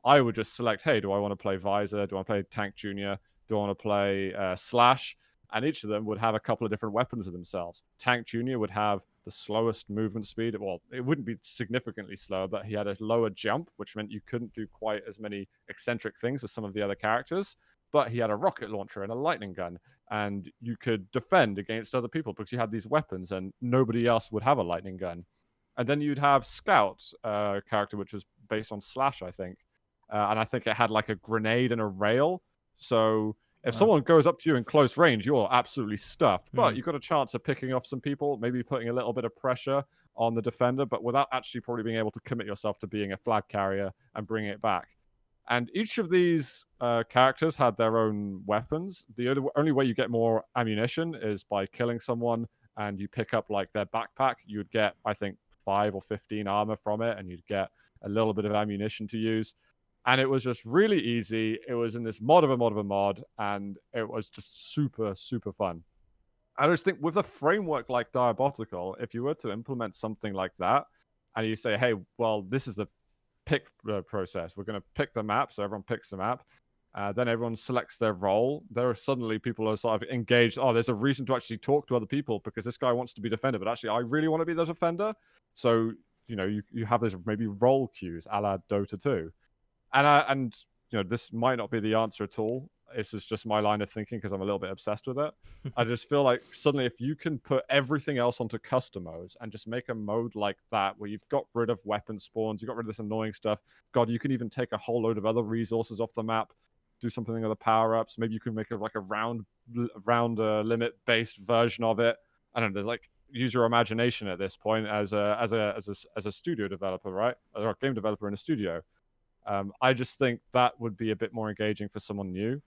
I would just select, hey, do I want to play Visor? Do I want to play Tank Junior? Do I want to play Slash? And each of them would have a couple of different weapons of themselves. Tank Junior would have the slowest movement speed. Well, it wouldn't be significantly slower, but he had a lower jump, which meant you couldn't do quite as many eccentric things as some of the other characters. But he had a rocket launcher and a lightning gun, and you could defend against other people because you had these weapons, and nobody else would have a lightning gun. And then you'd have Scout, character, which was based on Slash, I think. And I think it had like a grenade and a rail. So if someone goes up to you in close range, you're absolutely stuffed. But you've got a chance of picking off some people, maybe putting a little bit of pressure on the defender, but without actually probably being able to commit yourself to being a flag carrier and bringing it back. And each of these characters had their own weapons. The only way you get more ammunition is by killing someone, and you pick up like their backpack. You would get, I think, 5 or 15 armor from it, and you'd get a little bit of ammunition to use. And it was just really easy. It was in this mod of a mod of a mod, and it was just super, super fun. I just think with a framework like Diabotical, if you were to implement something like that, and you say, hey, well, this is the pick process. We're going to pick the map, so everyone picks the map. Then everyone selects their role. There are suddenly people are sort of engaged. Oh, there's a reason to actually talk to other people because this guy wants to be defender, but actually I really want to be the defender. So, you have this maybe role cues a la Dota 2. And this might not be the answer at all. This is just my line of thinking because I'm a little bit obsessed with it. I just feel like suddenly if you can put everything else onto custom modes and just make a mode like that where you've got rid of weapon spawns, you've got rid of this annoying stuff. God, you can even take a whole load of other resources off the map, do something with the power-ups. Maybe you can make like a round limit-based version of it. I don't know. There's like use your imagination at this point as a studio developer, right? Or a game developer in a studio. I just think that would be a bit more engaging for someone new.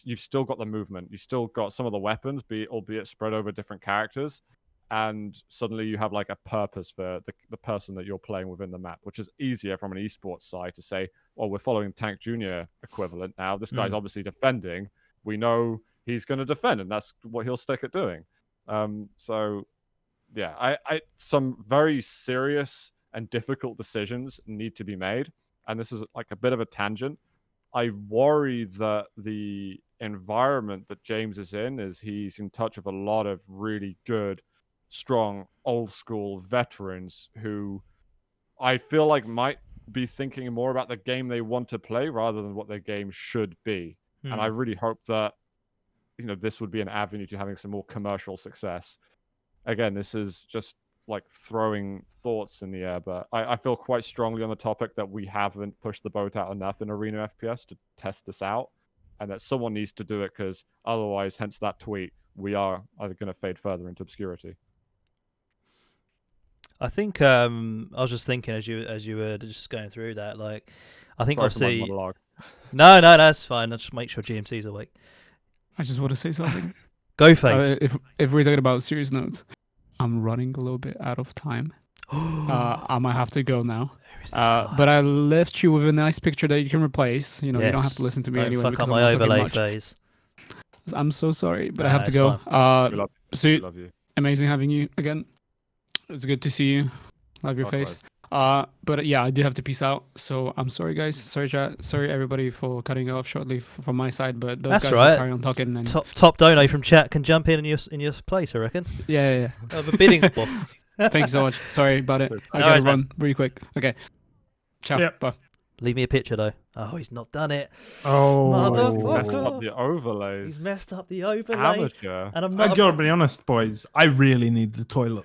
You've still got the movement, you've still got some of the weapons, albeit spread over different characters, and suddenly you have like a purpose for the person that you're playing within the map, which is easier from an esports side to say, well, we're following Tank Junior equivalent now. This guy's obviously defending. We know he's going to defend, and that's what he'll stick at doing. So, yeah, I some very serious and difficult decisions need to be made. And this is like a bit of a tangent. I worry that the environment that James is in is he's in touch with a lot of really good, strong, old school veterans who I feel like might be thinking more about the game they want to play rather than what their game should be. And I really hope that, this would be an avenue to having some more commercial success. Again, this is just like throwing thoughts in the air, but I feel quite strongly on the topic that we haven't pushed the boat out enough in Arena FPS to test this out, and that someone needs to do it because otherwise, hence that tweet, we are either going to fade further into obscurity. I think I was just thinking as you were just going through that, like I think Sorry for my obviously monologue. no, that's fine. I'll just make sure GMC's awake. I just want to say something. Go Phaze. If we're talking about serious notes, I'm running a little bit out of time. I might have to go now. Who is this guy? But I left you with a nice picture that you can replace. You know, you don't have to listen to me Don't anyway fuck because up I'm my not talking overlay much. phase. I'm so sorry, but I Nah, have to it's go. We love, we Zoot, love you. amazing having you again. It's good to see you. Love your face. Likewise. But yeah, I do have to peace out. So I'm sorry, guys. Sorry, chat. Sorry, everybody, for cutting it off shortly from my side. But those That's guys right. will carry on talking. And Top dono from chat can jump in your place, I reckon. yeah. Of a bidding war. Thank you so much. Sorry about it. I No gotta worries, man. run really quick. Okay. Ciao. Yep. Bye. Leave me a picture though. Oh, he's not done it. Oh, Messed Motherfucker. up the overlays. He's messed up the overlay. Amateur. And I'm I not. gotta be honest, boys. I really need the toilet,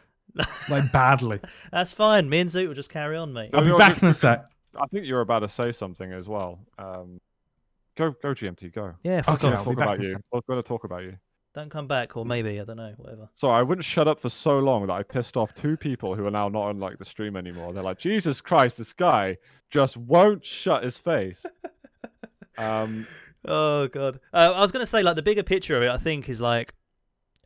like badly. That's fine. Me and Zoot will just carry on, mate. No, I'll be you're back just- in a sec. I think you were about to say something as well. Go GMT, go. Yeah, fuck Okay, off. I'll Talk be back about in a you. sec. We're going to talk about you. Don't come back, or maybe I don't know. Whatever. So I wouldn't shut up for so long that I pissed off 2 people who are now not on like the stream anymore. They're like, Jesus Christ, this guy just won't shut his face. Oh god. I was gonna say like the bigger picture of it. I think is like,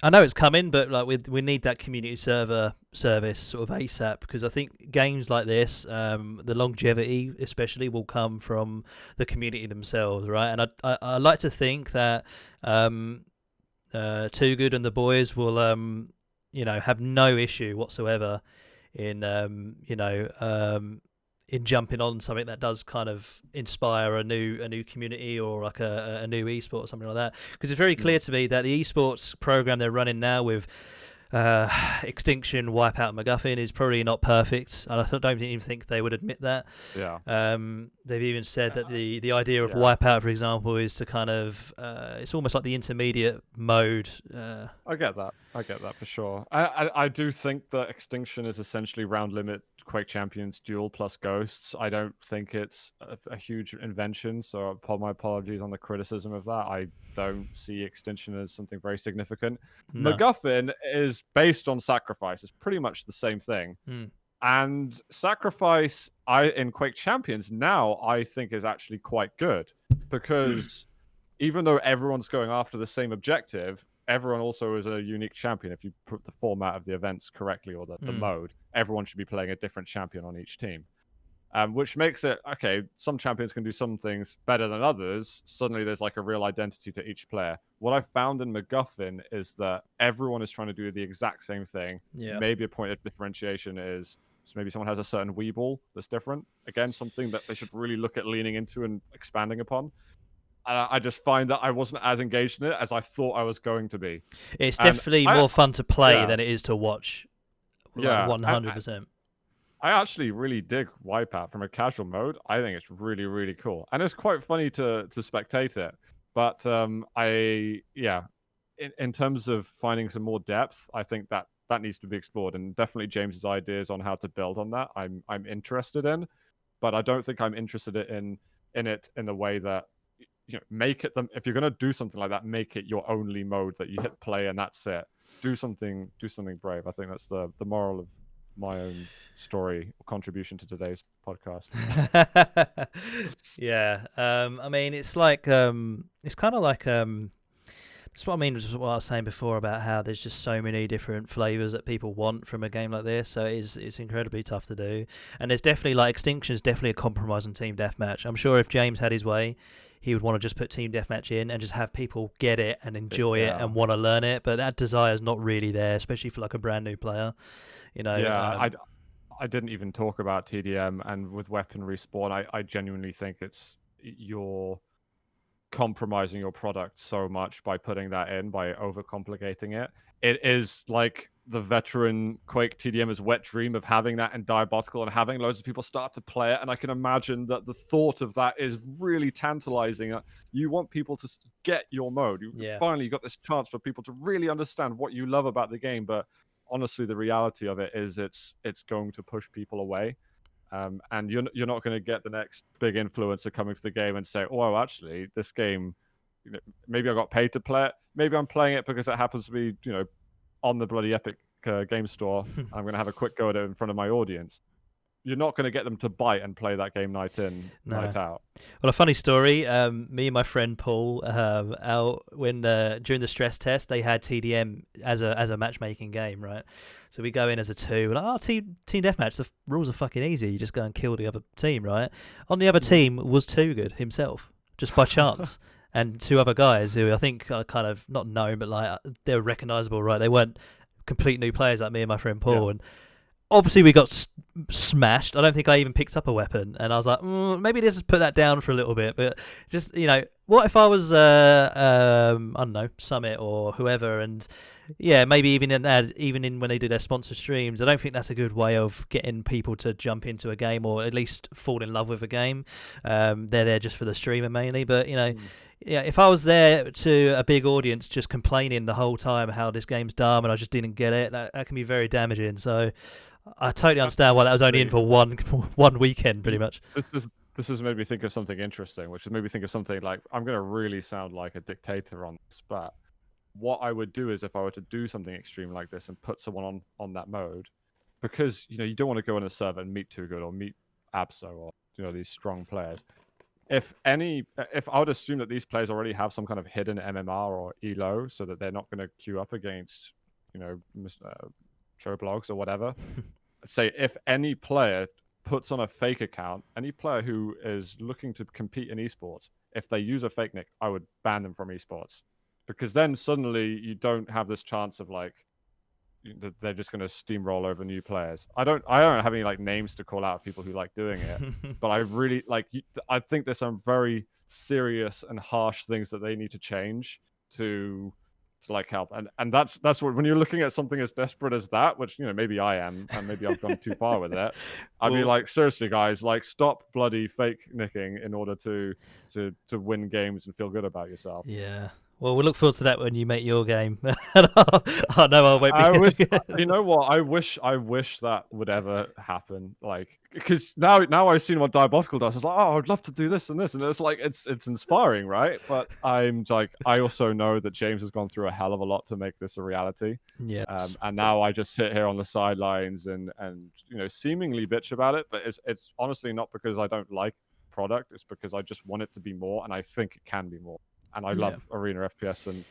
I know it's coming, but like we need that community server service sort of ASAP, because I think games like this, the longevity especially will come from the community themselves, right? And I like to think that Too Good and the boys will have no issue whatsoever in in jumping on something that does kind of inspire a new community, or like a new esport or something like that. Because it's very clear to me that the esports program they're running now with Extinction, Wipeout, and MacGuffin is probably not perfect, and I don't even think they would admit that. Yeah. They've even said that the idea of Yeah. Wipeout, for example, is to kind of it's almost like the intermediate mode. I get that. I get that for sure. I do think that Extinction is essentially round limit Quake Champions Duel plus Ghosts. I don't think it's a huge invention, so my apologies on the criticism of that. I don't see Extinction as something very significant. No. MacGuffin is based on Sacrifice. It's pretty much the same thing. And Sacrifice, in Quake Champions now, I think is actually quite good, because even though everyone's going after the same objective, everyone also is a unique champion. If you put the format of the events correctly, or the mode, everyone should be playing a different champion on each team. Which makes it, okay, some champions can do some things better than others. Suddenly there's like a real identity to each player. What I found in MacGuffin is that everyone is trying to do the exact same thing. Yeah. Maybe a point of differentiation is, so maybe someone has a certain Weeble that's different. Again, something that they should really look at leaning into and expanding upon. And I just find that I wasn't as engaged in it as I thought I was going to be. It's And definitely more fun to play yeah. than it is to watch. Like, Yeah, 100%. I actually really dig Wipeout from a casual mode. I think it's really, really cool. And it's quite funny to spectate it. But in terms of finding some more depth, I think that needs to be explored. And definitely James's ideas on how to build on that, I'm interested in. But I don't think I'm interested in it in the way that, make it if you're going to do something like that, make it your only mode that you hit play and that's it. Do something brave. I think that's the moral of my own story or contribution to today's podcast. Yeah. I mean, it's like it's kind of like that's what I mean with what I was saying before about how there's just so many different flavors that people want from a game like this. So it's incredibly tough to do. And there's definitely, like, Extinction is definitely a compromise on team deathmatch. I'm sure if James had his way, he would want to just put team deathmatch in and just have people get it and enjoy it and want to learn it. But that desire is not really there, especially for like a brand new player. Yeah, I didn't even talk about TDM, and with weapon respawn, I genuinely think you're compromising your product so much by putting that in, by overcomplicating it. It is like the veteran Quake TDM's wet dream of having that in Dibaotical and having loads of people start to play it. And I can imagine that the thought of that is really tantalizing. You want people to get your mode. Finally, you got this chance for people to really understand what you love about the game. But honestly, the reality of it is it's going to push people away. And you're not going to get the next big influencer coming to the game and say, oh, actually, this game, maybe I got paid to play it. Maybe I'm playing it because it happens to be, on the bloody Epic game store. I'm going to have a quick go at it in front of my audience. You're not going to get them to bite and play that game night in, night out. Well, a funny story. Me and my friend Paul, out when during the stress test, they had TDM as a matchmaking game, right? So we go in as a 2. We're like, team deathmatch. The rules are fucking easy. You just go and kill the other team, right? On the other team was Too Good himself, just by chance, and 2 other guys who I think are kind of not known, but like they're recognisable, right? They weren't complete new players like me and my friend Paul, and obviously we got smashed. I don't think I even picked up a weapon, and I was like, maybe let's just put that down for a little bit. But just, what if I was I don't know, Summit or whoever, and maybe even in when they do their sponsor streams, I don't think that's a good way of getting people to jump into a game or at least fall in love with a game. They're there just for the streamer mainly, but if I was there to a big audience just complaining the whole time how this game's dumb and I just didn't get it, that can be very damaging. So I totally understand why that was only in for one weekend, pretty much. This has made me think of something interesting, which has made me think of something like, I'm going to really sound like a dictator on this, but what I would do is if I were to do something extreme like this and put someone on that mode, because you don't want to go on a server and meet Too Good or meet Abso or these strong players. If I would assume that these players already have some kind of hidden MMR or ELO, so that they're not going to queue up against show blogs or whatever. Say if any player puts on a fake account, any player who is looking to compete in esports, if they use a fake nick, I would ban them from esports, because then suddenly you don't have this chance of like they're just going to steamroll over new players. I don't have any like names to call out of people who like doing it, but I really I think there's some very serious and harsh things that they need to change to like help. And that's what, when you're looking at something as desperate as that, which maybe I am, and maybe I've gone too far with it, I'd be like, seriously guys, like stop bloody fake nicking in order to win games and feel good about yourself. Yeah. Well, we'll look forward to that when you make your game. I know I won't be. I wish, you know what? I wish that would ever happen. Like, because now I've seen what Dibaotical does. It's like, oh, I'd love to do this and this, and it's like it's inspiring, right? But I'm like, I also know that James has gone through a hell of a lot to make this a reality. Yeah. And now I just sit here on the sidelines and seemingly bitch about it, but it's honestly not because I don't like product. It's because I just want it to be more, and I think it can be more. And I love Arena FPS, and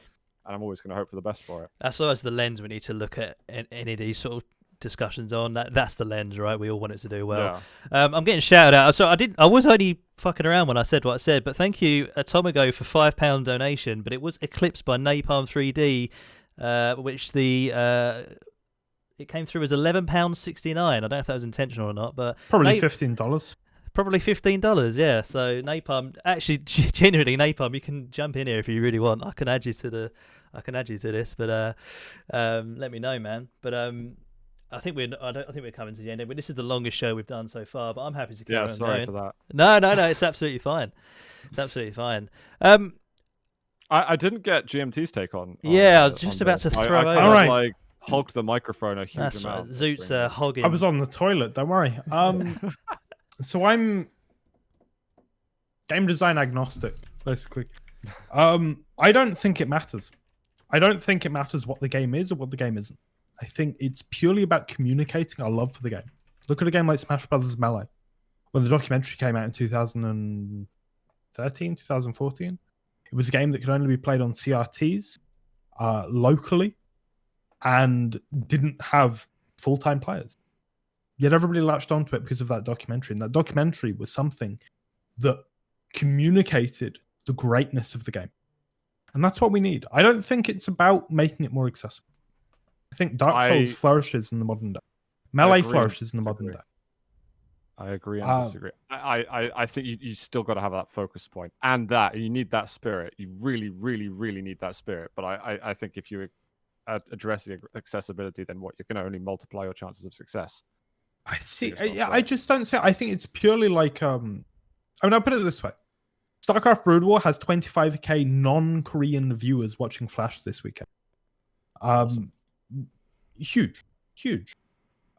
I'm always going to hope for the best for it. That's always the lens we need to look at any of these sort of discussions on. That's the lens, right? We all want it to do well. Yeah. I'm getting shouted out. So I was only fucking around when I said what I said, but thank you, Atomigo, for £5 donation. But it was eclipsed by Napalm 3D, which it came through as £11.69. I don't know if that was intentional or not, but probably $15. Probably $15, yeah. So Napalm, actually, genuinely, Napalm, you can jump in here if you really want. I can add you to this, but let me know, man. But I think we're coming to the end. But this is the longest show we've done so far. But I'm happy to carry on sorry going. for that. No, it's absolutely fine. It's absolutely fine. I didn't get GMT's take on. Yeah, I was just about to throw over. All right. Like hogged the microphone a huge That's amount. Right. Zoots hogging. I was on the toilet. Don't worry. So I'm game design agnostic, basically. I don't think it matters. I don't think it matters what the game is or what the game isn't. I think it's purely about communicating our love for the game. Look at a game like Smash Brothers Melee. When the documentary came out in 2013, 2014, it was a game that could only be played on CRTs locally and didn't have full-time players. Yet everybody latched onto it because of that documentary. And that documentary was something that communicated the greatness of the game. And that's what we need. I don't think it's about making it more accessible. I think Dark Souls flourishes in the modern day. Melee flourishes in the modern day. I agree and disagree. I think you still got to have that focus point. And that you need that spirit. You really, really, really need that spirit. But I think if you address the accessibility, then what, you're going to only multiply your chances of success. I see. I just don't say. I think it's purely like. I mean, I'll put it this way: StarCraft Brood War has 25k non-Korean viewers watching Flash this weekend. Awesome. Huge.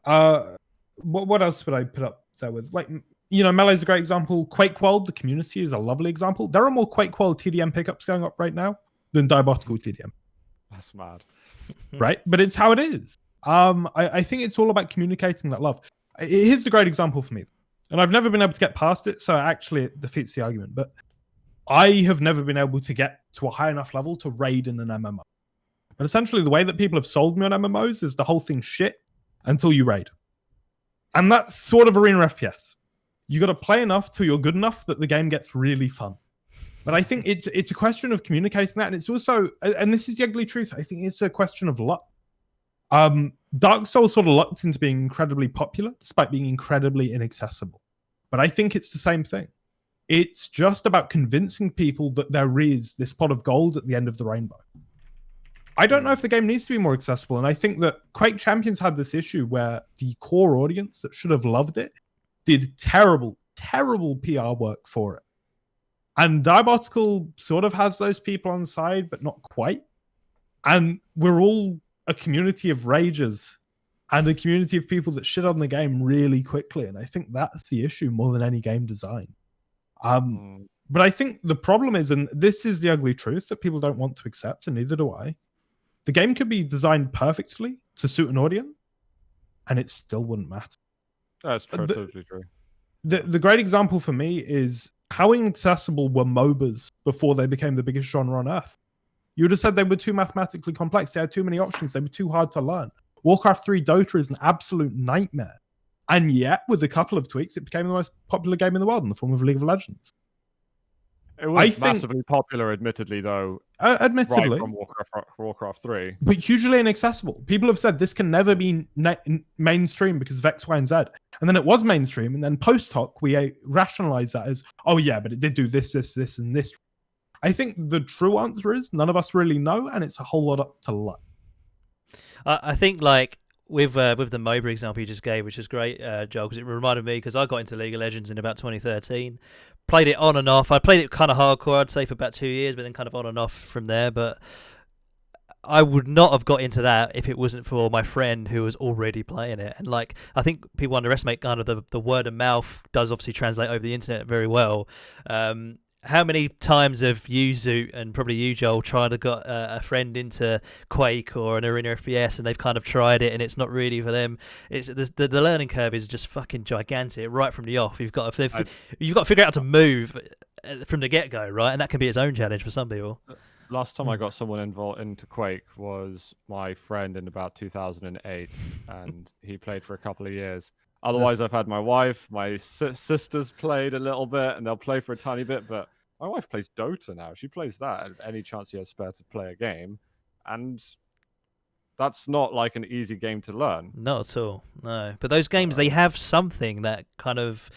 What else would I put up there with? Like, Melee's a great example. Quake World, the community, is a lovely example. There are more Quake World TDM pickups going up right now than Dibaotical TDM. That's mad. Right, but it's how it is. I think it's all about communicating that love. Here's a great example for me, and I've never been able to get past it, so actually it defeats the argument. But I have never been able to get to a high enough level to raid in an MMO. But essentially, the way that people have sold me on MMOs is the whole thing's shit until you raid, and that's sort of arena FPS. You got to play enough till you're good enough that the game gets really fun. But I think it's a question of communicating that, and it's also, and this is the ugly truth, I think it's a question of luck. Dark Souls sort of lucked into being incredibly popular, despite being incredibly inaccessible. But I think it's the same thing. It's just about convincing people that there is this pot of gold at the end of the rainbow. I don't know if the game needs to be more accessible, and I think that Quake Champions had this issue where the core audience that should have loved it did terrible, terrible PR work for it. And Dibaotical sort of has those people on side, but not quite. And we're all a community of ragers and a community of people that shit on the game really quickly. And I think that's the issue more than any game design. But I think the problem is, and this is the ugly truth that people don't want to accept, and neither do I, the game could be designed perfectly to suit an audience, and it still wouldn't matter. That's totally true. The great example for me is how inaccessible were MOBAs before they became the biggest genre on Earth. You would have said they were too mathematically complex. They had too many options. They were too hard to learn. Warcraft 3 Dota is an absolute nightmare. And yet, with a couple of tweaks, it became the most popular game in the world in the form of League of Legends. It was massively popular, admittedly, though. Admittedly. Right from Warcraft 3. But hugely inaccessible. People have said this can never be mainstream because of X, Y, and Z. And then it was mainstream, and then post hoc, we rationalized that as, oh yeah, but it did do this, and this. I think the true answer is none of us really know, and it's a whole lot up to luck. I think, like, with the MOBA example you just gave, which is great, Joel, because it reminded me, because I got into League of Legends in about 2013, played it on and off. I played it kind of hardcore, I'd say, for about 2 years, but then kind of on and off from there. But I would not have got into that if it wasn't for my friend who was already playing it. And, like, I think people underestimate kind of the word of mouth does obviously translate over the internet very well. How many times have you, Zoot, and probably you, Joel, tried to got a friend into Quake or an arena FPS, and they've kind of tried it and it's not really for them? It's the learning curve is just fucking gigantic right from the off. You've got to figure out how to move from the get go, right? And that can be its own challenge for some people. Last time I got someone involved into Quake was my friend in about 2008, and he played for a couple of years. Otherwise, I've had my wife, my sisters played a little bit, and they'll play for a tiny bit, but my wife plays Dota now. She plays that any chance she has spare to play a game, and that's not like an easy game to learn. Not at all, no. But those games, they have something that kind of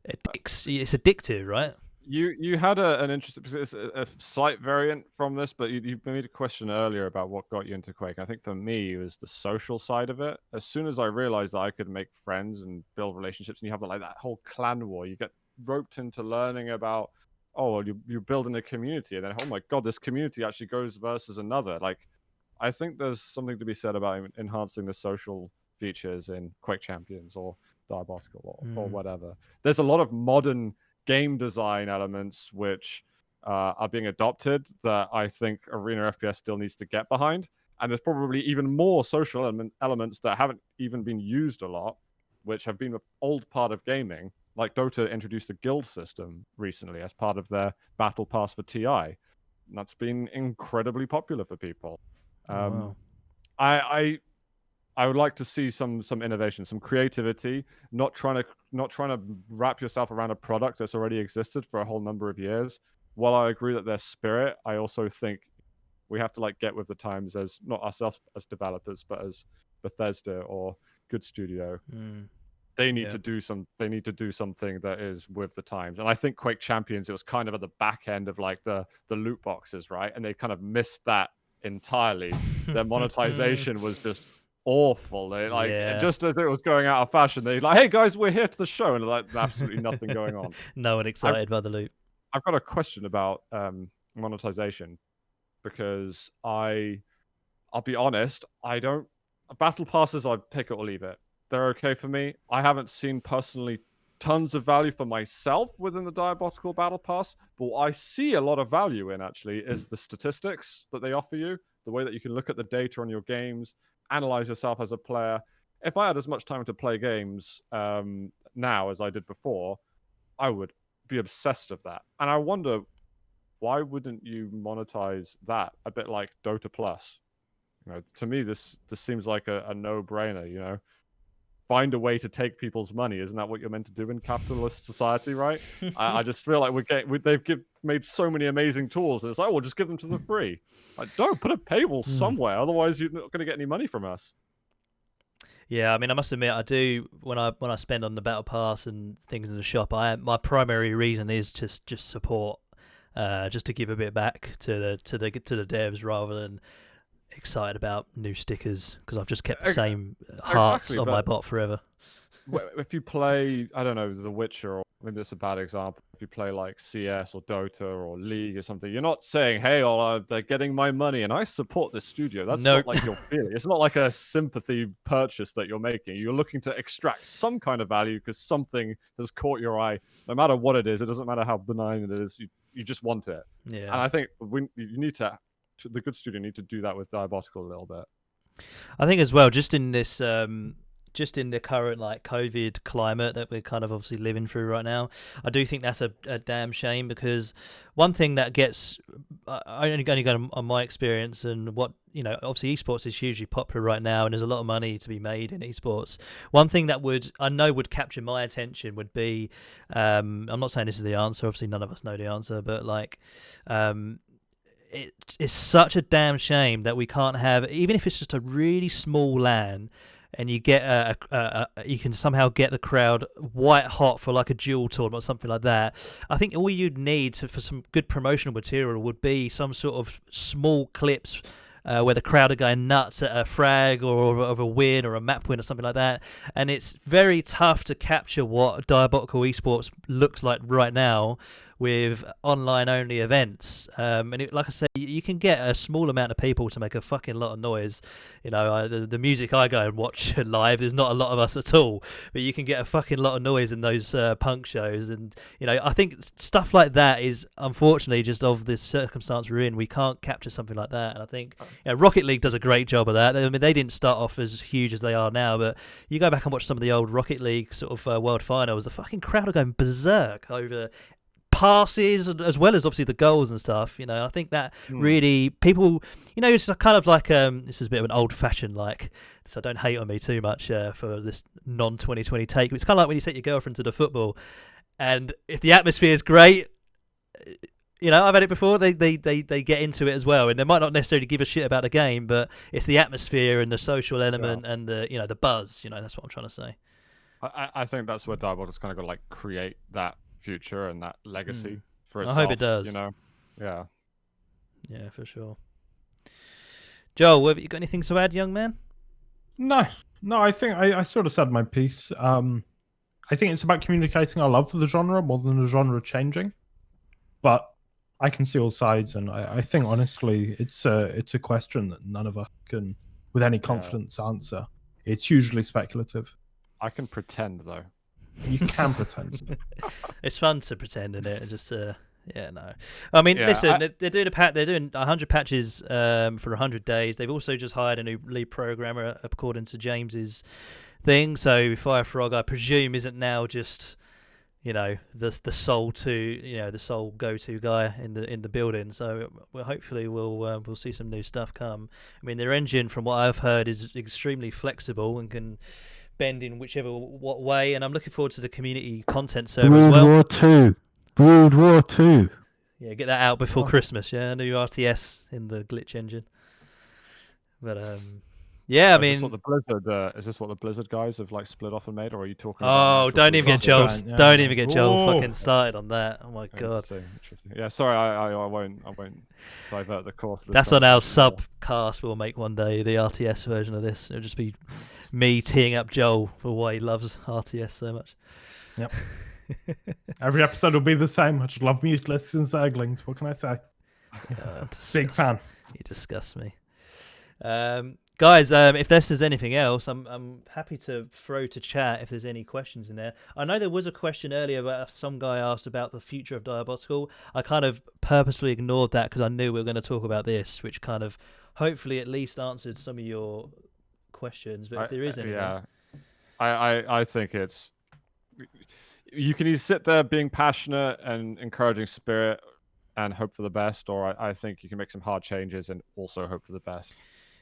it's addictive, right? You had an interesting, it's a slight variant from this, but you made a question earlier about what got you into Quake. I think for me, it was the social side of it. As soon as I realized that I could make friends and build relationships, and you have like that whole clan war, you get roped into learning about, oh, you're building a community, and then, oh my god, this community actually goes versus another. Like, I think there's something to be said about enhancing the social features in Quake Champions or Dibaotical or whatever. There's a lot of modern game design elements which are being adopted that I think arena FPS still needs to get behind, and there's probably even more social elements that haven't even been used a lot, which have been an old part of gaming. Like Dota introduced a guild system recently as part of their battle pass for TI, and that's been incredibly popular for people. Wow. I would like to see some innovation, some creativity, not trying to wrap yourself around a product that's already existed for a whole number of years. While I agree that there's spirit, I also think we have to like get with the times as not ourselves as developers, but as Bethesda or Good Studio. They need to do something that is with the times. And I think Quake Champions, it was kind of at the back end of like the loot boxes, right? And they kind of missed that entirely. Their monetization was just awful. They just as it was going out of fashion, they're like, "Hey guys, we're here to the show," and like absolutely nothing going on. No one excited by the loot. I've got a question about monetization, because I'll be honest, battle passes, I take it or leave it. They're okay for me. I haven't seen personally tons of value for myself within the Dibaotical battle pass, but what I see a lot of value in actually is the statistics that they offer you, the way that you can look at the data on your games, analyze yourself as a player. If I had as much time to play games now as I did before, I would be obsessed with that. And I wonder, why wouldn't you monetize that a bit like Dota Plus? To me, this seems like a no-brainer. Find a way to take people's money. Isn't that what you're meant to do in capitalist society, right? I just feel like they've made so many amazing tools, and it's like, well, just give them to the free. Like, don't put a paywall somewhere, otherwise you're not going to get any money from us. Yeah, I mean, I must admit, I do when I spend on the battle pass and things in the shop. My primary reason is to just support, just to give a bit back to the devs rather than excited about new stickers, because I've just kept the same hearts on my bot forever. If you play, I don't know, The Witcher, or maybe it's a bad example, if you play like CS or Dota or League or something, you're not saying, hey, they're getting my money and I support this studio. That's not like your feeling. It's not like a sympathy purchase that you're making. You're looking to extract some kind of value because something has caught your eye. No matter what it is, it doesn't matter how benign it is, you just want it. Yeah. And I think you need to, the good studio need to do that with Diabotical a little bit. I think as well, just in this just in the current like COVID climate that we're kind of obviously living through right now, I do think that's a damn shame, because one thing that gets, I only go on my experience and what, obviously esports is hugely popular right now and there's a lot of money to be made in esports. One thing that would capture my attention would be, I'm not saying this is the answer, obviously none of us know the answer, but like, it's such a damn shame that we can't have, even if it's just a really small LAN, and you get you can somehow get the crowd white hot for like a duel tournament or something like that. I think all you'd need for some good promotional material would be some sort of small clips where the crowd are going nuts at a frag or of a win or a map win or something like that. And it's very tough to capture what Diabotical Esports looks like right now with online-only events. Like I said, you can get a small amount of people to make a fucking lot of noise. The music I go and watch live, there's not a lot of us at all, but you can get a fucking lot of noise in those punk shows. And, I think stuff like that is, unfortunately, just of this circumstance we're in, we can't capture something like that. And I think Rocket League does a great job of that. I mean, they didn't start off as huge as they are now, but you go back and watch some of the old Rocket League sort of world finals, the fucking crowd are going berserk over passes as well as obviously the goals and stuff. I think that really people, it's kind of like this is a bit of an old-fashioned so don't hate on me too much for this non-2020 take, but it's kind of like when you take your girlfriend to the football, and if the atmosphere is great, I've had it before, they get into it as well, and they might not necessarily give a shit about the game, but it's the atmosphere and the social element and the the buzz. That's what I'm trying to say. I think that's where Diabotical's kind of got to create that future and that legacy for itself. I hope it does. Yeah, for sure. Joel, have you got anything to add, young man? No, I think I sort of said my piece. I think it's about communicating our love for the genre more than the genre changing, but I can see all sides, and I think honestly it's a question that none of us can with any confidence answer. It's hugely speculative. I can pretend though. You can pretend. It's fun to pretend in it. Just no. I mean, listen, they're doing they're doing 100 patches for 100 days. They've also just hired a new lead programmer according to James's thing. So Firefrog, I presume, isn't now just the sole the sole go-to guy in the building. So hopefully we'll see some new stuff come. I mean, their engine, from what I've heard, is extremely flexible and can bend in what way, and I'm looking forward to the community content server as well. World War II. Yeah, get that out before Christmas. Yeah, new RTS in the glitch engine. But I mean, is this what the Blizzard guys have split off and made, or are you talking? Don't even get Joel. Don't even get Joel fucking started on that. Oh my god. Interesting. Yeah, sorry, I won't divert the course. That's on our subcast. We'll make one day the RTS version of this. It'll just be me teeing up Joel for why he loves RTS so much. Yep. Every episode will be the same. I just love mutalisks and zerglings. What can I say? Big fan. You disgust me. Guys, if there's anything else, I'm happy to throw to chat if there's any questions in there. I know there was a question earlier about some guy asked about the future of Diabotical. I kind of purposely ignored that because I knew we were going to talk about this, which kind of hopefully at least answered some of your questions, but if there is any, yeah, I think it's you can either sit there being passionate and encouraging spirit and hope for the best, or I think you can make some hard changes and also hope for the best.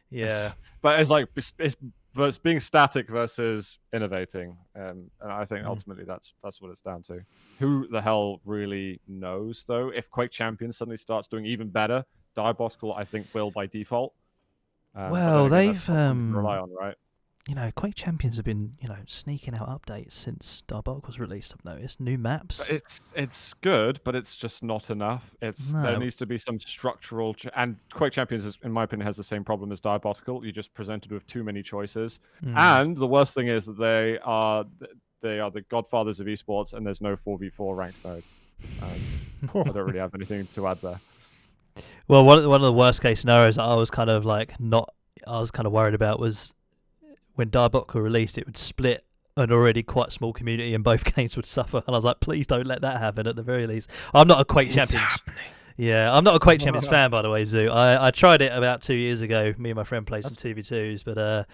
yeah. But it's like it's being static versus innovating, and I think ultimately that's what it's down to. Who the hell really knows though? If Quake Champions suddenly starts doing even better, Diabotical I think will by default. Well, they've rely on, right? Quake Champions have been sneaking out updates since Diabotical was released. I've noticed new maps. It's good, but it's just not enough. There needs to be some structural and Quake Champions, in my opinion, has the same problem as Diabotical. You're just presented with too many choices, and the worst thing is that they are the godfathers of esports, and there's no 4v4 ranked mode. I don't really have anything to add there. Well, one of the worst case scenarios that I was kind of worried about was when Diabotical released, it would split an already quite small community and both games would suffer. And I was like, please don't let that happen at the very least. I'm not a Quake Champions. Yeah, I'm not a Quake Champions fan, by the way, Zoot. I tried it about 2 years ago. Me and my friend played some 2v2s, but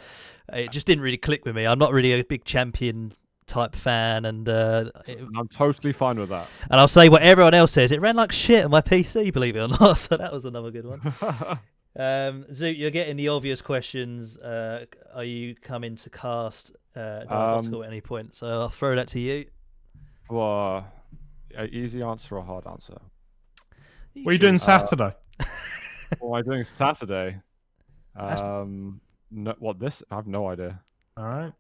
it just didn't really click with me. I'm not really a big champion type fan, and I'm totally fine with that. And I'll say what everyone else says. It ran like shit on my PC, believe it or not. So that was another good one. Zoot, you're getting the obvious questions. Are you coming to cast Diabotical at any point? So I'll throw that to you. Well, easy answer or hard answer? What are you doing Saturday? What am I doing Saturday? What this? I have no idea. All right.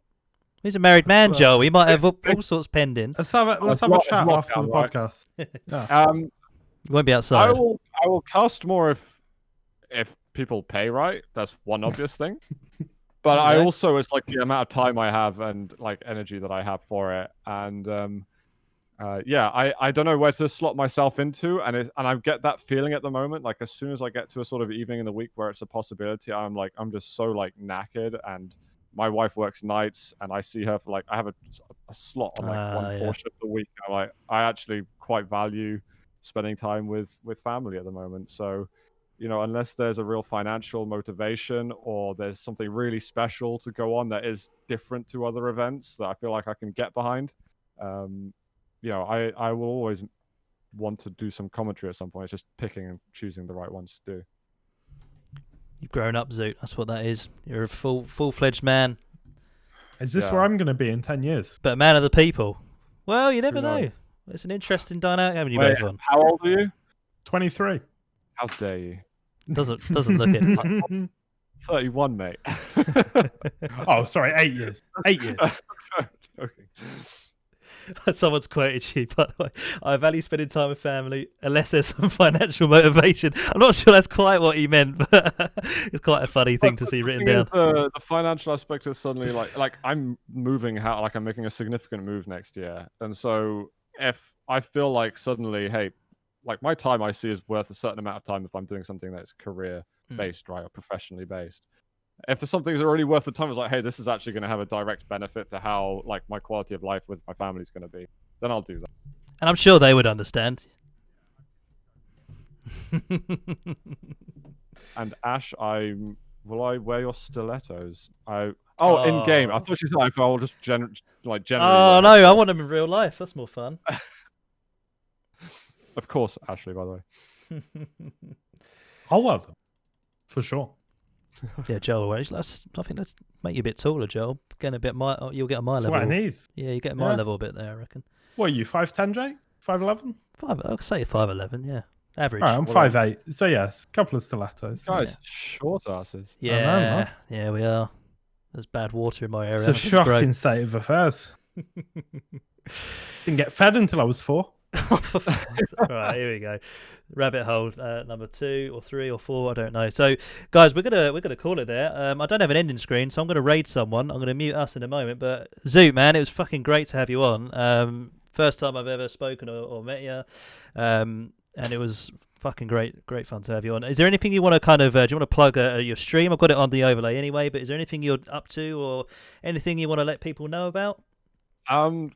He's a married man, Joe. He might have all sorts pending. Let's have a chat after the podcast. Yeah. You won't be outside. I will cast more if people pay right. That's one obvious thing. But I also, it's like the amount of time I have and like energy that I have for it, and I don't know where to slot myself into, and I get that feeling at the moment. Like as soon as I get to a sort of evening in the week where it's a possibility, I'm just so like knackered, and my wife works nights, and I see her for like I have a slot on like one portion of the week. And I actually quite value spending time with family at the moment. So, unless there's a real financial motivation or there's something really special to go on that is different to other events that I feel like I can get behind, I will always want to do some commentary at some point. It's just picking and choosing the right ones to do. You've grown up, Zoot. That's what that is. You're a full-fledged man. Is this where I'm going to be in 10 years? But a man of the people. Well, you never know. It's an interesting dynamic having you both on. How old are you? 23. How dare you? Doesn't look it. 31, mate. Oh, sorry, 8 years. 8 years. Okay. Someone's quoted you, by the way. I value spending time with family unless there's some financial motivation. I'm not sure that's quite what he meant, but it's quite a funny thing to see written down. The financial aspect is suddenly like I'm moving out, like I'm making a significant move next year, and so if I feel like suddenly, hey, like my time I see is worth a certain amount of time if I'm doing something that's career based, right, or professionally based. If there's something that's already worth the time, it's like, hey, this is actually going to have a direct benefit to how like my quality of life with my family is going to be, then I'll do that. And I'm sure they would understand. And Ash, will I wear your stilettos? In game. I thought she said I will just generally. Oh no, I want them in real life. That's more fun. Of course, Ashley. By the way, I'll wear them for sure. Yeah, Joel. I think let's make you a bit taller, Joel. Getting a bit you'll get on my That's level. what I need. Yeah, you get my level a bit there, I reckon. What are you, 5'10", Jay? 5'11"? I'll say 5'11", yeah. Average. All right, I'm 5'8". So yes, a couple of stilettos. guys, short asses. Yeah, we are. There's bad water in my area. It's a shocking state of affairs. Didn't get fed until I was 4. Right, here we go. Rabbit hole number 2 or 3 or 4, I don't know. So guys, we're gonna call it there. I don't have an ending screen, so I'm gonna raid someone. I'm gonna mute us in a moment. But Zoot, man, it was fucking great to have you on. First time I've ever spoken or met you, and it was fucking great fun to have you on. Is there anything you want to kind of do you want to plug your stream? I've got it on the overlay anyway, but is there anything you're up to or anything you want to let people know about?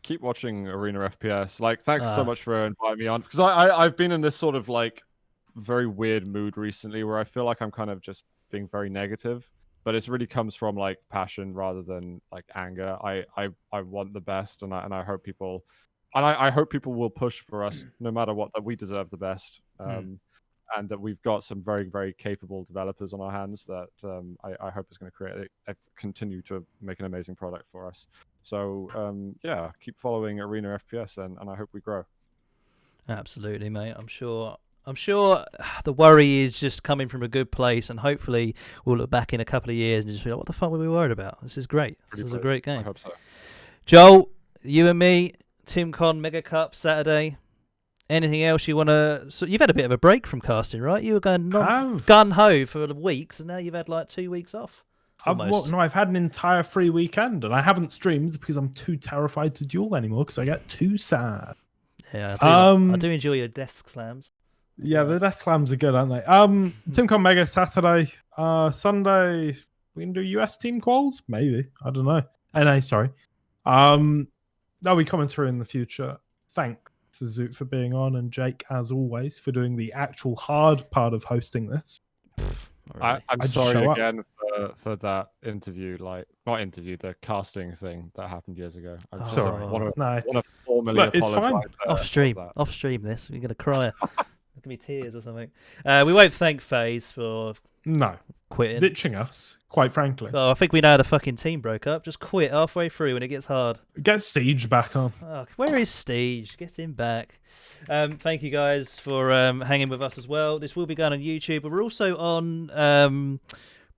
Keep watching Arena FPS. Like, thanks so much for inviting me on, because I've been in this sort of like very weird mood recently where I feel like I'm kind of just being very negative, but it really comes from like passion rather than like anger. I want the best, and I hope people, and I hope people will push for us no matter what, that we deserve the best. And that we've got some very, very capable developers on our hands that I hope is going to continue to make an amazing product for us. So yeah, keep following Arena FPS, and I hope we grow. Absolutely, mate. I'm sure the worry is just coming from a good place, and hopefully we'll look back in a couple of years and just be like, what the fuck were we worried about? This is great. This is a great game. I hope so. Joel, you and me, TimCon Mega Cup Saturday. Anything else you want to... So you've had a bit of a break from casting, right? You were going gun-ho for weeks, and now you've had like 2 weeks off. I've had an entire free weekend, and I haven't streamed because I'm too terrified to duel anymore because I get too sad. Yeah, I do enjoy your desk slams. Yeah, the desk slams are good, aren't they? TimCon Mega Saturday. Sunday, we can do US team quals? Maybe. I don't know. NA, sorry. They'll be coming through in the future. Thanks to Zoot for being on, and Jake, as always, for doing the actual hard part of hosting this. Really. I'm sorry again for that interview, the casting thing that happened years ago. I'm sorry. I want to formally apologize. Off stream this. We're going to cry. There's going to be tears or something. We won't thank Phaze for quitting. Ditching us, quite frankly. Oh, I think we know how the fucking team broke up. Just quit halfway through when it gets hard. Get Siege back on. Oh, where is Siege? Get him back. Thank you guys for hanging with us as well. This will be going on YouTube, but we're also on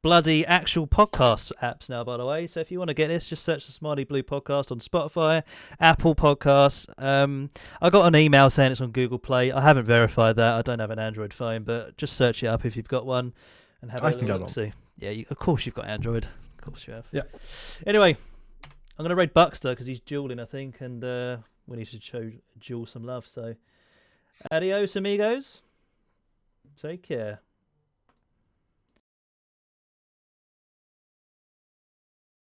bloody actual podcast apps now, by the way. So if you want to get this, just search the Smileyblue podcast on Spotify, Apple Podcasts. I got an email saying it's on Google Play. I haven't verified that. I don't have an Android phone, but just search it up if you've got one and have a little look. See, yeah, of course you've got Android. Of course you have. Yeah. Anyway, I'm gonna raid Buckster because he's dueling, I think, and we need to show Jewel some love. So, adios, amigos. Take care.